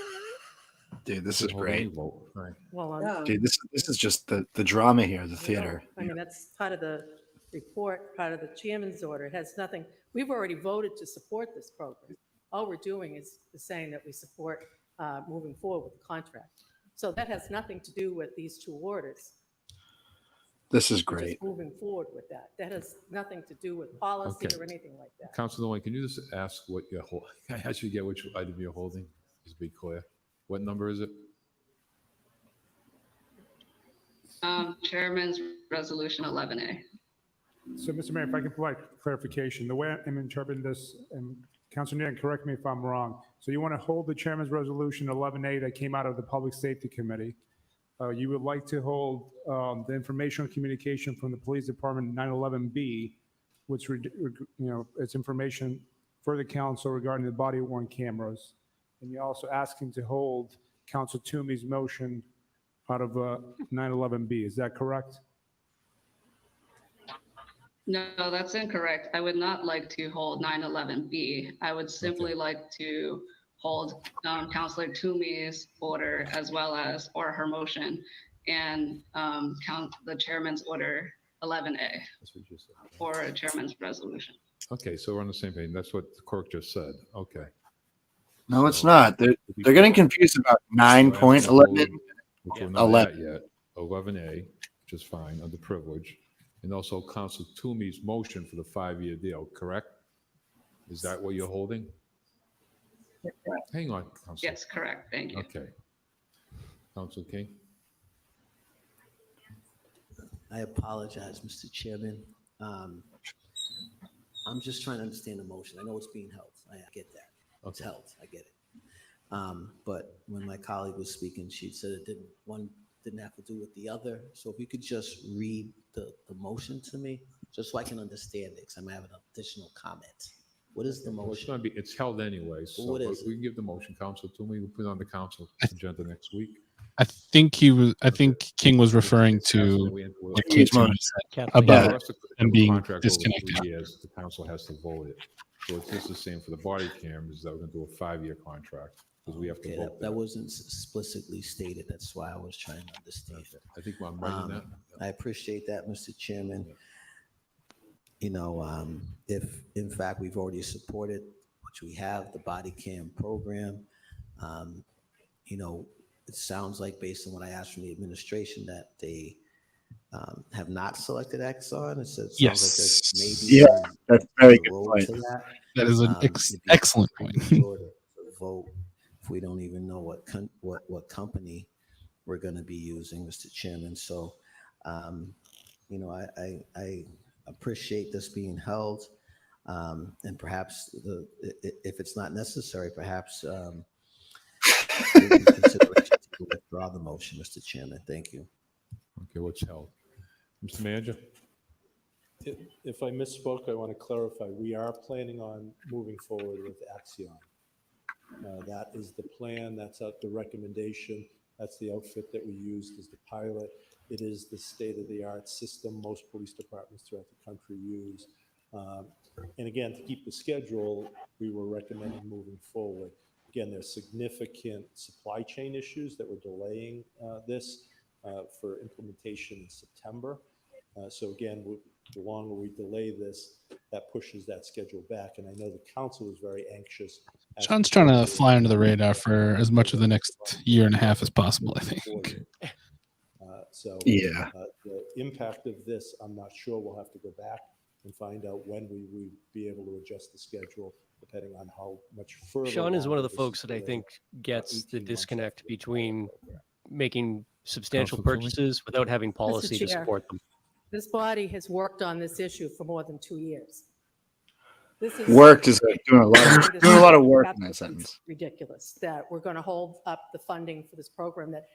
Dude, this is great. Right. Well, Dude, this is just the drama here, the theater. I mean, that's part of the report, part of the chairman's order. It has nothing, we've already voted to support this program. All we're doing is saying that we support moving forward with the contract. So that has nothing to do with these two orders. This is We're great. just moving forward with that. That has nothing to do with policy Okay. or anything like that. Councilor Nguyen, can you just ask what you're holding? Can I actually get which item you're holding? Just be clear. What number is it? Chairman's resolution 11A. So, Mr. Mayor, if I can provide clarification, the way I'm interpreting this, and Councilor Nguyen, correct me if I'm wrong. So you want to hold the chairman's resolution 11A that came out of the Public Safety Committee. You would like to hold the informational communication from the Police Department 911B, which it's information for the council regarding the body-worn cameras. And you're also asking to hold Council Toomey's motion out of 911B. Is that correct? No, that's incorrect. I would not like to hold 911B. I would simply like to hold Councilor Toomey's order as well as, or her motion, and count the chairman's order 11A That's what you said. for a chairman's resolution. Okay, so we're on the same page. That's what the clerk just said. Okay. No, it's not. They're getting confused about 9.11. Which we're not at yet. 11A, which is fine, under privilege. And also Council Toomey's motion for the 5-year deal, correct? Is that what you're holding? Hang on, Council. Yes, correct. Thank you. Okay. Council King? I apologize, Mr. Chairman. I'm just trying to understand the motion. I know it's being held. I get that. It's held. I get it. But when my colleague was speaking, she said one didn't have to do with the other. So if you could just read the motion to me, just so I can understand it, because I'm having additional comments. What is the Well, motion? it's held anyway, so What is we can give the motion, council, to me. We'll put it on the council agenda next week. I think King was referring to what Kate's said about them being Contract over disconnected. 3 years, the council has to vote it. So it's just the same for the body cams, that we're gonna do a 5-year contract, because we have to Okay, vote that wasn't explicitly stated. That's why I was trying to understand. I think I'm right in that. I appreciate that, Mr. Chairman. You know, if in fact we've already supported, which we have, the body cam program, you know, it sounds like based on what I asked from the administration that they have not selected Exxon. It sounds like there's maybe that's very a good road point. to that. That is an excellent point. To vote if we don't even know what company we're going to be using, Mr. Chairman. So, you know, I appreciate this being held, and perhaps if it's not necessary, perhaps we can consider to withdraw the motion, Mr. Chairman. Thank you. Okay, what's held? Mr. Manager? If I misspoke, I want to clarify. We are planning on moving forward with Axion. That is the plan. That's the recommendation. That's the outfit that we used as the pilot. It is the state-of-the-art system most police departments throughout the country use. And again, to keep the schedule, we were recommending moving forward. Again, there's significant supply chain issues that were delaying this for implementation in September. So again, the longer we delay this, that pushes that schedule back. And I know the council is very anxious. Sean's trying to fly under the radar for as much of the next year and a half as possible, I think. The impact of this, I'm not sure. We'll have to go back and find out when we would be able to adjust the schedule, depending on how much further. Sean is one of the folks that I think gets the disconnect between making substantial purchases without having policy to support them. This body has worked on this issue for more than 2 years. This is Worked is like doing a lot of work in that sentence. Ridiculous that we're going to hold up the funding for this program that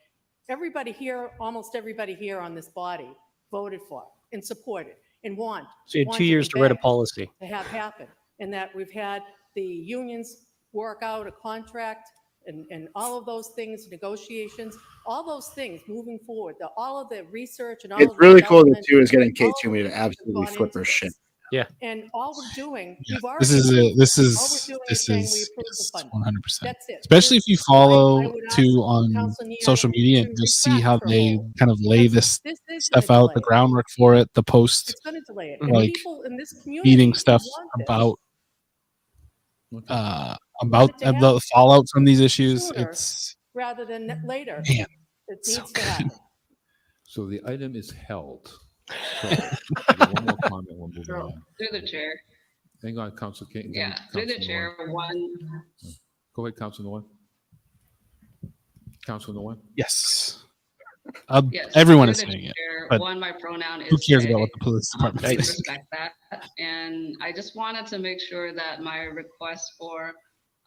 everybody here, almost everybody here on this body voted for and supported and want. So you had 2 years to write a policy. To have happen, and that we've had the unions work out a contract and all of those things, negotiations, all those things moving forward, all of the research and all It's of really the cool that development, too is getting Kate all Toomey of to it has absolutely gone flip into her shit. Yeah. And all we're doing, Yeah. we've already This is approved this it. is All we're doing this saying we is approve the funding. 100%. That's it. Especially if you follow I would ask too on Council Neal social media and to just see how retract her they whole- kind of lay because this is stuff gonna out, the delay it. groundwork for it, the post It's going to delay it. And like people in this community meeting stuff want this. about Want it to the happen fallout from these issues. sooner It's rather than later. Man, It so needs to happen. So the item is held. So, one more comment, we'll move on. Through the chair. Hang on, Council King. Yeah, through the chair, one. Go ahead, Council Nguyen. Council Nguyen? yes. Yes, Everyone through is the saying it. chair, But one, my pronoun is who cares they. about what the police department I thinks? respect that. And I just wanted to make sure that my request for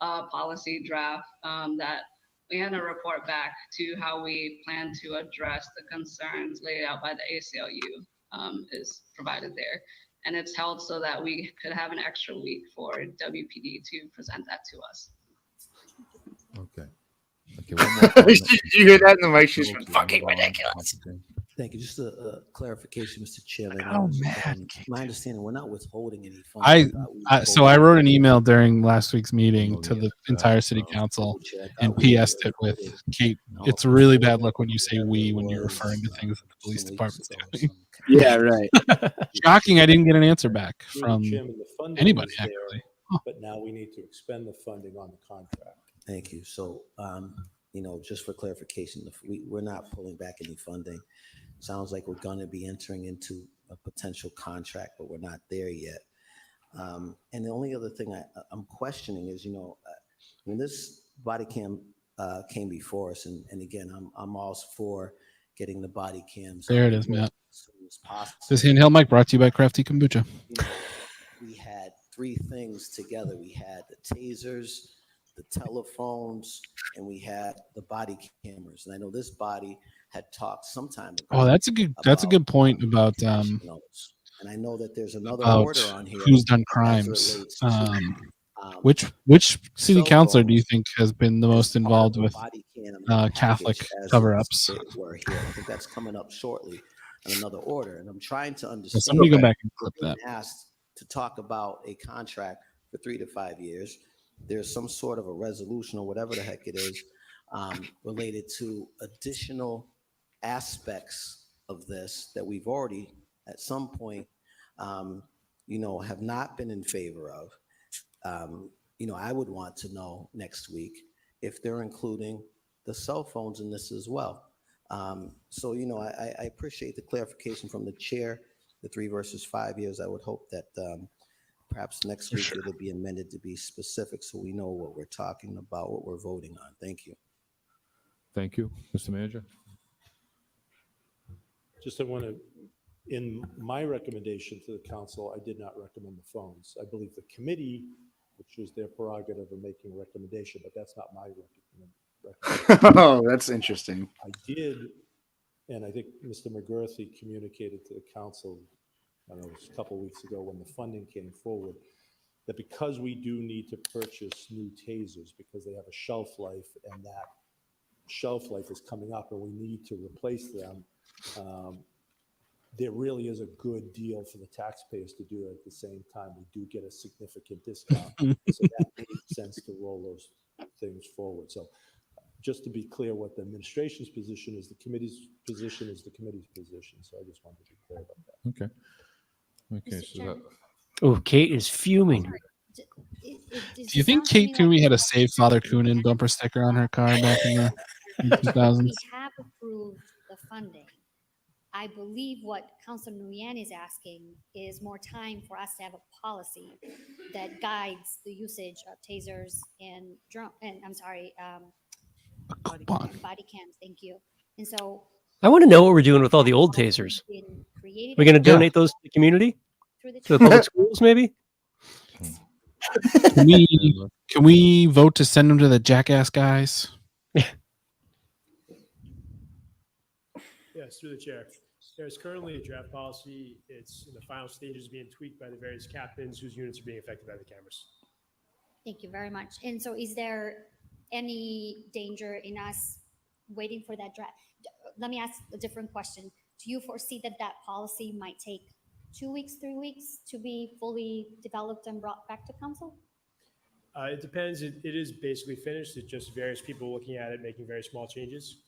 a policy draft, that we had to report back to how we plan to address the concerns laid out by the ACLU, is provided there. And it's held so that we could have an extra week for WPD to present that to us. Okay. Okay, one more comment. You hear that in the mic? She's fucking ridiculous. Thank you. Just a clarification, Mr. Chairman. Oh, man, my understanding, we're not withholding any funds. So I wrote an email during last week's meeting to the entire city council and PS'd it with Kate. It's really bad luck when you say we when you're referring to things that the police department's doing. Yeah, right. Shocking, I didn't get an answer back from Chairman, the funding anybody is there, actually. But now we need to expend the funding on the contract. Thank you. So, you know, just for clarification, we're not pulling back any funding. Sounds like we're going to be entering into a potential contract, but we're not there yet. And the only other thing I'm questioning is, you know, when this body cam came before us, and again, I'm all for getting the body cams. There it is, Matt. As soon as possible. This handheld mic brought to you by Crafty Kombucha. You know, we had three things together. We had the tasers, the telephones, and we had the body cameras. And I know this body had talked sometime ago. Oh, that's a good point about And I know that there's another about order on here who's done as it crimes. relates to, Which city cell councilor do you phones think has been the most part involved of a with body cam Catholic package as cover-ups? it were here. I think that's coming up shortly on another order. And I'm trying to Yeah, understand. somebody go back and we're clip that. being asked to talk about a contract for 3 to 5 years. There's some sort of a resolution or whatever the heck it is related to additional aspects of this that we've already at some point, have not been in favor of. I would want to know next week if they're including the cell phones in this as well. I appreciate the clarification from the chair, the 3 versus 5 years. I would hope that perhaps next week it'll be amended to be specific so we know what we're talking about, what we're voting on. Thank you. Thank you. Mr. Manager? Just I want to, in my recommendation to the council, I did not recommend the phones. I believe the committee, which is their prerogative of making a recommendation, but that's not my recommendation. Oh, that's interesting. I did, and I think Mr. McGurthy communicated to the council, I don't know, it was a couple of weeks ago when the funding came forward, that because we do need to purchase new tasers because they have a shelf life and that shelf life is coming up and we need to replace them, there really is a good deal for the taxpayers to do it at the same time. We do get a significant discount. So that made sense to roll those things forward. So just to be clear, what the administration's position is, the committee's position is the committee's position. So I just wanted to be clear about that. Okay. Okay. So that, Oh, Kate is fuming. Do you think Kate Toomey had a Save Father Coonan bumper sticker on her car back in the 2000s? We have approved the funding. I believe what Councilor Nguyen is asking is more time for us to have a policy that guides the usage of tasers and body cams. Thank you. And so I want to know what we're doing with all the old tasers. We're going to donate those to the community? To the public schools, maybe? Can we vote to send them to the jackass guys? Yes, through the chair. There's currently a draft policy. It's in the final stages being tweaked by the various captains whose units are being affected by the cameras. thank you very much. And so is there any danger in us waiting for that draft? Let me ask a different question. Do you foresee that that policy might take 2 weeks, 3 weeks to be fully developed and brought back to council? It depends. It is basically finished. It's just various people looking at it, making very small changes.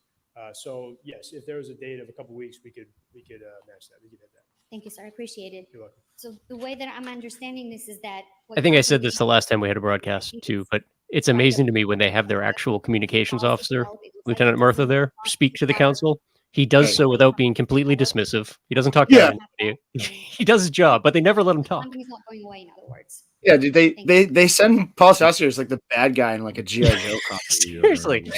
So yes, if there was a date of a couple weeks, we could match that. We could hit that. Thank you, sir. I appreciate it. You're welcome. So the way that I'm understanding this is that I think I said this the last time we had a broadcast too, but it's amazing to me when they have their actual communications officer, Lieutenant Murtha, there speak to the council. He does so without being completely dismissive. He doesn't talk to anybody. He does his job, but they never let him talk. He's not going away, in other words. Yeah, dude, they send policy officers like the bad guy in like a G.I. Joe costume. Seriously.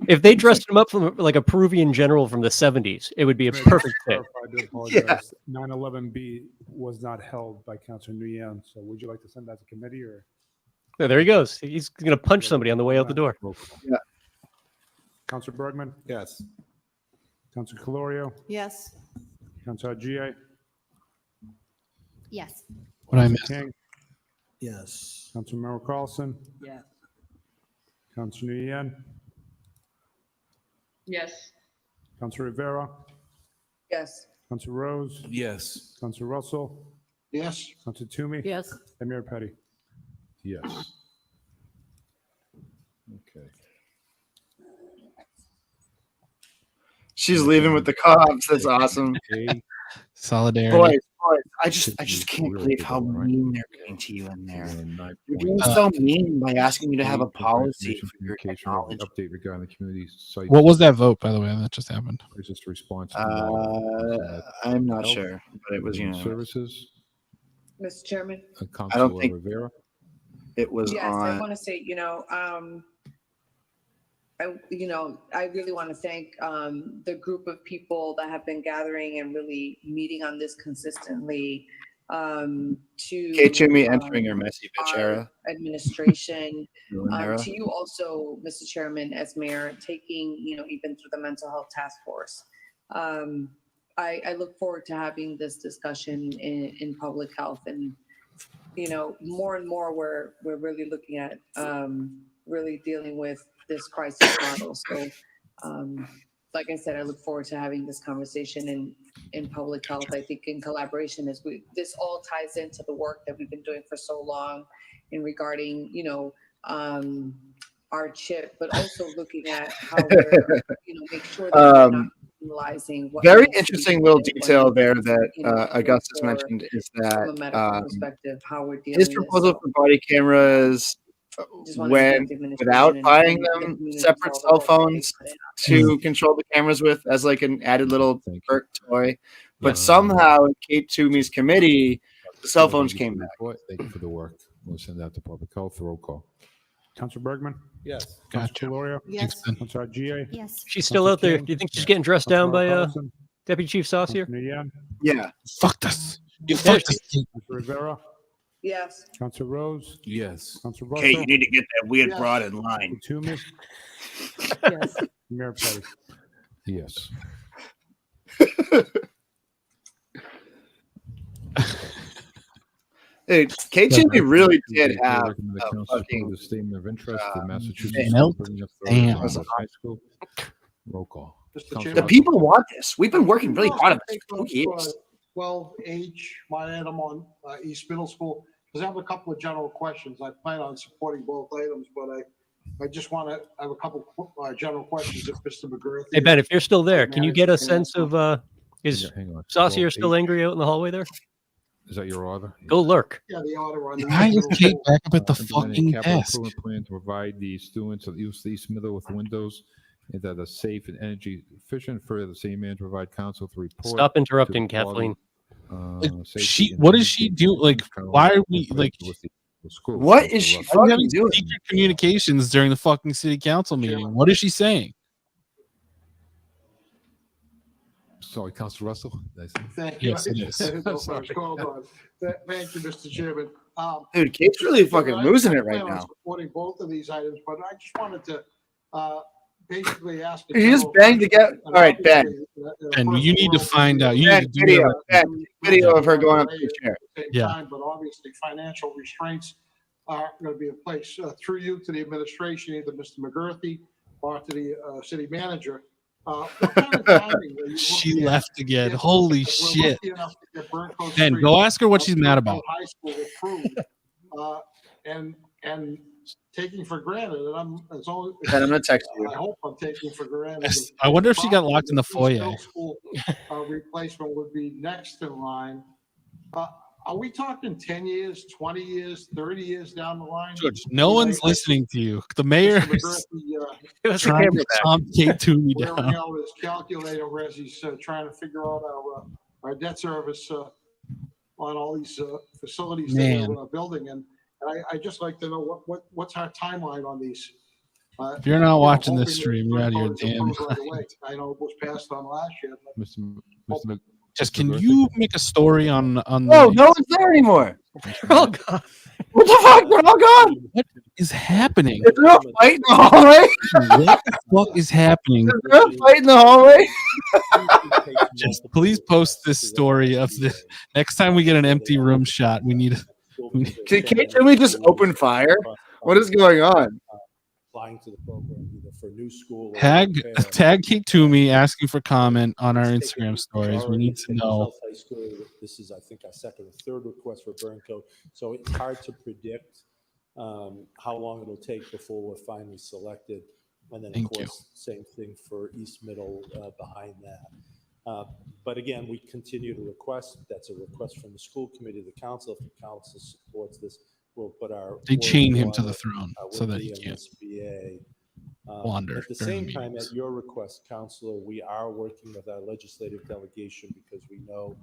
If they dressed him up from like a Peruvian general from the 70s, it would be a perfect fit. I do apologize. 9/11B was not held by Councilor Nguyen. So would you like to send that to committee or? Yeah, there he goes. He's going to punch somebody on the way out the door. Yeah. Councilor Bergman? Yes. Councilor Calorio? Yes. Councilor G.A.? Yes. What I missed? King? Yes. Councilor Merrill Carlson? Yeah. Councilor Nguyen? Yes. Councilor Rivera? Yes. Councilor Rose? Yes. Councilor Russell? Yes. Councilor Toomey? Yes. And Mayor Petty? yes. Okay. She's leaving with the cops. That's awesome. Solidarity. Boys, I just can't believe how mean they're getting to you in there. You're being so mean by asking you to have a policy for your technology. Update regarding the community site. What was that vote, by the way, that just happened? It's just a response. I'm not sure, but it was services. Mr. Chairman. I don't think Rivera. It was yes, on. I want to say, I really want to thank the group of people that have been gathering and really meeting on this consistently. Kate to Toomey entering her messy bitch era. administration, Era. to you also, Mr. Chairman, as mayor, taking, even through the mental health task force. I look forward to having this discussion in public health, and more and more we're really looking at really dealing with this crisis model. So like I said, I look forward to having this conversation in public health. I think in collaboration, this all ties into the work that we've been doing for so long in regarding our chip, but also looking at how we're make sure that we're not utilizing what very needs to be interesting little done detail there when, that Augustus for- mentioned is from a medical that perspective, how we're dealing his with proposal so. for body cameras Just wanted to went thank the administration without and buying the them community separate for all the cell work that they phones put in. to control the cameras with as like an added little perk toy. But Yeah. somehow in Kate Toomey's committee, the cell phones Thank you for came the back. report. Thank you for the work. We'll send that to public health. Roll call. Councilor Bergman? Yes. Councilor Gloria? Yes. Councilor GA? Yes. She's still out there. Do you think she's getting dressed down by Carlson? Deputy Chief Saucier? Yeah. Fucked us. You There fucked us. Councilor Rivera? Yes. Councilor Rose? Yes. Councilor Russell? Kate, you need to get that weird Yes. broad in line. Toomey? Yes. Mayor Petty? Yes. Dude, Kate Toomey really did have Recommend the a council fucking approve the statement of interest for Massachusetts Damn. School Building Authority Damn. for High School. Roll call. Mr. Councilor Chairman. the people want this. We've been working really Well, hard on I this for think 2 years. 12H, my item on East Middle School, because I have a couple of general questions. I plan on supporting both items, but I just want to have a couple general questions if Mr. McGurthy. Hey Ben, if you're still there, can you get a manager can sense of is Hang on. Saucier 12H. still angry out in the hallway there? Is that your order? Go lurk. Yeah, the order on the Why is East Middle Kate School. back up at the Implementing fucking capital desk? improvement plan to provide the students of East Middle with windows and that are safe and energy efficient. Further, the same man to provide council to report. Stop interrupting, to the quality, Kathleen. safety, She, and what is energy she doing? Like, control why are we with like? the school. What Councilor is she Russell. Are we fucking having doing? secret communications during the fucking city council meeting? What is she saying? Sorry, Councilor Russell. Nice. Thank you. Yes, it is. I didn't know if I Sorry. was called on. Thank you, Mr. Chairman. Dude, Kate's really fucking I losing it plan right on now. Supporting both of these items, but I just wanted to basically ask. You just banged together. All right, Ben. Ben, you need to find out. You Ben, need to do video, that. Ben, video of her going up to the chair. Yeah. Time, but obviously financial restraints are going to be in place through you to the administration, either Mr. McGurthy or to the city manager. What kind of timing are you She looking at left again. if Holy we're shit. lucky enough to get Burncoat Ben, Street go ask her what up she's to mad Burncoat about. High School approved, and taking for granted, and I'm, it's only. Ben, I'm gonna text you. I hope I'm taking for granted. Yes, I wonder if she got locked in the East foyer. Middle School replacement would be next in line. Are we talking 10 years, 20 years, 30 years down the line? George, no one's listening to you. The mayor Mr. is McGurthy, trying to calm Kate Toomey wherever down. held his calculator as he's trying to figure out our debt service on all these facilities that Man. we're building. And I just like to know what's our timeline on these. If you're not watching this hoping stream, you're out of your Burncoat is damn approved right mind. away. I know it was passed on last year. But Mr. Just can you make a story on No, no one's there anymore. Oh god. What the fuck? They're all gone. What is happening? Is there a fight in the hallway? What the fuck is happening? Is there a fight in the hallway? Just please post this story of the next time we get an empty room shot. We need. Did Kate Toomey just open fire? What is going on? Applying to the program either for new school. or Tag repair. Kate Toomey asking for comment on our Instagram stories. We need to know. South High School, this is, I think, our second or third request for Burncoat. So it's hard to predict how long it'll take before we're finally selected. And then, of Thank you. course, same thing for East Middle behind that. But again, we continue to request. That's a request from the school committee, the council. If the council supports this, we'll put our. They word chain him on to the it, throne with so that the he can't MSBA. wander At the during same time, meetings. at your request, Counselor, we are working with our legislative delegation because we know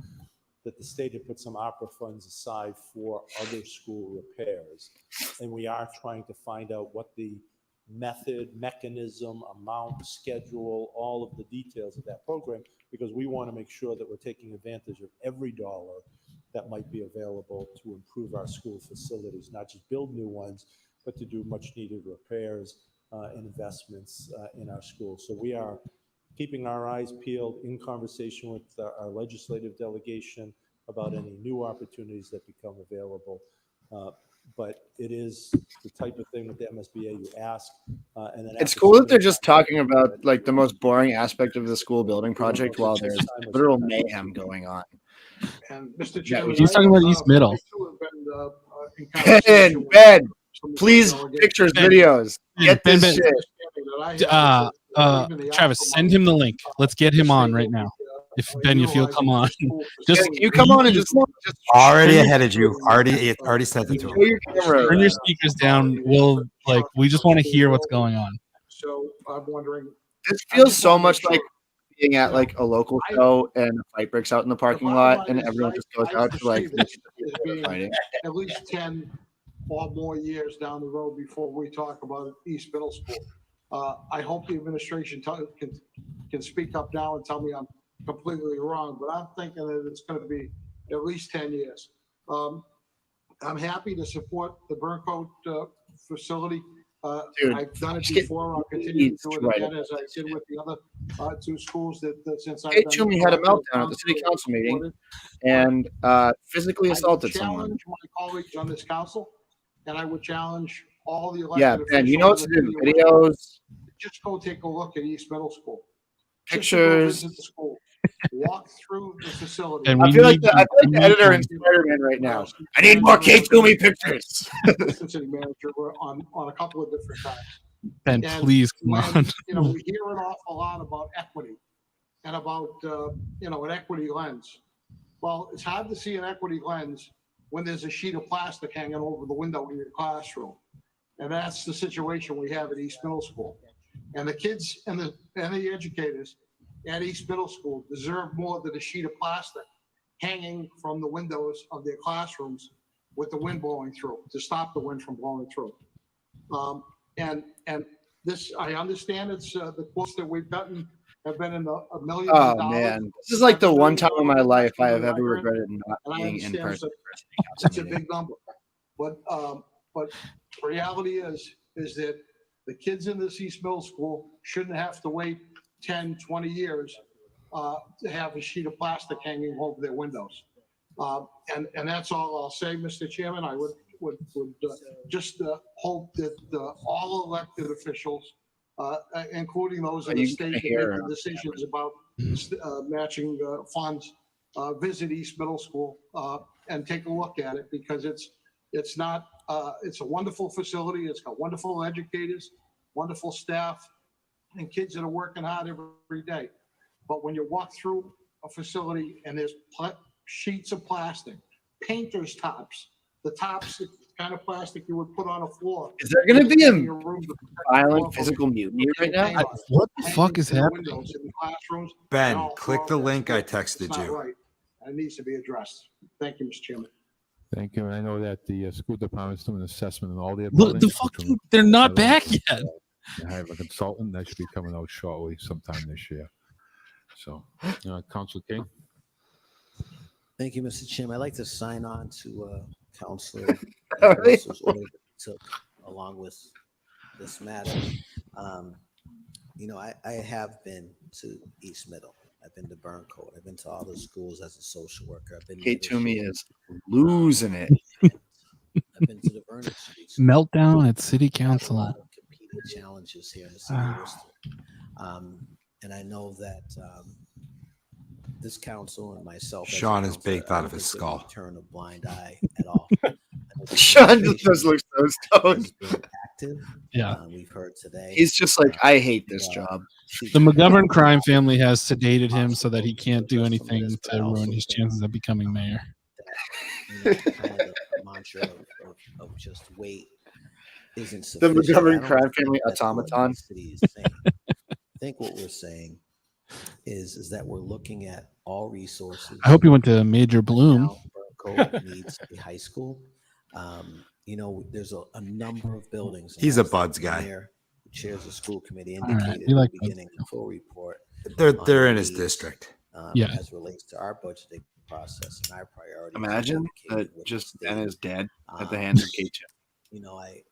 that the state had put some opera funds aside for other school repairs. And we are trying to find out what the method, mechanism, amount, schedule, all of the details of that program, because we want to make sure that we're taking advantage of every dollar that might be available to improve our school facilities, not just build new ones, but to do much needed repairs and investments in our schools. So we are keeping our eyes peeled, in conversation with our legislative delegation about any new opportunities that become available. But it is the type of thing with the MSBA you ask. And then It's after cool so that they're many just times- talking about like the most boring aspect of the school building project while there's literal mayhem going on. And Mr. Yeah, Chairman, he's talking about East Middle. I too have been in conversation with Ben, some of the please, delegation. pictures, Ben, videos. Get Ben, this Ben. shit. Travis, send him the link. Let's get him on right now. If Ben, if you'll come on, just Can you come on and just Already turn ahead of you. Already sent it to Show him. your camera. turn your speakers down. We'll we just want to hear what's going on. So I'm wondering. This feels so much like being at like a local show and a fight breaks out in the parking lot and everyone just goes out to like Is being fighting. at least 10 or more years down the road before we talk about East Middle School. I hope the administration can speak up now and tell me I'm completely wrong, but I'm thinking that it's going to be at least 10 years. I'm happy to support the Burncoat facility. Dude, I've done it just get before. I'll continue to do it right again as I did with the other two schools that since I've Kate been. Toomey had a meltdown at the city council meeting and physically assaulted someone. I would challenge my colleagues on this council, and I would challenge all the elected Yeah, officials. Ben, you know what to in do. the Videos, Just go take a look at East Middle School. pictures. Just to go visit the school. Walk through the facility. And I we feel like need the editor in to- Spider-Man right now. I need more Kate Toomey pictures. Assistant city manager on a couple of different times. Ben, And please come when, on. We hear an awful lot about equity and about, an equity lens. Well, it's hard to see an equity lens when there's a sheet of plastic hanging over the window in your classroom. And that's the situation we have at East Middle School. And the kids and the educators at East Middle School deserve more than a sheet of plastic hanging from the windows of their classrooms with the wind blowing through, to stop the wind from blowing through. And this, I understand it's the quotes that we've gotten have been in the $1 million. Oh man, this is like the one time in my life I have ever regretted not And I being in understand person. it's a big number, but the reality is that the kids in this East Middle School shouldn't have to wait 10, 20 years to have a sheet of plastic hanging over their windows. And that's all I'll say, Mr. Chairman. I would just hope that all elected officials, including those in the state that make the decisions about matching funds, visit East Middle School and take a look at it, because it's a wonderful facility. It's got wonderful educators, wonderful staff, and kids that are working hard every day. But when you walk through a facility and there's sheets of plastic, painter's tops, the tops, the kind of plastic you would put on a floor. Is there going to be a violent physical mutiny right now? What the fuck is happening? Ben, click the link I texted It's not you. right. And it needs to be addressed. Thank you, Mr. Chairman. Thank you. And I know that the school department's doing an assessment in all their The buildings. fuck, they're not back yet. I have a consultant that should be coming out shortly sometime this year. So, Councilor King. Thank you, Mr. Chairman. I'd like to sign on to Councilor Russell's order that he took along with this matter. I have been to East Middle. I've been to Burncoat. I've been to all the schools as a social worker. I've been to Kate Toomey is losing it. I've been to the Vernon Street. Meltdown at City Council. A lot of competing challenges here in the city of Worcester. And I know that this council and myself, as a Sean is counselor, baked I out don't of his think that we skull. turn a blind eye at all. Sean just does look so stoned. Active. Yeah. We've heard today. He's just like, I hate this job. The McGovern crime family has sedated him so that he can't do anything to ruin his chances of becoming mayor. Kind of the mantra of just wait isn't The sufficient. McGovern I don't crime think family that's what automaton. the city is saying. I think what we're saying is that we're looking at all resources. I hope you went to Major Bloom. Burncoat needs a high school. There's a number of buildings. He's a Buds guy. chairs the school committee All right, indicated we at like the those. beginning of the full report. They're on in his needs, district. Yeah. As relates to our budgeting process and our priorities. Imagine communicating that with just the Ben state. is dead at the hands of Kate. You know, I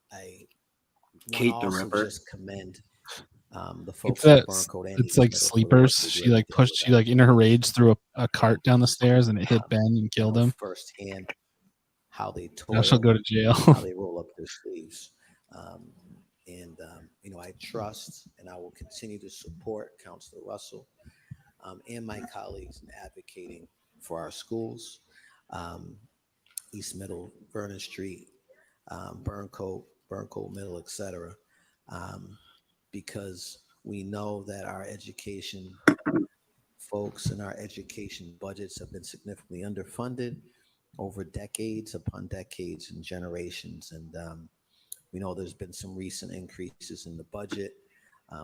Kate want the to also Ripper. just commend the It's folks from that. Burncoat and It's East like Middle for the Sleepers. work they She do like every day pushed. with She like in her rage threw a cart down the stairs and it hit Ben and killed him. firsthand how they Now toil, she'll go to jail. how they roll up their sleeves. You know, I trust and I will continue to support Councilor Russell and my colleagues in advocating for our schools, East Middle, Vernon Street, Burncoat Middle, etc., because we know that our education folks and our education budgets have been significantly underfunded over decades upon decades and generations. And we know there's been some recent increases in the budget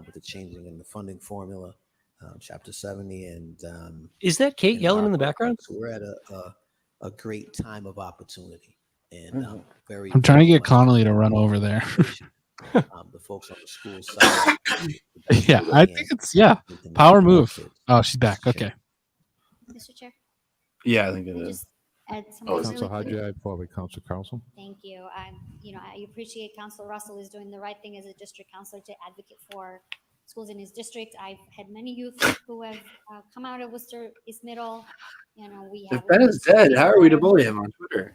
with the changing in the funding formula, Chapter 70. And is that Kate yelling in the background? So we're at a great time of opportunity, and very. I'm trying to very get Connolly to run over there. The folks on the school side. Yeah, I think it's power move. Oh, she's back. Okay. Mr. Chair. Yeah, I think it Can I is. just add something Oh, really Council quick? Haji, probably Council Council. Thank you. I appreciate Councilor Russell is doing the right thing as a district councilor to advocate for schools in his district. I've had many youth who have come out of Worcester East Middle. You know, we have. If Ben is dead, how are we to bully him on Twitter?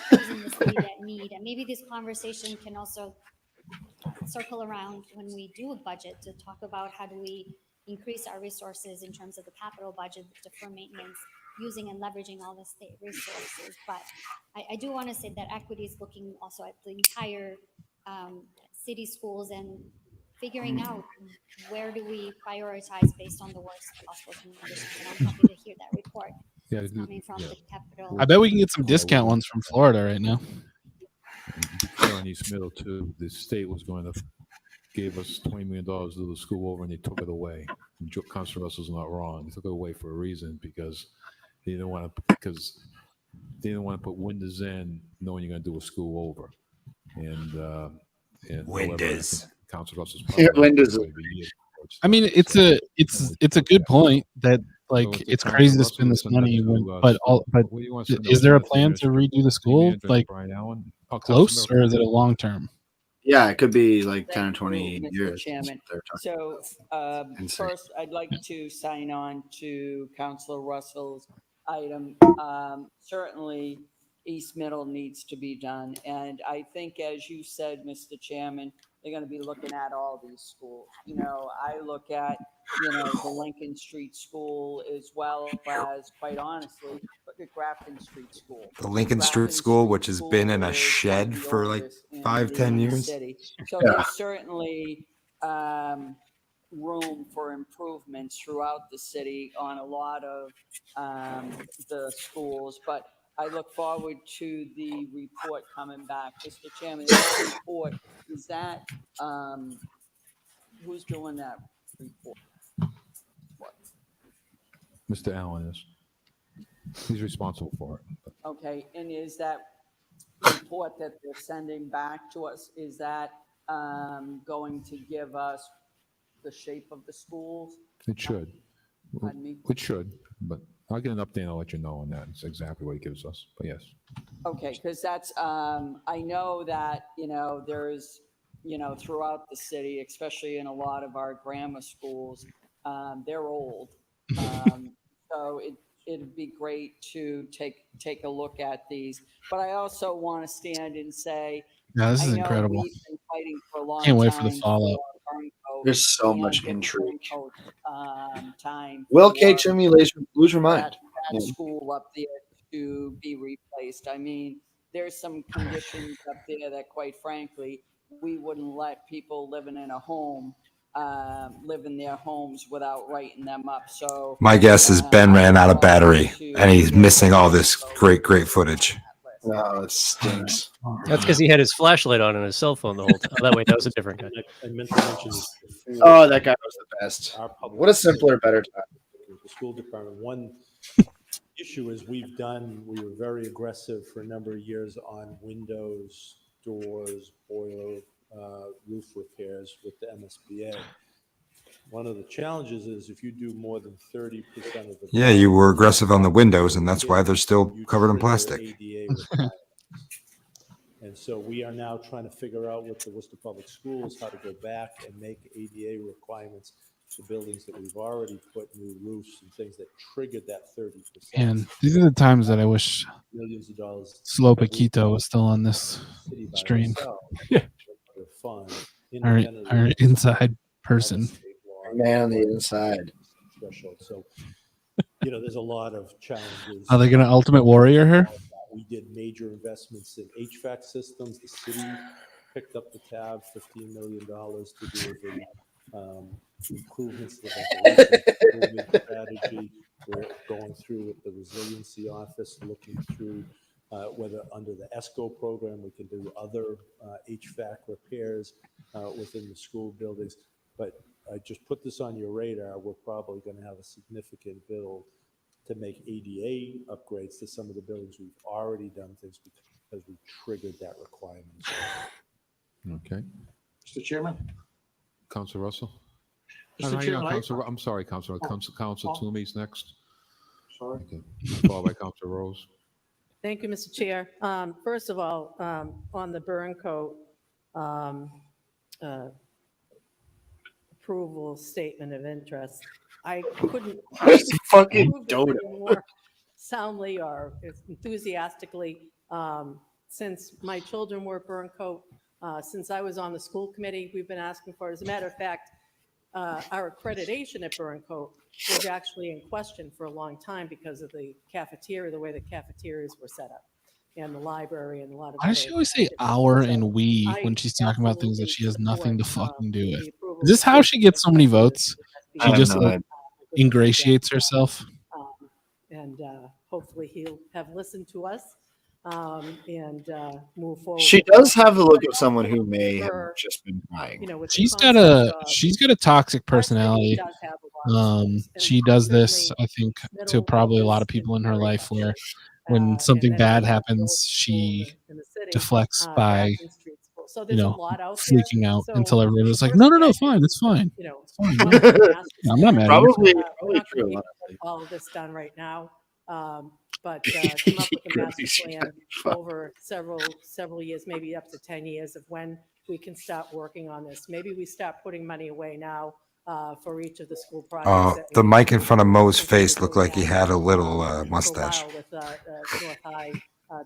Schools in the city that need, and maybe this conversation can also circle around when we do a budget to talk about how do we increase our resources in terms of the capital budget, defer maintenance, using and leveraging all the state resources. But I do want to say that equity is looking also at the entire city schools and figuring out where do we prioritize based on the worst possible conditions. And I'm happy to hear that report. Yeah, It's coming from the capital. I bet we can get some discount ones from Florida right now. Here on East Middle too, the state was going to gave us $20 million to do the school over, and they took it away. And Councilor Russell's not wrong. They took it away for a reason because they didn't want to put windows in, knowing you're going to do a school over. And Windows. Councilor Russell's Windows. I mean, it's a good point that like it's crazy to spend this money, but is there a plan to redo the school like close, or is it a long term? Yeah, it could be like 10 or 20 Mr. years. Chairman. So first, I'd like to sign on to Councilor Russell's item. Certainly, East Middle needs to be done. And I think, as you said, Mr. Chairman, they're going to be looking at all these schools. You know, I look at, the Lincoln Street School as well as, quite honestly, look at Grafton Street School. The Lincoln Street School, which has been in a shed for like 5-10 years. City. So there's certainly room for improvements throughout the city on a lot of the schools, but I look forward to the report coming back. Mr. Chairman, that report, is that, who's doing that report? Mr. Allen is. He's responsible for it. Okay, and is that report that they're sending back to us, is that going to give us the shape of the schools? It should. Pardon me? It should, but I'll get an update and I'll let you know on that. It's exactly what it gives us, but yes. Okay, because that's, I know that, there's, throughout the city, especially in a lot of our grammar schools, they're old. So it'd be great to take a look at these. But I also want to stand and say, Yeah, this is I know incredible. we've been fighting for a long Can't wait time for the fallout. Burncoat There's so and much the intrigue. Burncoat, time Will for Kate Chimney lose her mind? that school up there to be replaced. I mean, there's some conditions up there that, quite frankly, we wouldn't let people living in a home live in their homes without writing them up. So My guess is Ben ran out of battery and he's missing all this great footage. No, it stinks. That's because he had his flashlight on his cell phone the whole time. Oh, that way, that was a different guy. I meant to mention this before. Oh, that guy was the best. What a simpler, better time. The school department. One issue is we were very aggressive for a number of years on windows, doors, boiler roof repairs with the MSBA. One of the challenges is if you do more than 30% of the. Yeah, you were aggressive on the windows, and that's why they're still covered in plastic. ADA requirements. And so we are now trying to figure out with the Worcester Public Schools how to go back and make ADA requirements for buildings that we've already put new roofs and things that triggered that 30%. And these are the times that I wish millions of dollars Slow Paquito was still on this stream. Our inside person. Man on the inside. Threshold. So, there's a lot of challenges. Are they going to Ultimate Warrior her? We did major investments in HVAC systems. The city picked up the tab, $15 million to do the improvements to the ventilation improvement strategy. We're going through with the resiliency office, looking through whether under the ESCO program we can do other HVAC repairs within the school buildings. But I just put this on your radar. We're probably going to have a significant bill to make ADA upgrades to some of the buildings. We've already done things because we triggered that requirement. Okay. Mr. Chairman. Councilor Russell. Mr. Chairman, I'm sorry, Councilor. Councilor Toomey's next. Sorry. Okay. Followed by Councilor Rose. Thank you, Mr. Chair. First of all, on the burn coat approval statement of interest, I couldn't fucking approve it more soundly or enthusiastically since my children were burn coat. Since I was on the school committee, we've been asking for it. As a matter of fact, our accreditation at Burn Coat was actually in question for a long time because of the cafeteria, the way the cafeterias were set up, and the library, and a lot of. Why does she always say our and we when she's talking about things that she has nothing to fucking do with? Is this how she gets so many votes? She just ingratiates herself. And hopefully he'll have listened to us and move forward. She does have the look of someone who may have just been crying. She's got a toxic personality. She does this, I think, to probably a lot of people in her life, where when something bad happens, she deflects by, freaking out until everyone is like, no, fine, it's fine. It's fine. I'm not mad. Probably true. All of this done right now. But come up with a master plan over several years, maybe up to 10 years of when we can start working on this. Maybe we start putting money away now for each of the school projects. The mic in front of Mo's face looked like he had a little mustache. With North High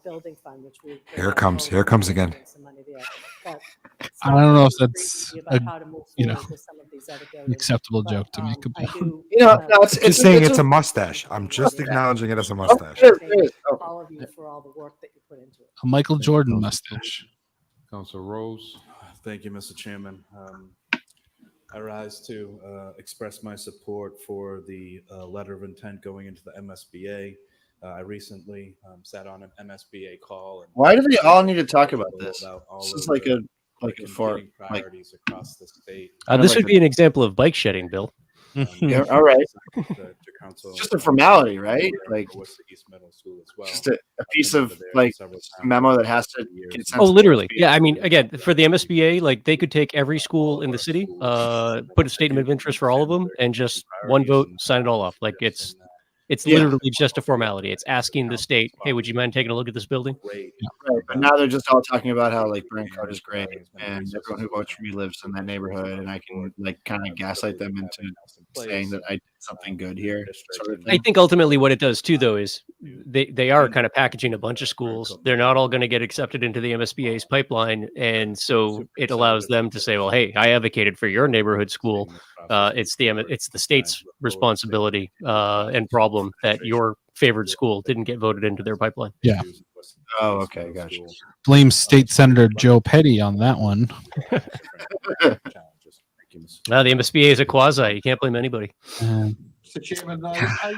Building Fund, which we Here comes again. I don't know if that's an acceptable joke to make about. Just saying it's a mustache. I'm just acknowledging it as a mustache. All of you for all the work that you put into it. A Michael Jordan mustache. Councilor Rose. Thank you, Mr. Chairman. I rise to express my support for the letter of intent going into the MSBA. I recently sat on an MSBA call. And why do they all need to talk about this? This is like a priorities across the state. This would be an example of bike shedding, Bill. Yeah, all right. It's just a formality, right? Like just a piece of memo that has to get sent. Oh, literally. Yeah. I mean, again, for the MSBA, like they could take every school in the city, put a statement of interest for all of them, and just one vote, sign it all off. Like it's literally just a formality. It's asking the state, hey, would you mind taking a look at this building? Right. But now they're just all talking about how Burn Coat is great and everyone who votes for me lives in that neighborhood, and I can kind of gaslight them into saying that I did something good here. Sort of thing. I think ultimately what it does too, though, is they are kind of packaging a bunch of schools. They're not all going to get accepted into the MSBA's pipeline, and so it allows them to say, well, hey, I advocated for your neighborhood school. It's the state's responsibility and problem that your favored school didn't get voted into their pipeline. Yeah. Oh, okay, gotcha. Blame State Senator Joe Petty on that one. Now the MSBA is a quasi. You can't blame anybody. Mr. Chairman, I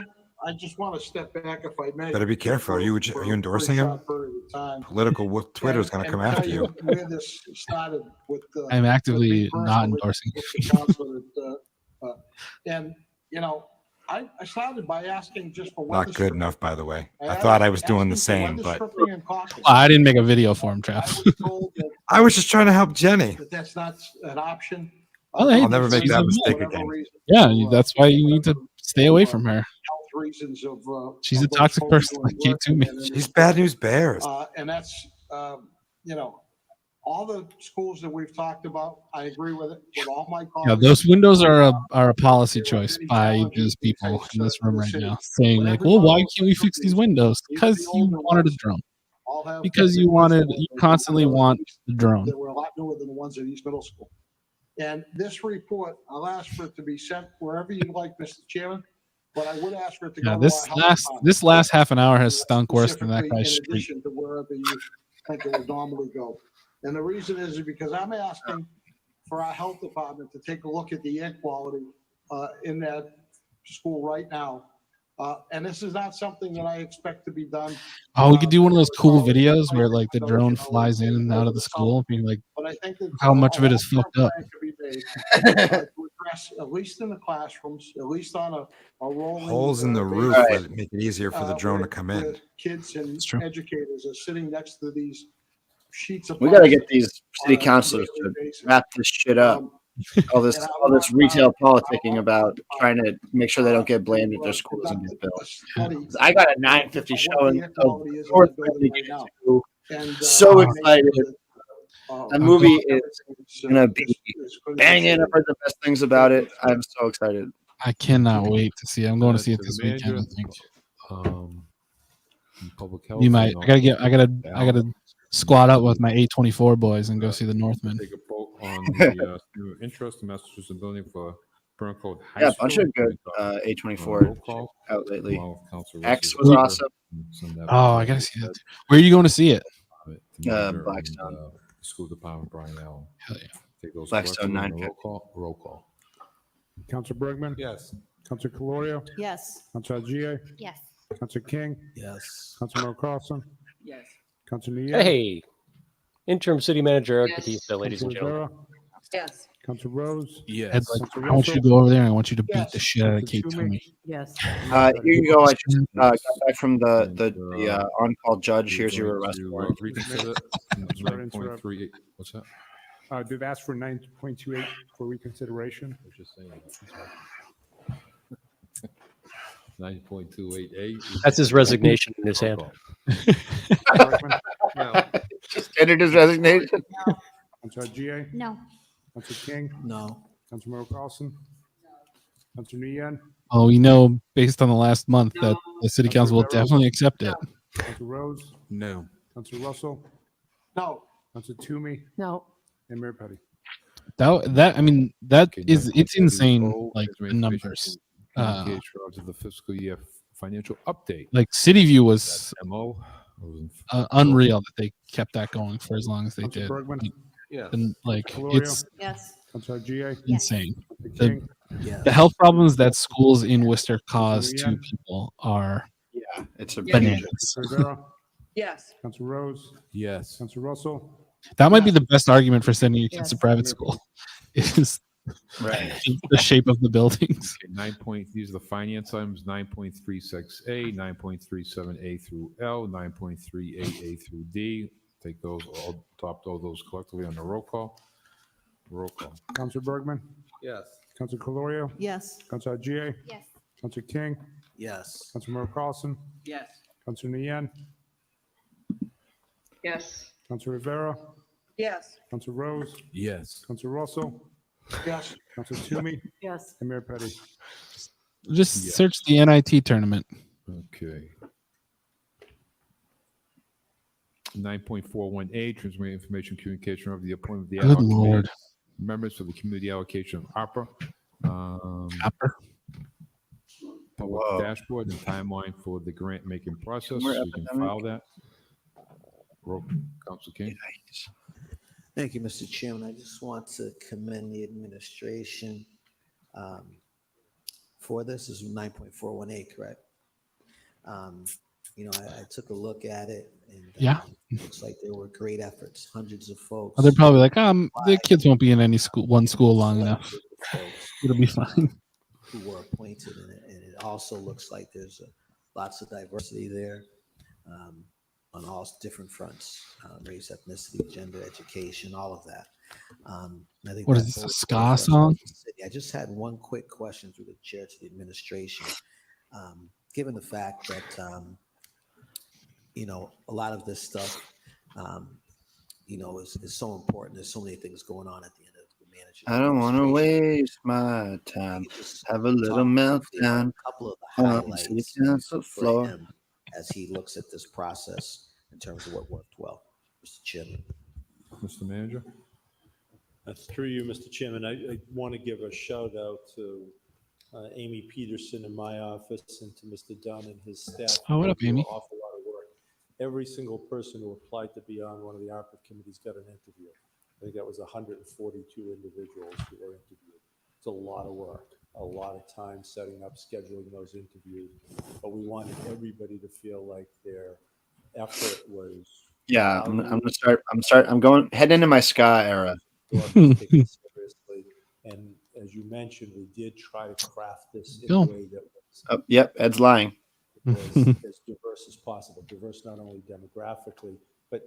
just want to step back, if I may. Better be careful. Are you endorsing him? Political Twitter is going to come after you. Where this started with I'm actively not endorsing. And I started by asking just for not good enough, by the way. I thought I was doing the same, but I didn't make a video for him, Trav. I was just trying to help Jenny. That's not an option. Oh, hey, I'll never make she's that a mistake woman. again. Yeah, that's why you need to stay away from her. Health reasons of She's of a those toxic folks person doing like you work to me. and She's bad news bears. and that's all the schools that we've talked about. I agree with it with all my colleagues. Yeah, those windows are a policy choice by these people in this room right now, saying like, "Well, why can't we fix these windows?" Because you wanted a drone. Because you constantly want the drone. That were a lot newer than the ones at East Middle School. And this report, I'll ask for it to be sent wherever you'd like, Mr. Chairman. But I would ask for it to Yeah, go to our health department, this last half an hour has stunk worse than that specifically guy's in street. addition to wherever you think it would normally go. And the reason is because I'm asking for our health department to take a look at the air quality in that school right now. And this is not something that I expect to be done. Oh, we could do one of those cool videos where like the drone flies in and out of the school, being like, But I think that how much of it is fucked up. could be made to address, at least in the classrooms, at least on a rolling Holes in the roof basis, that make it easier for the drone to come in. where kids and educators are sitting next to these sheets of We got to plastic get these city on a councilors daily to basis. wrap this shit up. All this retail politicking about trying to make sure they don't get blamed if their school doesn't get built. I got a 9:50 showing of North Michigan 2. So excited. That movie is gonna be banging. I've heard the best things about it. I'm so excited. I cannot wait to see it. I'm going to see it this weekend, I think. Public health. You might. I gotta squat up with my A24 boys and go see the Northman. Take a vote on the new interest in Massachusetts building for Burncoat High Yeah, a School. bunch of good A24 out lately. X was awesome. Oh, I gotta see that. Where are you going to see it? Blackstone. School Department, Bryan O'Donnell. Hell yeah. Take those Blackstone collectively on 950. Roll call. Councilor Bergman? Yes. Councilor Calorio? Yes. Councilor Gia? Yes. Councilor King? Yes. Councilor Carlson? Yes. Councilor Nguyen? Hey, interim city manager Eric Yes. Batista, ladies and Councilor gentlemen. Rivera? Yes. Councilor Rose? Ed's like, I want you to go over there and I want you to beat the shit out of Kate Toomey. Yes. Here you go. I just got back from the on-call judge. Here's your arrest warrant. Reconsider 9.38. What's that? They've asked for 9.28 for reconsideration. I was just saying that. 9.288. That's his resignation in his hand. Just entered his resignation. Councilor Gia? No. Councilor King? No. Councilor Carlson? Councilor Nguyen? Oh, we know based on the last month that the city council will definitely accept it. Councilor Rose? No. Councilor Russell? No. Councilor Toomey? No. And Mayor Petty? That I mean that Okay, is it's 9.34, insane, like is there the information numbers. communication of the fiscal year financial update. Like City View was MO. unreal that they kept that going for as long as they Councilor did. Bergman? Yeah. And like Calorio? it's Yes. Councilor Gia? insane. Councilor King? Yes. The health problems that schools in Worcester cause to Nguyen? people are Yeah, it's a bananas. Councilor Rivera? Yes. Councilor Rose? Yes. Councilor Russell? That might be the best argument for sending your kids to Yes. private school. Is Right. the shape of the buildings. Okay, 9 point, these are the finance items, 9.36A, 9.37A through L, 9.38A through D. Take those, all adopt all those collectively on the roll call. Roll call. Councilor Bergman? Yes. Councilor Calorio? Yes. Councilor Gia? Yes. Councilor King? Yes. Councilor Carlson? Yes. Councilor Nguyen? Yes. Councilor Rivera? Yes. Councilor Rose? Yes. Councilor Russell? Yes. Councilor Toomey? Yes. And Mayor Petty? Just Yes. search the NIT tournament. Okay. 9.41A, transmitting information communication of the appointment of the ad Good hoc committee Lord. members for the community allocation of ARPA. Copper. Public Whoa. dashboard and timeline for the grant making process. More We can epidemic. file that. Roll, Council King. Thank you, Mr. Chairman. I just want to commend the administration for this. This is 9.41A, correct? I took a look at it, and Yeah. looks like there were great efforts. Hundreds of folks. They're probably like, the kids won't be in any school, one school long enough. It'll be fine. Who were appointed in it, and it also looks like there's lots of diversity there. on all different fronts, race, ethnicity, gender, education, all of that. I think What that is this, a bodes ska well for us song? as a city. I just had one quick question through the chair to the administration. Given the fact that, a lot of this stuff, is so important. There's so many things going on at the end of the manager's I don't want to administration. waste my time. Just Have a little talk briefly about meltdown a couple of the on the city highlights council for floor. him as he looks at this process in terms of what worked well. Mr. Chairman. Mr. Manager? That's through you, Mr. Chairman. I want to give a shout out to Amy Peterson in my office and to Mr. Dunn and his staff. Oh, what up, They do Amy? An awful lot of work. Every single person who applied to be on one of the ARPA committees got an interview. I think that was 142 individuals who were interviewed. It's a lot of work, a lot of time setting up, scheduling those interviews. But we wanted everybody to feel like their effort was. Yeah, I'm heading into my ska era. Taken seriously. And as you mentioned, we did try to craft this in a way that was Yep, Ed's lying. was as diverse as possible. Diverse not only demographically, but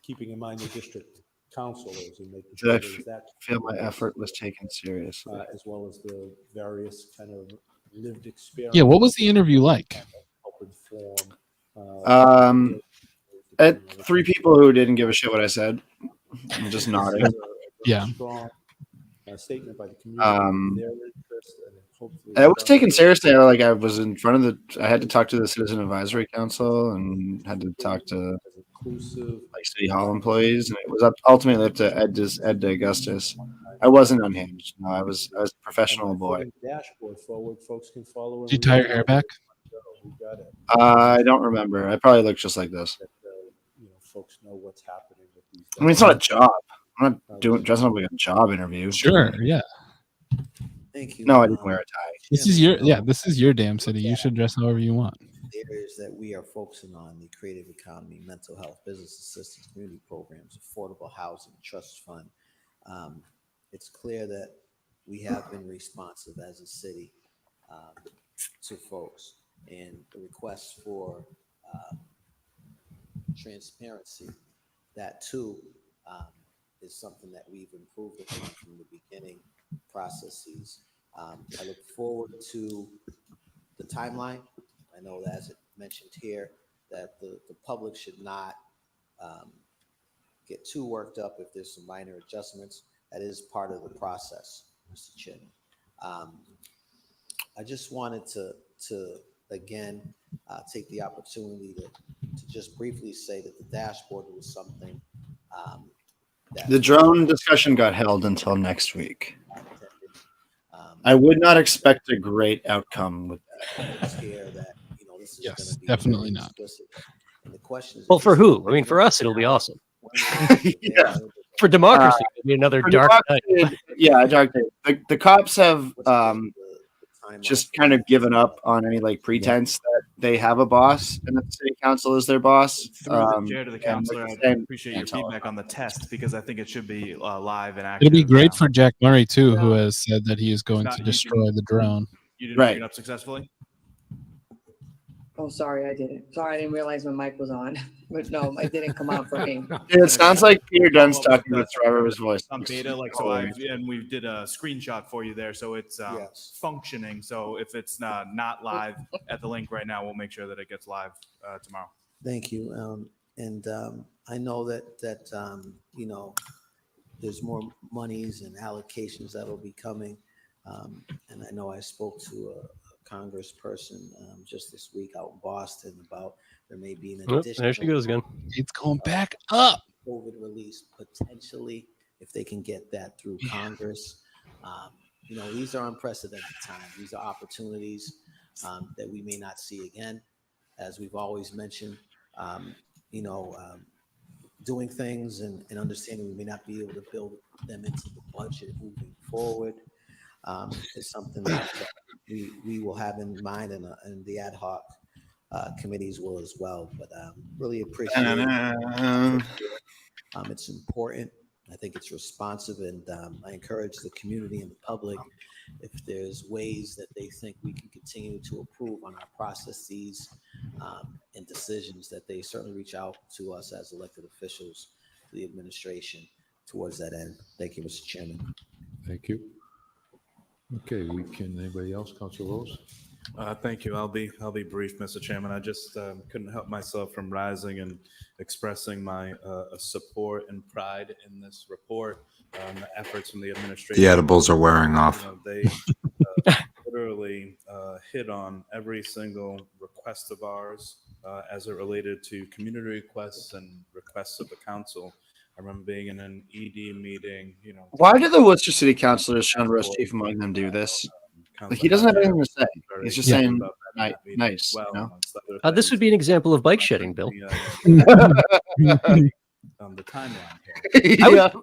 keeping in mind the district councilors and making sure Did I there's that feel my effort was taken seriously? as well as the various kind of lived experience. Yeah, what was the interview like? Help inform. At 3 people who didn't give a shit what I said. I'm just nodding. Yeah. Strong statement by the community. Their interest and hopefully. It was taken seriously. I was in front of I had to talk to the Citizen Advisory Council and had to talk to City Hall employees, and it was ultimately up to Ed Augustus. I wasn't unhinged. No, I was a professional boy. Dashboard forward, folks can follow. Did you tie your hair back? We got it. I don't remember. I probably look just like this. Folks know what's happening with these. I mean, it's not a job. I'm not dressing up like a job interview. Sure, yeah. Thank you. No, I didn't wear a tie. This is your damn city. You should dress however you want. The areas that we are focusing on: the creative economy, mental health, business assistance, community programs, affordable housing, trust fund. It's clear that we have been responsive as a city to folks, and the request for transparency, that too is something that we've improved upon from the beginning processes. I look forward to the timeline. I know that, as it mentioned here, that the public should not get too worked up if there's some minor adjustments. That is part of the process, Mr. Chairman. I just wanted to again take the opportunity to just briefly say that the dashboard was something that The drone discussion got held until next week. I would not expect a great outcome with that. Yes, definitely not. And the question is, Well, for who? I mean, for us, it'll be awesome. Yeah. For democracy, it'll be another For dark democracy, night. Yeah, dark night. The cops have just kind of given up on any pretense that they have a boss and that the city council is their boss. Through the chair to the counselor, I and appreciate your feedback on the test because I think it should be live and active. It'll be great for Jack Murray too, who has said that he is going not- to you destroy the drone. You didn't bring it up successfully? Oh, sorry, I didn't. Sorry, I didn't realize my mic was on. But no, it didn't come out for me. It sounds like Peter Dunn's talking with Trevor's voice. On beta, and we did a screenshot for you there, so it's functioning. So if it's not live at the link right now, we'll make sure that it gets live tomorrow. Thank you. I know that there's more monies and allocations that will be coming. And I know I spoke to a congressperson just this week out in Boston about there may be an additional. There she goes again. It's going back up. COVID release potentially, if they can get that through Congress. These are unprecedented times. These are opportunities that we may not see again. As we've always mentioned, doing things and understanding we may not be able to build them into the budget moving forward is something that we will have in mind, and the ad hoc committees will as well. But really appreciate it. It's important. I think it's responsive, and I encourage the community and the public, if there's ways that they think we can continue to improve on our processes and decisions, that they certainly reach out to us as elected officials, to the administration, towards that end. Thank you, Mr. Chairman. Thank you. Okay, anybody else? Councilor Rose? Thank you. I'll be brief, Mr. Chairman. I just couldn't help myself from rising and expressing my support and pride in this report, the efforts from the administration. The edibles are wearing off. They literally hit on every single request of ours as it related to community requests and requests of the council. I remember being in an ED meeting, Why do the Worcester City Councilors, Sean Rush, chief among them, do this? Like, he doesn't have anything to say. He's just saying nice. This would be an example of bike shedding, Bill. The timeline.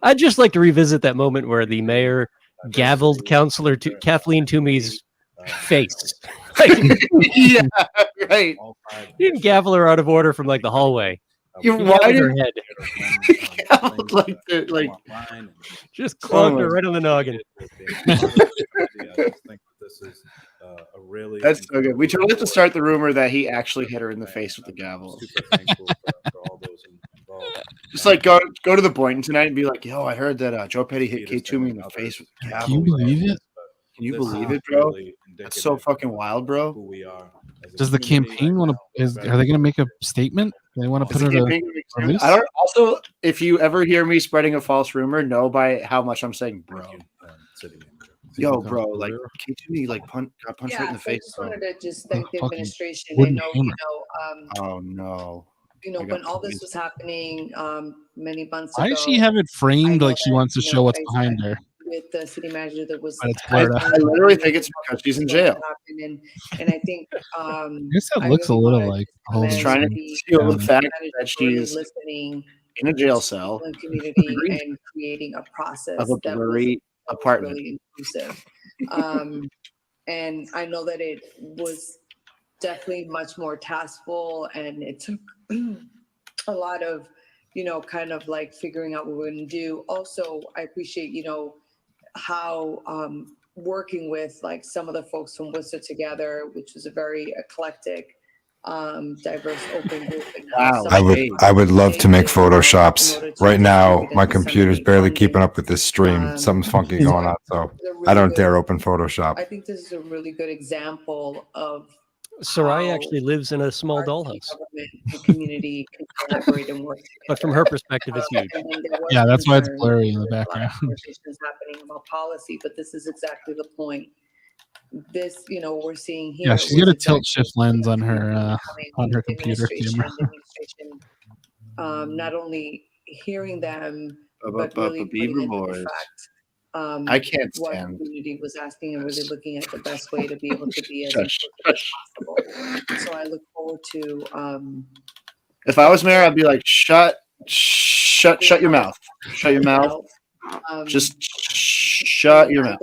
I'd just like to revisit that moment where the mayor gavelled Councillor Kathleen Toomey's face. Yeah, right. He didn't gavel her out of order from like the hallway. Why did her head? like Just clogged her right on the noggin. I just think this is a really. That's so good. We totally have to start the rumor that he actually hit her in the face with the gavel. Super thankful for all those involved. Just like go to the Boynton tonight and be like, yo, I heard that Joe Petty hit Kate Toomey in the face with the gavel. Can you believe it? Can you believe it, bro? That's so fucking wild, bro. Who we are. Does the campaign want to? Are they going to make a statement? They want to put it. I don't. Also, if you ever hear me spreading a false rumor, know by how much I'm saying, bro. Yo, bro, like Kate Toomey got punched right in the I face. just wanted to just thank the administration. I wooden know, hammer. Oh no. When all this was happening many months Why ago. does she have it framed like she wants to show what's behind her? With the city manager that was. But it's blurred out. I literally think it's because she's in jail. And I think. I guess it looks a little like the whole He's trying to steal the fact that she's listening in a jail cell in the community and creating a process of a that blurry apartment. really inclusive. And I know that it was definitely much more taskful, and it took a lot of, kind of like figuring out what we're going to do. Also, I appreciate, how working with like some of the folks from Worcester together, which was a very eclectic, diverse, open group. I would love to make Photoshops. Right now, my computer's barely keeping up with this stream. Something's funky going on, so I don't dare open Photoshop. I think this is a really good example of Sarai actually lives in a small dollhouse. government and community can collaborate and work together. But from her perspective, it's huge. And then there was Yeah, that's why it's concern, blurry in the a lot of background. conversations happening about policy, but this is exactly the point. This, we're seeing here. Yeah, she's got a tilt shift lens on her computer camera. Not only hearing them, But really Beaver putting into Boys. effect, I can't what the stand. community was asking and really looking at the best way to be able to be as Shush, inclusive as possible. So I look forward to If I was mayor, I'd be like, shut your mouth. Shut your mouth. Just shut your mouth.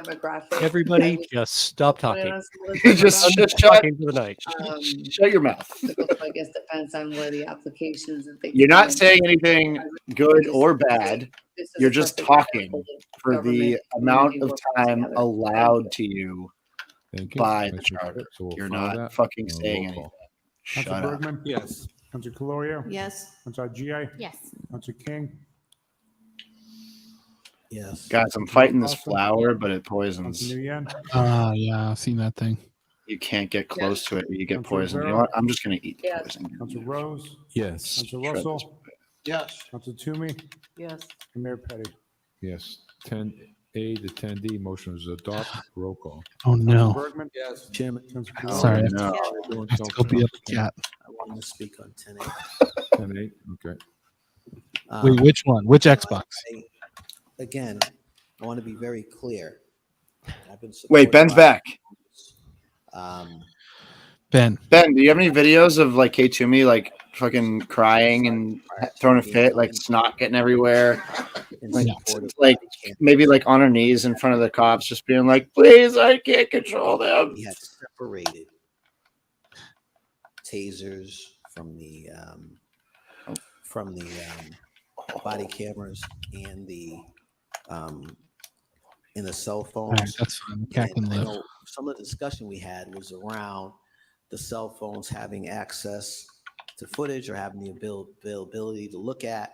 demographic. Everybody, just stop talking. Just Done shut talking for the night. Shut your mouth. I guess depends on where the applications and things. You're not come in. saying anything good or bad. This is You're a just perfect talking example of for the government amount community of working time together. allowed to you Thank you. by the Thank you. charter. So we'll You're follow not that. fucking Roll saying call. anything. Councilor Shut up. Bergman? Yes. Councilor Calorio? Yes. Councilor GI? Yes. Councilor King? Yes. Guys, I'm fighting this Awesome. flower, but it Councilor poisons. Nguyen? Yeah, I've seen that thing. You can't get close to it or you get Councilor poisoned. You Vera? know what? I'm just gonna eat the Yes. poison. Councilor Rose? Yes. Councilor Shred Russell? Yes. Councilor Toomey? Yes. And Mayor Petty? Yes. 10A to 10D, motion is adopt. Roll call. Oh no. Bergman? Yes. Chairman, Councilor Oh, Calorio? Sorry. no. I have to go beat up the cat. I wanted to speak on 10A. 10A, okay. Wait, which one? Which Xbox? Again, I want to be very clear. I've been Wait, Ben's back. Ben. Ben, do you have any videos of like Kate Toomey like fucking crying and throwing a fit, like snot getting everywhere? Like maybe like on her knees in front of the cops, just being like, please, I can't control them. We had separated tasers from the body cameras and the cell All phones. right, that's fine. Cat can And I live. know some of the discussion we had was around the cell phones having access to footage or having the availability to look at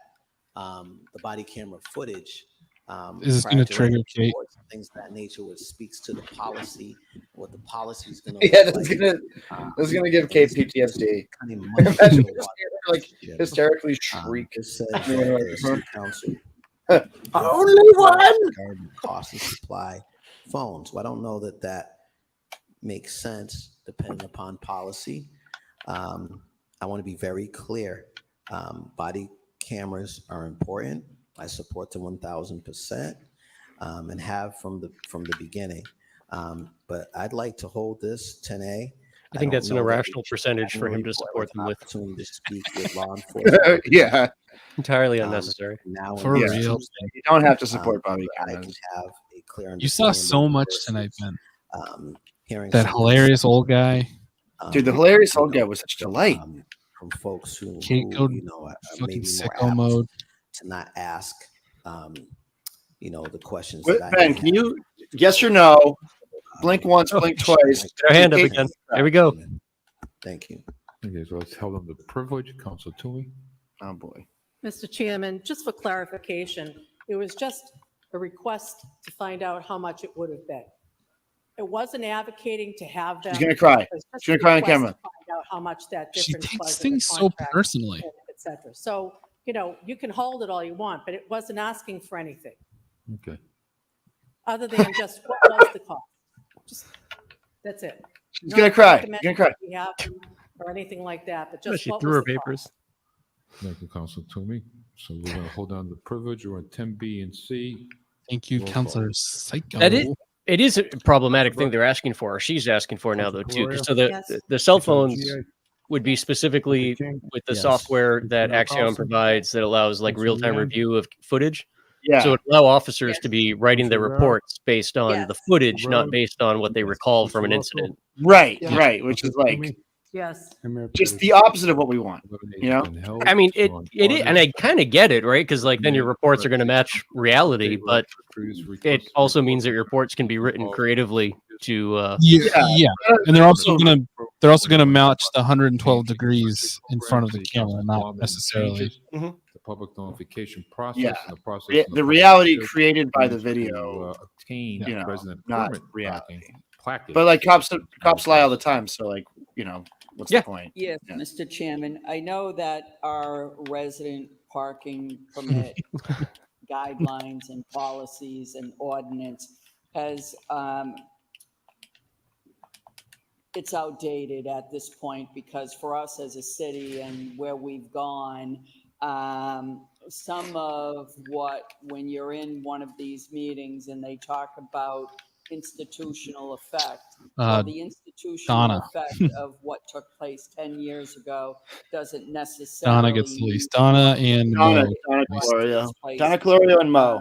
the body camera footage. Is this prior going to trigger writing Kate? reports and things of that nature, which speaks to the policy, what the policy is going to Yeah, look that's like. gonna give Kate PTSD. Kind of money Imagine to just water, like hysterically shriek. It says that the city council Only one cost of supply phones. Well, I don't know that makes sense depending upon policy. I want to be very clear. Body cameras are important. I support them 1,000%, and have from the beginning. But I'd like to hold this 10A. I think that's an irrational percentage for him to support them with. Opportunity to speak with law enforcement. Yeah, entirely unnecessary. Now For and real. You don't have to support body I can cameras. have a clear You saw so understanding much versus, tonight, Ben. hearing That some hilarious old guy. Dude, the hilarious old guy was such a delight. From folks who Kate, go you know, are fucking maybe more sicko apt mode. to not ask, you know, the questions. Wait, that I Ben, may can you yes or no? Blink once, blink twice. Get our hand up again. There we go. Thank you. Okay, so let's tell them the privilege. Council Toomey. Oh boy. Mr. Chairman, just for clarification, it was just a request to find out how much it would have been. It wasn't advocating to have them. She's gonna cry. It was just She's gonna a cry on request camera. to find out how much that She difference takes was in the things so contract, personally. et cetera. So, you know, you can hold it all you want, but it wasn't asking for anything Okay. other than just what was the cost. Just, that's it. She's Not gonna cry. recommending She's gonna cry. we have them or anything like that, but No, just she what threw was her the cost? papers. Thank you, Council Toomey. So we're going to hold on to the privilege. We're on 10B and C. Thank you, Roll call. Counselor Psycho. It is a problematic thing they're asking for, or she's asking for now, though, too. So the cell phones would be specifically with the Yes. software that Computer Axiom policy. provides that allows like Councilor real-time Yang. review of footage. Yeah. So it allow officers to be writing their Councilor Rao. reports based on the footage, not Rhodes. based on what they recall from an Councilor incident. Right, Yeah. right. Which is Councilor like Toomey. Yes. And Mayor just Peters. the opposite of what we want. You know? Been held. I mean, it So on it is, and I August kind of get it, right? Because like then your reports are going to match reality, State but Records it request also report means that your reports can be written creatively to. Yeah, and they're also gonna match the 112 degrees in front of the camera, not necessarily. the public notification process Yeah. and the process. Re- and the public reality service created by the means to, video, obtain you know, resident not permit reality. plaque. But like cops lie all the time, so like, you know, what's the point? Yes, Yeah. Mr. Chairman, I know that our resident parking permit guidelines and policies and ordinance has, it's outdated at this point because for us as a city and where we've gone, some of what, when you're in one of these meetings and they talk about institutional effect, well, the institutional Donna. effect of what took place 10 years ago doesn't necessarily Donna gets the least. Donna and Donna, Mo. Donna least. Colorio, place, Donna Colorio and Mo.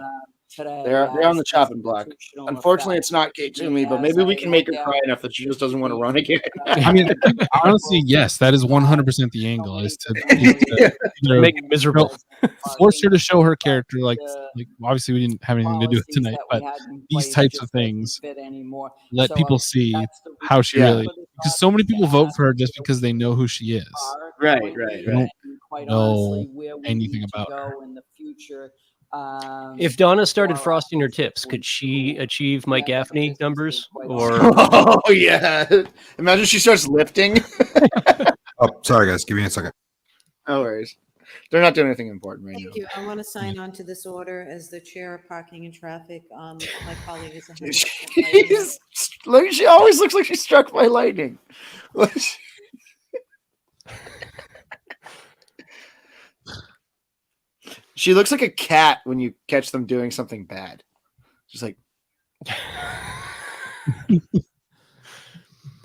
today. They're on the as chopping block. institutional Unfortunately, effect. it's not Kate Toomey, but As maybe we I can make her look cry at enough that she just doesn't want to run again. I mean, honestly, yes, that is 100% the angle. Is to Make it miserable. Force her to show her character. Like obviously, we didn't have anything to do with tonight, but these types of things let So people see how she Yeah. really. Because so many people vote for her just because they know who she is. Right, They right, don't right. quite know honestly where we anything need to about her. go in the future. If Donna started frosting her tips, could she achieve Mike Gaffney numbers? Or Oh yeah! Imagine she starts lifting. Oh, sorry guys, give me a second. No worries. They're not doing anything important right Thank now. you. I want to sign on to this order as the chair of parking and traffic. My colleague is 100%. She's, look, she always looks like she's struck by lightning. She looks like a cat when you catch them doing something bad. Just like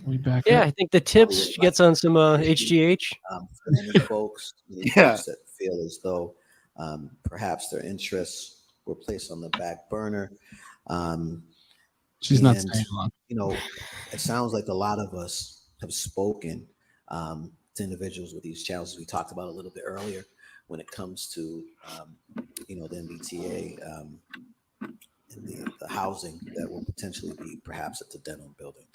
We back yeah, up. I think the tips she gets on some HGH. For many folks, Yeah. folks that feel as though perhaps their interests were placed on the back burner. She's not and, staying long. You know, it sounds like a lot of us have spoken to individuals with these challenges we talked about a little bit earlier when it comes to, the MBTA and the housing that will potentially be perhaps at the Denham building.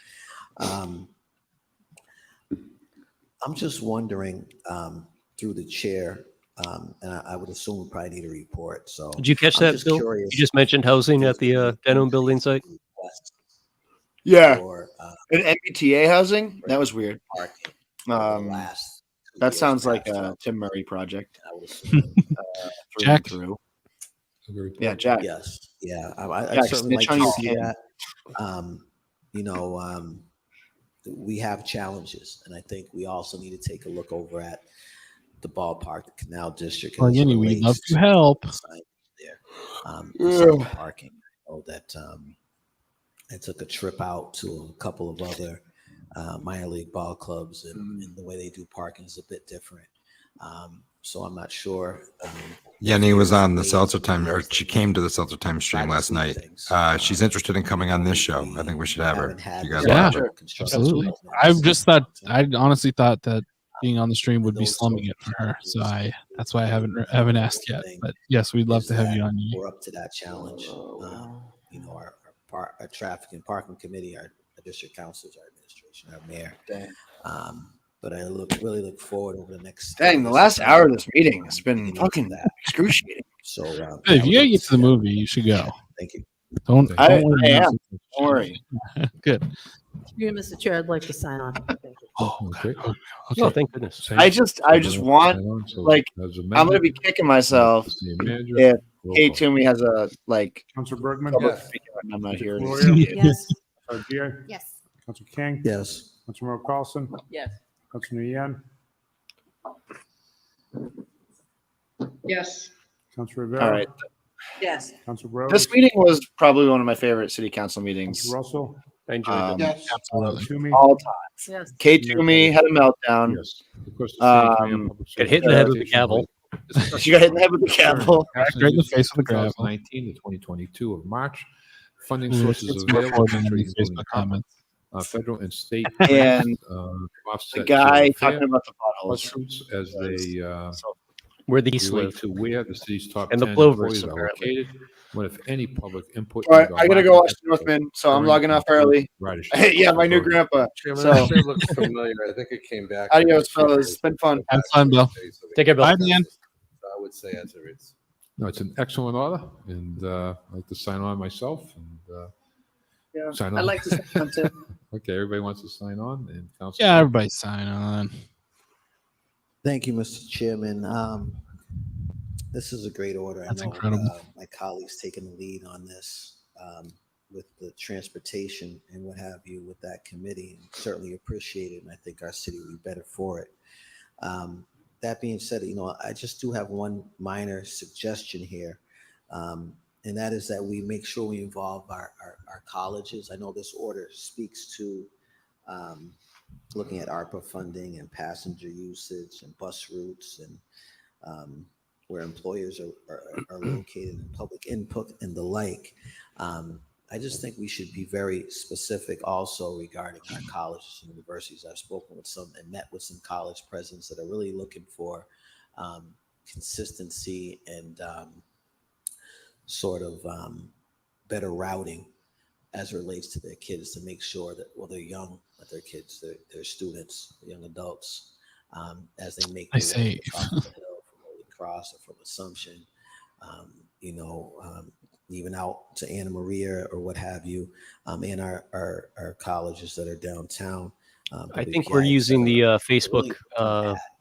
I'm just wondering, through the chair, and I would assume we probably need a report. So Did you catch I'm that, just Bill? curious You just mentioned housing at the Denham building site. Yeah. Or, An MBTA housing? That was weird. parking That years, sounds like perhaps, a throughout Tim Murray project. I would assume through Jack? and through. Yeah, Jack. Yes. Yeah. I'd Jack, certainly like snitch on to your see king. that. We have challenges, and I think we also need to take a look over at the ballpark, the Canal District. Well, as it Yenny, we'd love relates to help. signage there, and some of the parking. I know that I took a trip out to a couple of other minor league ball clubs, and the way they do parking is a bit different. So I'm not sure. Yenny was on the Seltzer Time, or she came to the Seltzer Time stream last night. She's interested in coming on this show. I think we should have her. You guys Yeah, want her? absolutely. I honestly thought that being on the stream would be slumming it for her. So that's why I haven't asked yet. But yes, we'd love to have you on. We're up to that challenge. Our traffic and parking committee, our district councils, our administration, our mayor. But I really look forward over the next. Dang, the last hour of this meeting has been fucking excruciating. So Hey, if you gotta get to the movie, you should go. Thank you. Don't worry. I am. Don't worry. Good. You, Mr. Chair, I'd like to sign on. Thank you. Okay. Oh, thank goodness. I just want, like, I'm gonna be kicking myself if Kate Toomey has a Councilor Bergman? public Yes. speaker and I'm not here. Yes. Councilor Gia? Yes. Councilor King? Yes. Councilor Carlson? Yes. Councilor Nguyen? Yes. Councilor Rivera? All right. Yes. Councilor Rose? This meeting was probably one of my favorite city council meetings. Councilor Russell? I enjoyed it. Yes. Toomey? All time. Yes. Kate Toomey had a meltdown. Yes. Of course, the city coming up with Got hit in the head with the gavel. She got hit in the head with the gavel. Right in the face with the gavel. 2019 to 2022 of March. Funding It's sources more available than to any include Facebook comments. federal and state And offset the guy to talking about the bus potholes. routes as they Where the geese relate live. to where the city's top And the 10 plovers, employees are apparently. located. When, if any, public input. All right, into I gotta our go watch market Northman, so I'm during logging off early. ridership. Yeah, my new grandpa. Chairman, So that sure looks familiar. I think it came back. adios, fellas. It's been fun. Have fun, Bill. Take care, Bill. Bye, Dan. I would say as it is. No, it's an excellent order, and I'd like to sign on myself. And Yeah. sign on. I'd like to sign on too. Okay, everybody wants to sign on, and Council. Yeah, everybody sign on. Thank you, Mr. Chairman. This is a great order. That's I know incredible. my colleagues taking the lead on this with the transportation and what have you with that committee, and certainly appreciate it. And I think our city will be better for it. That being said, I just do have one minor suggestion here, and that is that we make sure we involve our colleges. I know this order speaks to looking at ARPA funding and passenger usage and bus routes and where employers are located and public input and the like. I just think we should be very specific also regarding our colleges and universities. I've spoken with some and met with some college presidents that are really looking for consistency and sort of better routing as it relates to their kids to make sure that, well, they're young, that their kids, they're students, young adults, as they make their way across the hill from Holy Cross or from Assumption, even out to Anna Maria or what have you, in our colleges that are downtown. I think we're using the Facebook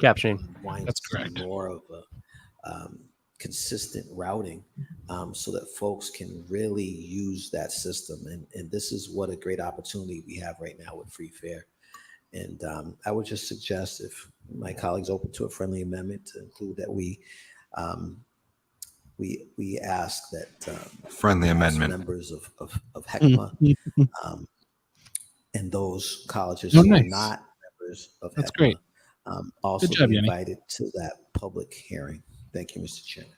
captioning. That's correct. More of a consistent routing so that folks can really use that system. And this is what a great opportunity we have right now with free fare. And I would just suggest, if my colleagues open to a friendly amendment, to include that we ask that Friendly amendment. members of HECMA and those colleges who are not members of That's HECMA great. Also Good job, be Yanni. invited to that public hearing. Thank you, Mr. Chairman.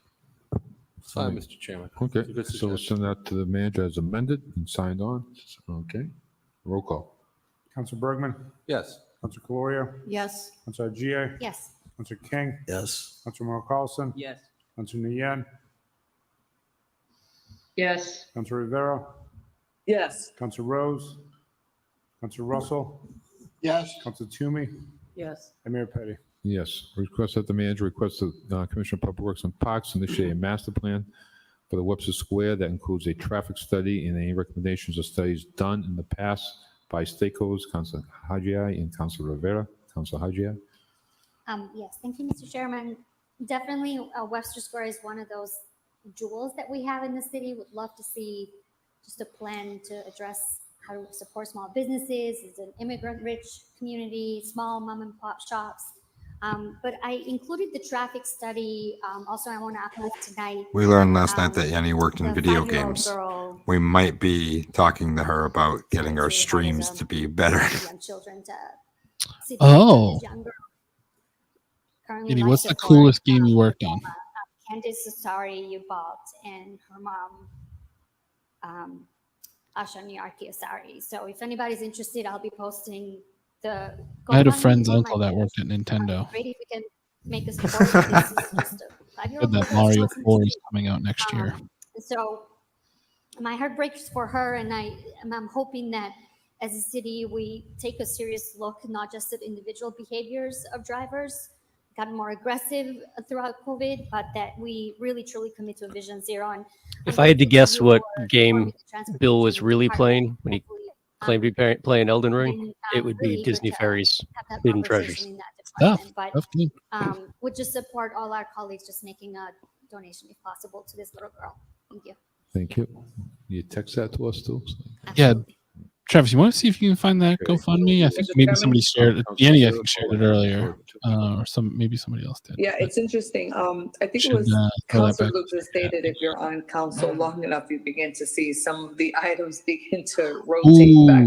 Fine, Mr. Chairman. Okay, It's a good so we'll suggestion. send that to the manager as amended and signed on. Okay, roll call. Councilor Bergman? Yes. Councilor Caloria? Yes. Councilor Gia? Yes. Councilor King, Yes. Councilor Moore Carlson, Yes. Councilor Nguyen, Yes. Councilor Rivera, Yes. Councilor Rose, Councilor Russell, Yes. Councilor Toomey, Yes. and Mayor Petty. Yes. Request that the manager request the Commission of Public Works and Parks initiate a master plan for the Webster Square that includes a traffic study and any recommendations or studies done in the past by stakeholders, Councilor Hajiai and Councilor Rivera. Councilor Hajiai. Yes, thank you, Mr. Chairman. Definitely, Webster Square is one of those jewels that we have in the city. Would love to see just a plan to address how to support small businesses. It's an immigrant-rich community, small mom-and-pop shops. But I included the traffic study. Also, I want to uplift tonight. We learned last night that Yanni worked in the video 5-year-old games. girl We might be talking to her about getting our streams to be better. young children to see Oh. this young girl. Currently Maybe life what's the support, coolest game you worked on? Candace Asari you bought and her mom, Asha Niyarki Asari. So if anybody's interested, I'll be posting the. I had a GoFundMe friend's on my uncle that page. worked at Nintendo. Great if we can make a support. This is just a 5-year-old Good girl that who Mario wants 4 to is coming out next year. So my heart breaks for her, and I'm hoping that as a city we take a serious look, not just at individual behaviors of drivers, gotten more aggressive throughout COVID, but that we really truly commit to a vision zero. And If I had to guess what game Bill was really playing when he claimed to be playing Elden Ring, it would be Disney Fairies Hidden Treasures. But would just support all our colleagues just making a donation if possible to this little girl. Thank you. Thank you. You text that to us too? Yeah. Travis, you want to see if you can find that GoFundMe? I think maybe somebody shared it. Yanni, I think, shared it earlier. Or maybe somebody else did. Yeah, it's interesting. I think it was throw that Councilor back. Luke stated if you're on council long enough, you begin to see some of the items begin to rotate back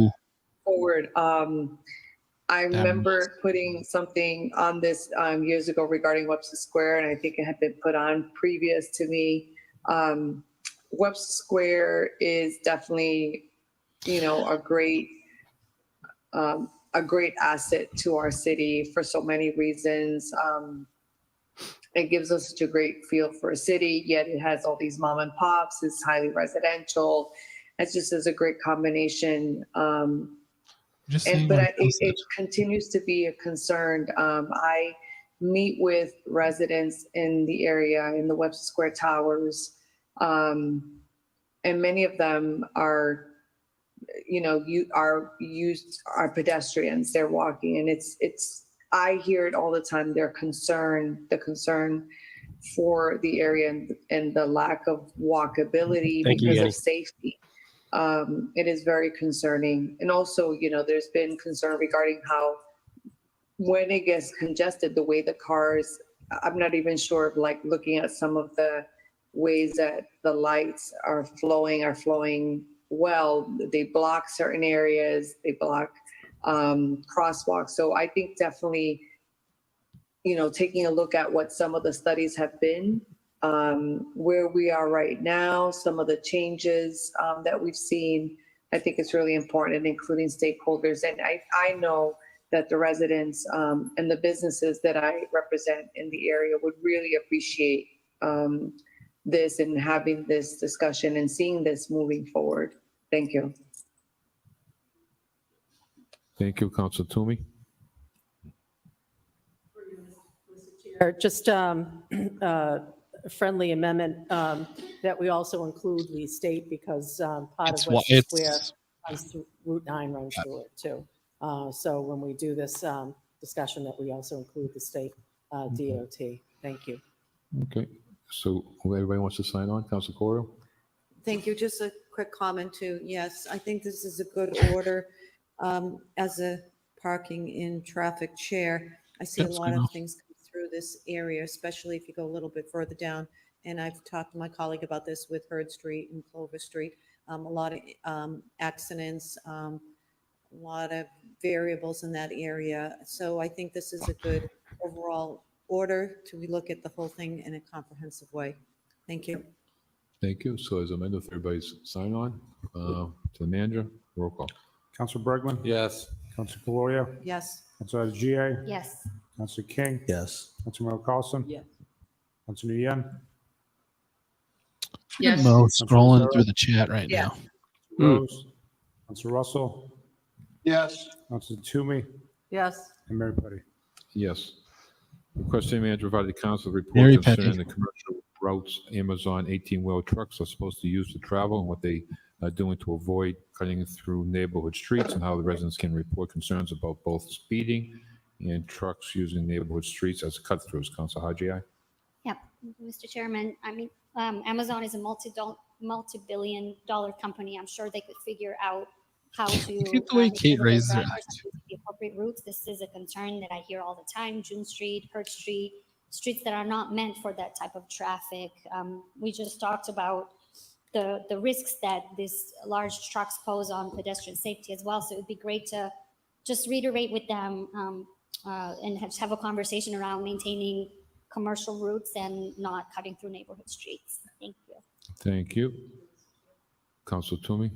forward. I remember putting something on this years ago regarding Webster Square, and I think it had been put on previous to me. Webster Square is definitely, a great asset to our city for so many reasons. It gives us such a great feel for a city, yet it has all these mom and pops. It's highly residential. It just is a great combination. It continues to be a concern. I meet with residents in the area, in the Webster Square Towers, and many of them are pedestrians. They're walking, and I hear it all the time. The concern for the area and the lack of walkability because of safety. It is very concerning. And also, there's been concern regarding how when it gets congested, the way the cars, I'm not even sure of looking at some of the ways that the lights are flowing well. They block certain areas, they block crosswalks. So I think definitely, taking a look at what some of the studies have been, where we are right now, some of the changes that we've seen, I think it's really important, and including stakeholders. And I know that the residents and the businesses that I represent in the area would really appreciate this and having this discussion and seeing this moving forward. Thank you. Thank you, Councilor Toomey. Just a friendly amendment that we also include the state, because part of Webster Square runs through, Route 9 runs through it too. So when we do this discussion, that we also include the state DOT. Thank you. Okay. So everybody wants to sign on? Councilor Coro? Thank you. Just a quick comment too. Yes, I think this is a good order. As a parking in traffic chair, I see a lot of things come through this area, especially if you go a little bit further down. And I've talked to my colleague about this with Hurd Street and Clover Street. A lot of accidents, a lot of variables in that area. So I think this is a good overall order to look at the whole thing in a comprehensive way. Thank you. Thank you. So as amended, if everybody's sign on to the manager, roll call. Councilor Bergman? Yes. Councilor Caloria? Yes. Councilor GA? Yes. Councilor King? Yes. Councilor Carlson? Yes. Councilor Yen? Yes. Mo scrolling through the chat right Yes. now. Rose? Councilor Russell? Yes. Councilor Toomey? Yes. And Mayor Petty? Yes. Request city manager provide the council report Very concerning petty. the commercial routes Amazon 18-wheel trucks are supposed to use to travel and what they are doing to avoid cutting through neighborhood streets, and how the residents can report concerns about both speeding and trucks using neighborhood streets as cut-throughs. Council Haji? Yeah, Mr. Chairman, I mean, Amazon is a multi-billion-dollar company. I'm sure they could figure out how to Look at the way make sure Kate that their raises her drivers are using the appropriate routes. This is a concern that I hear all the time. June Street, Hurt Street, streets that are not meant for that type of traffic. We just talked about the risks that these large trucks pose on pedestrian safety as well. So it would be great to just reiterate with them and have a conversation around maintaining commercial routes and not cutting through neighborhood streets. Thank you. Thank you. Council Toomey?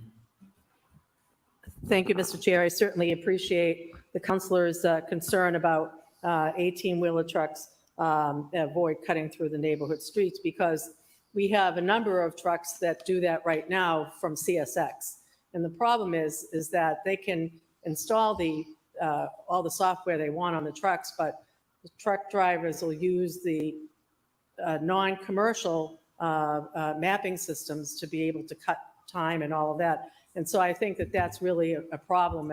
Thank you, Mr. Chair. I certainly appreciate the councilor's concern about 18-wheeler trucks avoid cutting through the neighborhood streets, because we have a number of trucks that do that right now from CSX. And the problem is that they can install all the software they want on the trucks, but the truck drivers will use the non-commercial mapping systems to be able to cut time and all of that. And so I think that that's really a problem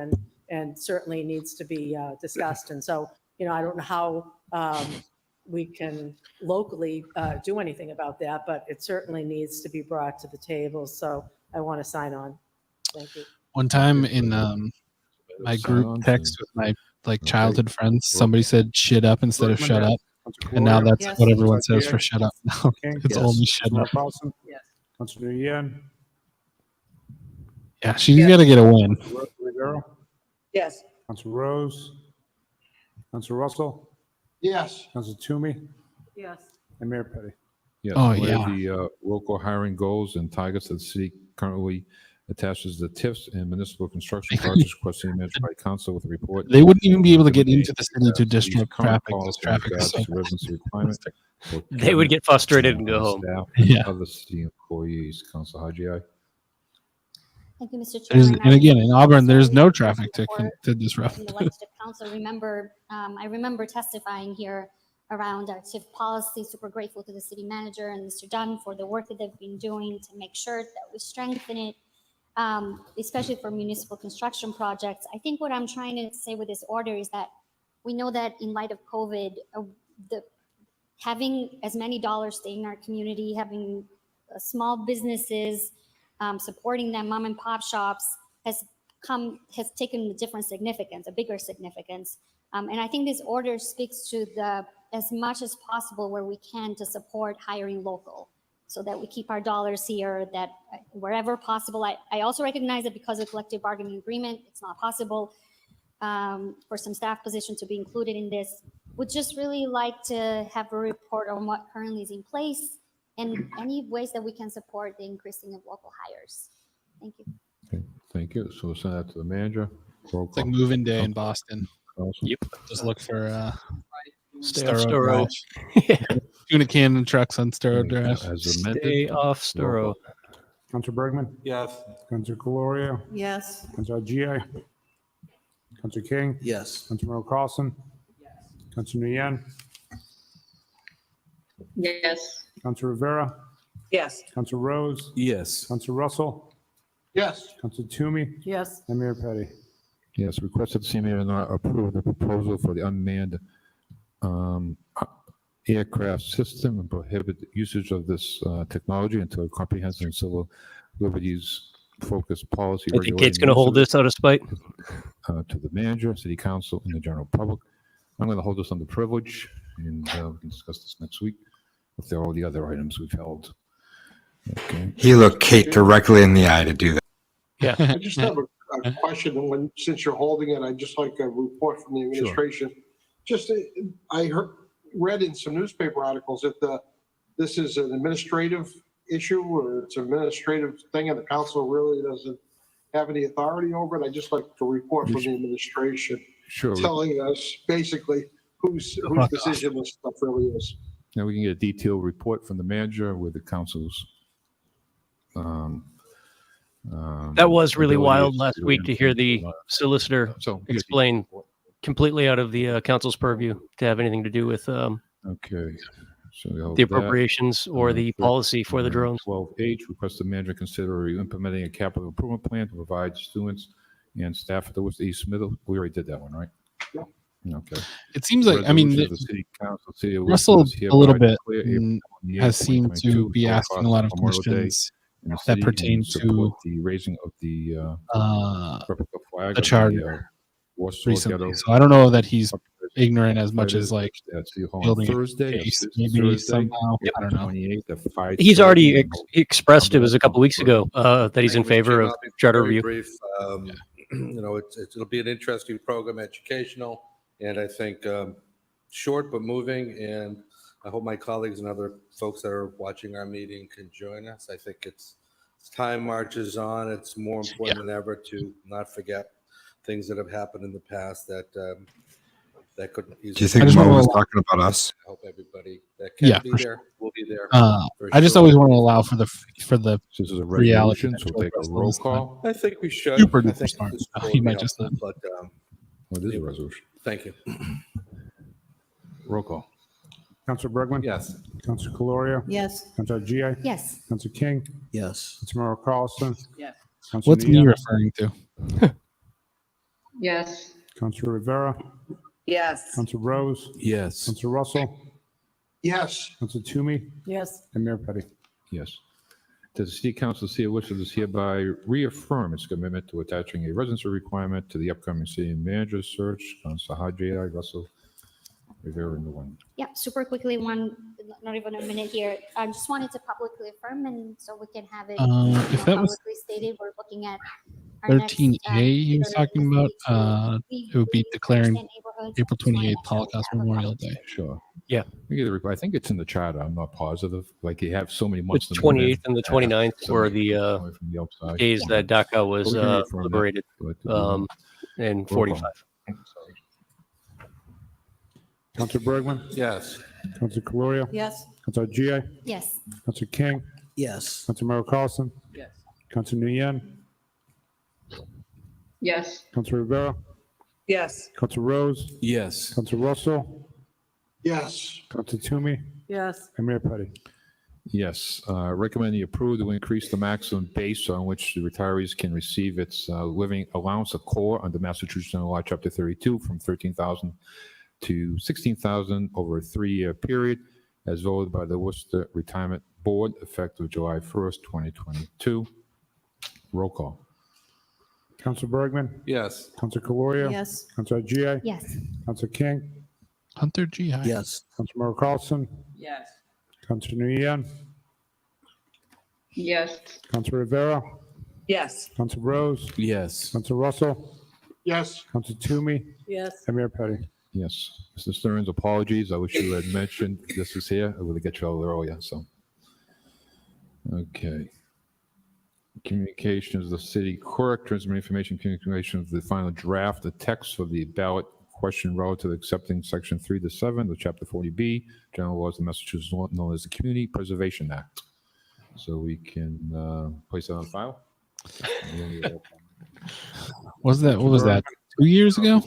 and certainly needs to be discussed. And so, I don't know how we can locally do anything about that, but it certainly needs to be brought to the table. So I want to sign on. Thank you. One time in my group text with my childhood friends, somebody said "shit up" instead of "shut up," and now that's what everyone says for "shut up." Now it's only "shut up." Yes. Councilor Yen? Yeah, she's got to get a win. Rivera? Yes. Councilor Rose? Councilor Russell? Yes. Councilor Toomey? Yes. And Mayor Petty? Yes. Oh, Where yeah. the local hiring goals and targets that the city currently attaches the TIFs and municipal construction projects requesting managed by council with a report. They wouldn't even be able to get into the city to disrupt traffic. This traffic is so residency requirement. They would get frustrated and go home. Staff Yeah. and other city employees. Council Haji? Thank you, Mr. There's, Chairman. and again, in Auburn, there's no Sorry, traffic to report disrupt. from the legislative council. I remember testifying here around our TIF policy. Super grateful to the city manager and Mr. Dunn for the work that they've been doing to make sure that we strengthen it, especially for municipal construction projects. I think what I'm trying to say with this order is that we know that in light of COVID, having as many dollars stay in our community, having small businesses, supporting them, mom and pop shops has taken a different significance, a bigger significance. And I think this order speaks to as much as possible where we can to support hiring local so that we keep our dollars here, that wherever possible. I also recognize that because of collective bargaining agreement, it's not possible for some staff position to be included in this. Would just really like to have a report on what currently is in place and any ways that we can support the increasing of local hires. Thank you. Okay, thank you. So we'll send that to the manager. Roll It's like call. moving day in Boston. Awesome. Yep. Just look for Stay off Sturo Sturo. Drive. Tuna cannon trucks on Sturo Drive. As amended. Stay off Sturo. Councilor Bergman? Yes. Councilor Caloria? Yes. Councilor Haji? Councilor King? Yes. Councilor Carlson? Councilor Yen? Yes. Councilor Rivera? Yes. Councilor Rose? Yes. Councilor Russell? Yes. Councilor Toomey? Yes. And Mayor Petty? Yes, request that the city manager not approve the proposal for the unmanned aircraft system and prohibit usage of this technology until a comprehensive and civil liberties focused policy. I think Kate's going to hold this out of spite. To the manager, city council, and the general public. I'm going to hold this under privilege, and we can discuss this next week if there are all the other items we've held. Okay. He looked Kate directly in the eye to do that. Yeah. I just have a question, and since you're holding it, I'd just like a report from the administration. Just, I read in some newspaper articles that this is an administrative issue, or it's an administrative thing, and the council really doesn't have any authority over it. I'd just like to report from the administration Sure. telling us basically whose decision this stuff really is. Now we can get a detailed report from the manager with the council's. That was really ability wild to last week to hear the solicitor explain completely out of the council's purview to have anything to do with Okay. So we hold the that. appropriations or the policy for the drones. 12H, request the manager consider implementing a capital improvement plan to provide students and staff at the Worcester East Middle. We already did that one, right? Yeah. Okay. It seems like, I mean, Resolution of the City Council, City of Russell Worcester a little hereby bit declare April 28th, has seemed to 2022 be for asking a lot of Memorial Day questions in the that city pertain and support to the raising of the replica flag the of charter Warsaw recently. Ghetto. So I don't know that he's ignorant as much as like at City Hall on building a Thursday, case, this maybe Thursday, somehow. I don't know. 28th at 5:30. He's already and expressed, it was a couple weeks ago, that he's in Thank you, Mr. favor Chairman. of I'll be charter very review. brief. You know, it'll be an interesting program, educational, and I think short but moving. And I hope my colleagues and other folks that are watching our meeting can join us. I think it's time marches on. It's more important than ever to not forget things that have happened in the past that that could easily. Do you think Mo was talking about us? I hope everybody that can be there will be there. I just always want to allow for the This is a reality. resolution, so we'll take a roll call. I think we should. Super I duper think smart. this He will might be just not. helpful, but Well, this is a resolution. thank you. Roll call. Councilor Bergman? Yes. Councilor Caloria? Yes. Councilor G.I.? Yes. Councilor King? Yes. Councilor Carlson? Yes. Councilor What's me Neal? referring to? Yes. Councilor Rivera? Yes. Councilor Rose? Yes. Councilor Russell? Yes. Councilor Toomey? Yes. And Mayor Petty? Yes. Does the City Council see which does hereby reaffirm its commitment to attaching a residency requirement to the upcoming city manager search? Councilor Haji, Russell, Rivera, and the one. Yeah, super quickly, not even a minute here. I just wanted to publicly affirm, and so we can have it If that was publicly stated. We're looking at our next, 13A he was talking about, we it would be declaring neighborhoods. April 28th Holocaust Memorial Day. Sure. Yeah. We get a reply. I think it's in the charter. I'm not positive. Like you have so many months. The to move in. 28th and the 29th were the From the outside. days that Dachau was But we can reaffirm that. liberated, and Roll 45. call. Councilor Bergman? Yes. Councilor Caloria? Yes. Councilor G.I.? Yes. Councilor King? Yes. Councilor Carlson? Yes. Councilor Nguyen? Yes. Councilor Rivera? Yes. Councilor Rose? Yes. Councilor Russell? Yes. Councilor Toomey? Yes. And Mayor Petty? Yes. Recommend you approve to increase the maximum base on which the retirees can receive its living allowance of core under Massachusetts General Law, Chapter 32, from $13,000 to $16,000 over a 3-year period, as voted by the Worcester Retirement Board, effective July 1st, 2022. Roll call. Councilor Bergman? Yes. Councilor Caloria? Yes. Councilor G.I.? Yes. Councilor King? Hunter G. High. Yes. Councilor Carlson? Yes. Councilor Nguyen? Yes. Councilor Rivera? Yes. Councilor Rose? Yes. Councilor Russell? Yes. Councilor Toomey? Yes. And Mayor Petty? Yes. Mr. Stearns, apologies. I wish you had mentioned this was here. I would have got you out earlier, so. Okay. Communications of the city clerk, transmitting information, communication of the final draft, the text for the ballot question relative to accepting section 3 to 7 of chapter 40B, general laws of Massachusetts law known as the Community Preservation Act. So we can place that on file. What was that? 2 years ago?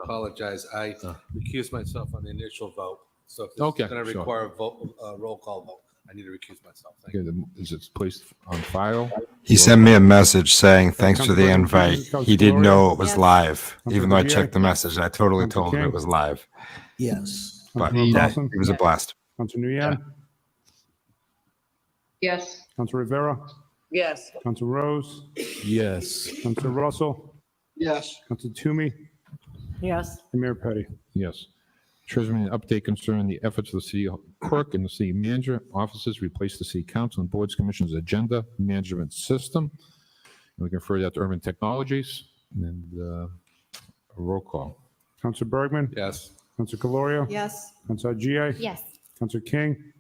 Apologize. I recused myself on the initial vote. So if this Okay, is going to sure. require a vote, roll call vote, I need to recuse myself. Thank Okay, is it placed on file? He sent me a message saying, thanks for the invite. He didn't know it was Yes. live, even though I checked the message. I totally told him it was live. Yes. But Councilor yeah, Carlson? it was a blast. Councilor Nguyen? Yes. Councilor Rivera? Yes. Councilor Rose? Yes. Councilor Russell? Yes. Councilor Toomey? Yes. And Mayor Petty? Yes. Treasury an update concerning the efforts of the city clerk and the city manager offices replace the city council and boards commission's agenda management system. And we can refer that to urban technologies and a roll call. Councilor Bergman? Yes. Councilor Caloria? Yes. Councilor G.I.? Yes. Councilor King?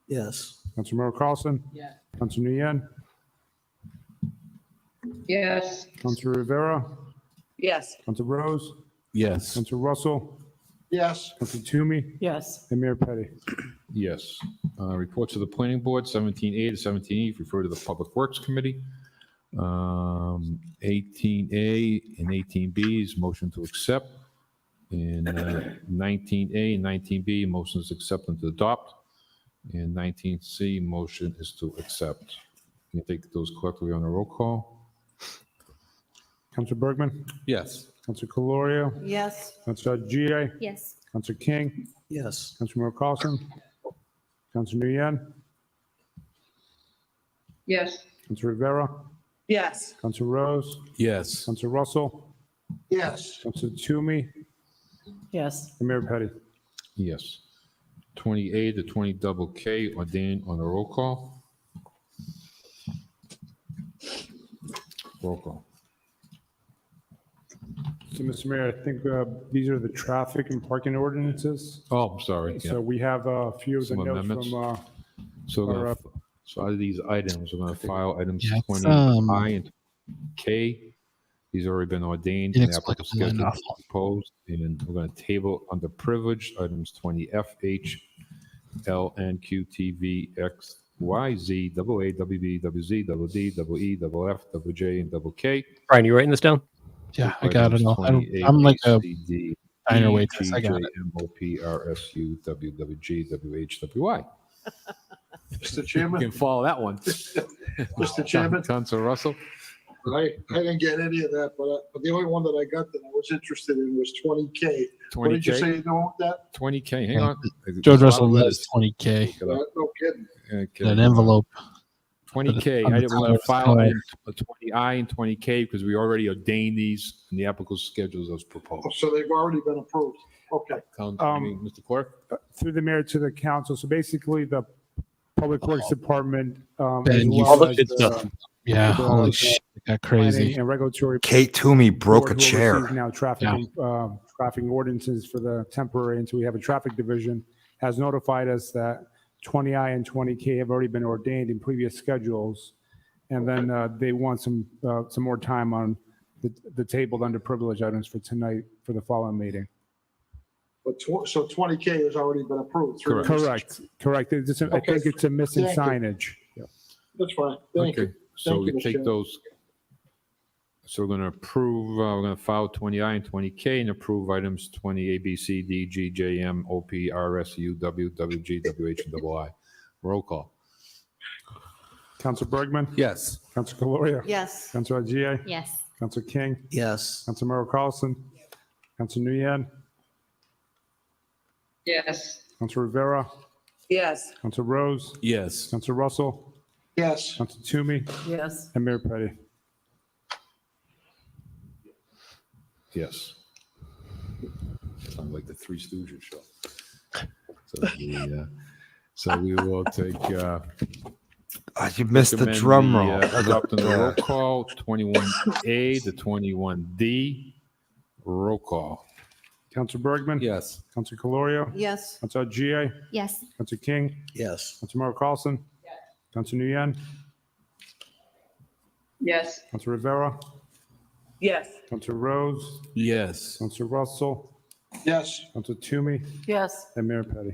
Yes. Councilor Carlson? Yes. Councilor Nguyen? Yes. Councilor Rivera? Yes. Councilor Rose? Yes. Councilor Russell, Yes. Councilor Toomey, Yes. and Mayor Petty. Yes. Reports of the planning board, 17A to 17E, refer to the Public Works Committee. 18A and 18B is motion to accept. And 19A and 19B, motion is accept and to adopt. And 19C, motion is to accept. Can you take those collectively on a roll call? Councilor Bergman, Yes. Councilor Calorio, Yes. Councilor G.A., Yes. Councilor King, Yes. Councilor Merrill Carlson, Councilor Nguyen, Yes. Councilor Rivera, Yes. Councilor Rose, Yes. Councilor Russell, Yes. Councilor Toomey, Yes. and Mayor Petty. Yes. 20A to 20 double K ordained on a roll call. Roll call. So, Mr. Mayor, I think these are the traffic and parking ordinances. Oh, I'm sorry. So we have a few of the Some notes amendments. from, So, our, so out of these items, we're going to file items Yeah, it's, 20I and K. These have already been ordained and applicable inexplicable scheduled enough. proposed. And we're going to table under privileged items 20F, H, L, N, Q, T, V, X, Y, Z, double A, double B, double Z, double D, double E, double F, double J, and double K. Brian, you writing this down? Yeah, I got it all. I'm 28, like a C, D, diner E, waitress. G, I got J, it. M, O, P, R, S, U, W, W, G, W, H, W, Y. Mr. You Chairman, can follow that one. Mr. Chairman, Councilor Russell? I didn't get any of that, but the only one that I got that I was interested in was 20K. What did you 20K? say you're doing with that? 20K, hang on. George There's a lot Russell of lists 20K No kidding. Okay. in an envelope. 20K, On the we're going to file color. item 20I and 20K because we already ordained these in the applicable schedules as proposed. Oh, so they've already been approved. Okay. Mr. Clerk? through the mayor to the council. So basically, the Public Works Department, as Ben, you well as did the- stuff. Yeah, the- holy the shit, it got crazy. planning And regulatory. Kate Toomey broke a board who chair. oversees Now traffic, traffic ordinances for the temporary until we have a traffic division has notified us that 20I and 20K have already been ordained in previous schedules. And then they want some more time on the tabled under privilege items for tonight for the following meeting. But so 20K has already been approved. through the- Correct. It's just I think it's a missing Thank you. signage. Yeah. That's fine. Thank you. Okay, so Thank we you, Mr. take Chairman. those. So we're going to approve, we're going to file 20I and 20K and approve items 20 A, B, C, D, G, J, M, O, P, R, S, U, W, W, G, W, H, and double I. Roll call. Councilor Bergman? Yes. Councilor Caloria? Yes. Councilor Ajay? Yes. Councilor King? Yes. Councilor Merrill Carlson? Councilor Nguyen? Yes. Councilor Rivera? Yes. Councilor Rose? Yes. Councilor Russell? Yes. Councilor Toomey? Yes. And Mayor Petty? Yes. Sounds like the Three Stooges show. So we will take. You missed the recommend drum roll. Adopting the roll call, 21A to 21D. Roll call. Councilor Bergman? Yes. Councilor Calorio? Yes. Councilor Ajay? Yes. Councilor King? Yes. Councilor Merrill Carlson? Councilor Nguyen? Yes. Councilor Rivera? Yes. Councilor Rose? Yes. Councilor Russell? Yes. Councilor Toomey? Yes. And Mayor Petty?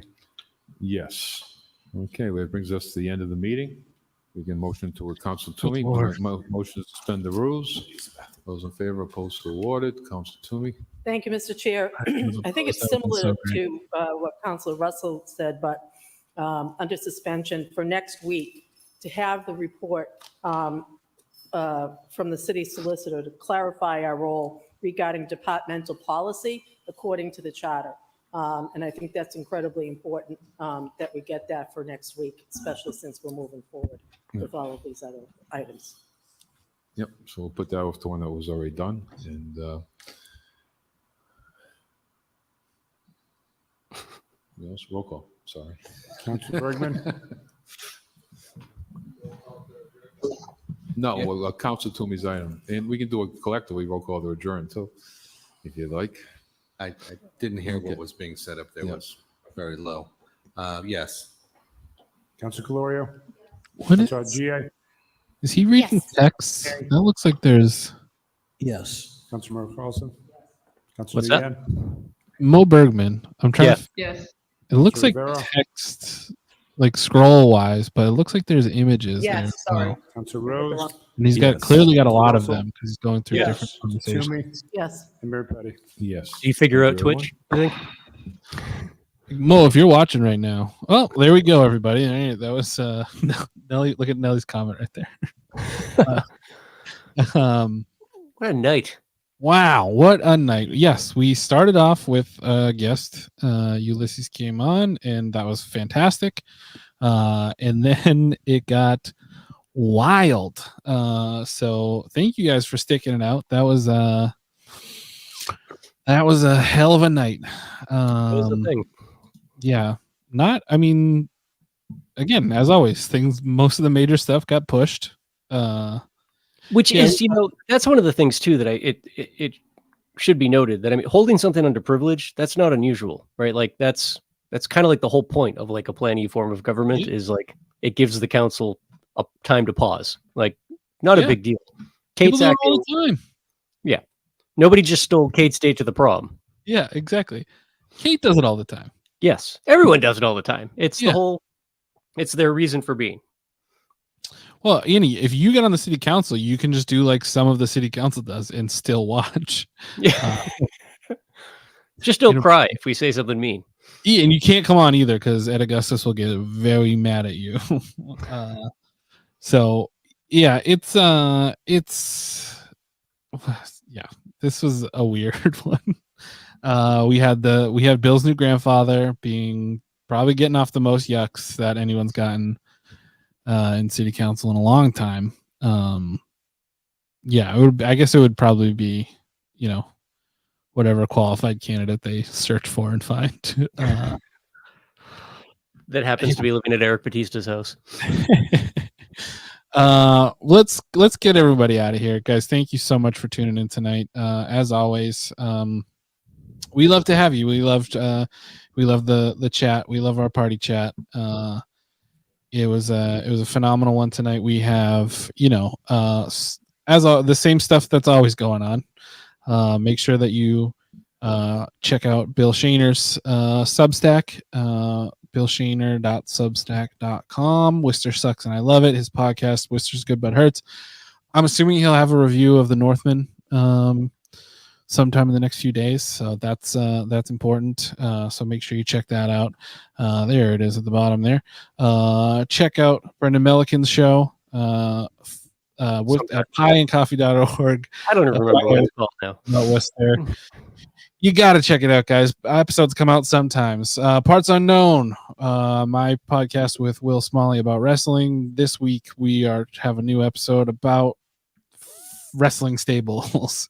Yes. Okay, well, that brings us to the end of the meeting. We can motion to Council Toomey. Lord. Motion to suspend the rules. Those in favor, opposed, so awarded. Council Toomey. Thank you, Mr. Chair. I think it's similar to what Councilor Russell said, but under suspension for next week, to have the report from the city solicitor to clarify our role regarding departmental policy according to the charter. And I think that's incredibly important that we get that for next week, especially since we're moving forward with all of these other items. Yep, so we'll put that off to one that was already done. And yes, roll call, sorry. Councilor Bergman? No, well, Council Toomey's item. And we can do a collectively roll call to adjourn too, if you'd like. I didn't hear Okay. what was being said up there. Yeah. Was very low. Yes. Councilor Calorio? What is, Councilor Ajay? is he reading Yes. text? That looks like there's. Yes. Councilor Merrill Carlson? What's that? Mo Bergman. I'm trying to. Yes. It looks like Rivera. text, like scroll wise, but it looks like there's images there. Yes, as sorry. well. Council Rose. And he's got clearly got a lot of them because he's going through different conversations. Toomey. Yes. And Mayor Petty. Yes. Do you figure out Thank you, Twitch? I think. Mo, if you're watching right now, oh, there we go, everybody. All right, that was Nelly. Look at Nelly's comment right there. What a night! Wow, what a night! Yes, we started off with a guest. Ulysses came on, and that was fantastic. And then it got wild. So thank you guys for sticking it out. That was a hell of a night. That was the thing. Yeah, I mean, again, as always, most of the major stuff got pushed. Which is, that's one of the things too that it should be noted that, I mean, holding something under privilege, that's not unusual, right? Like that's kind of like the whole point of like a Plan E form of government is like it gives the council a time to pause. Like, not a big deal. Kate's do it acting all the time. Yeah, nobody just stole Kate's date to the prom. Yeah, exactly. Kate does it all the time. Yes, everyone does it all the time. It's Yeah. it's their reason for being. Well, Annie, if you get on the city council, you can just do like some of the city council does and still watch. Yeah. Just don't cry if we say something mean. Yeah, and you can't come on either because Ed Augustus will get very mad at you. So yeah, it's yeah, this was a weird one. We had Bill's new grandfather probably getting off the most yucks that anyone's gotten in city council in a long time. Yeah, I guess it would probably be, whatever qualified candidate they search for and find. That happens to be living at Eric Batista's house. Let's get everybody out of here, guys. Thank you so much for tuning in tonight. As always, we love to have you. We love the chat. We love our party chat. It was a phenomenal one tonight. We have the same stuff that's always going on. Make sure that you check out Bill Shaner's Substack, billshaner.substack.com. Worcester Sucks and I Love It. His podcast, Worcester's Good But Hurts. I'm assuming he'll have a review of The Northman sometime in the next few days. So that's important. So make sure you check that out. There it is at the bottom there. Check out Brendan Melican's show with at pieandcoffee.org. I don't remember what it's called now. About Worcester. You got to check it out, guys. Episodes come out sometimes. Parts Unknown, my podcast with Will Smalley about wrestling. This week we have a new episode about wrestling stables.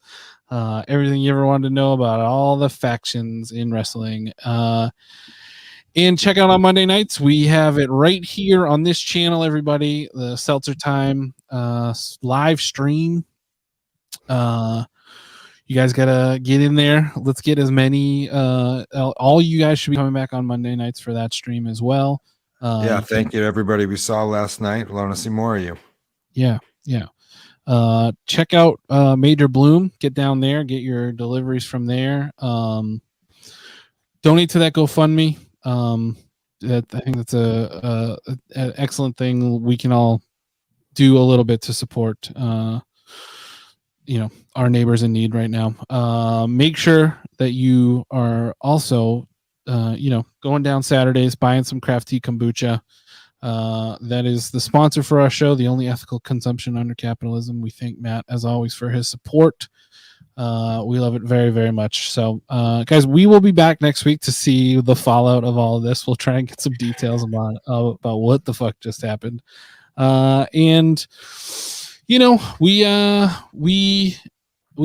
Everything you ever wanted to know about all the factions in wrestling. And check out on Monday nights. We have it right here on this channel, everybody. The Seltzer Time live stream. You guys gotta get in there. Let's get as many. All you guys should be coming back on Monday nights for that stream as well. Yeah, thank you to everybody we saw last night. I want to see more of you. Yeah. Check out Major Bloom. Get down there. Get your deliveries from there. Donate to that GoFundMe. I think that's an excellent thing. We can all do a little bit to support our neighbors in need right now. Make sure that you are also going down Saturdays, buying some craft tea kombucha. That is the sponsor for our show, The Only Ethical Consumption Under Capitalism. We thank Matt, as always, for his support. We love it very, very much. So, guys, we will be back next week to see the fallout of all of this. We'll try and get some details about what the fuck just happened. And we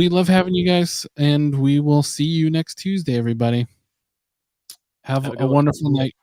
love having you guys, and we will see you next Tuesday, everybody. Have a wonderful night.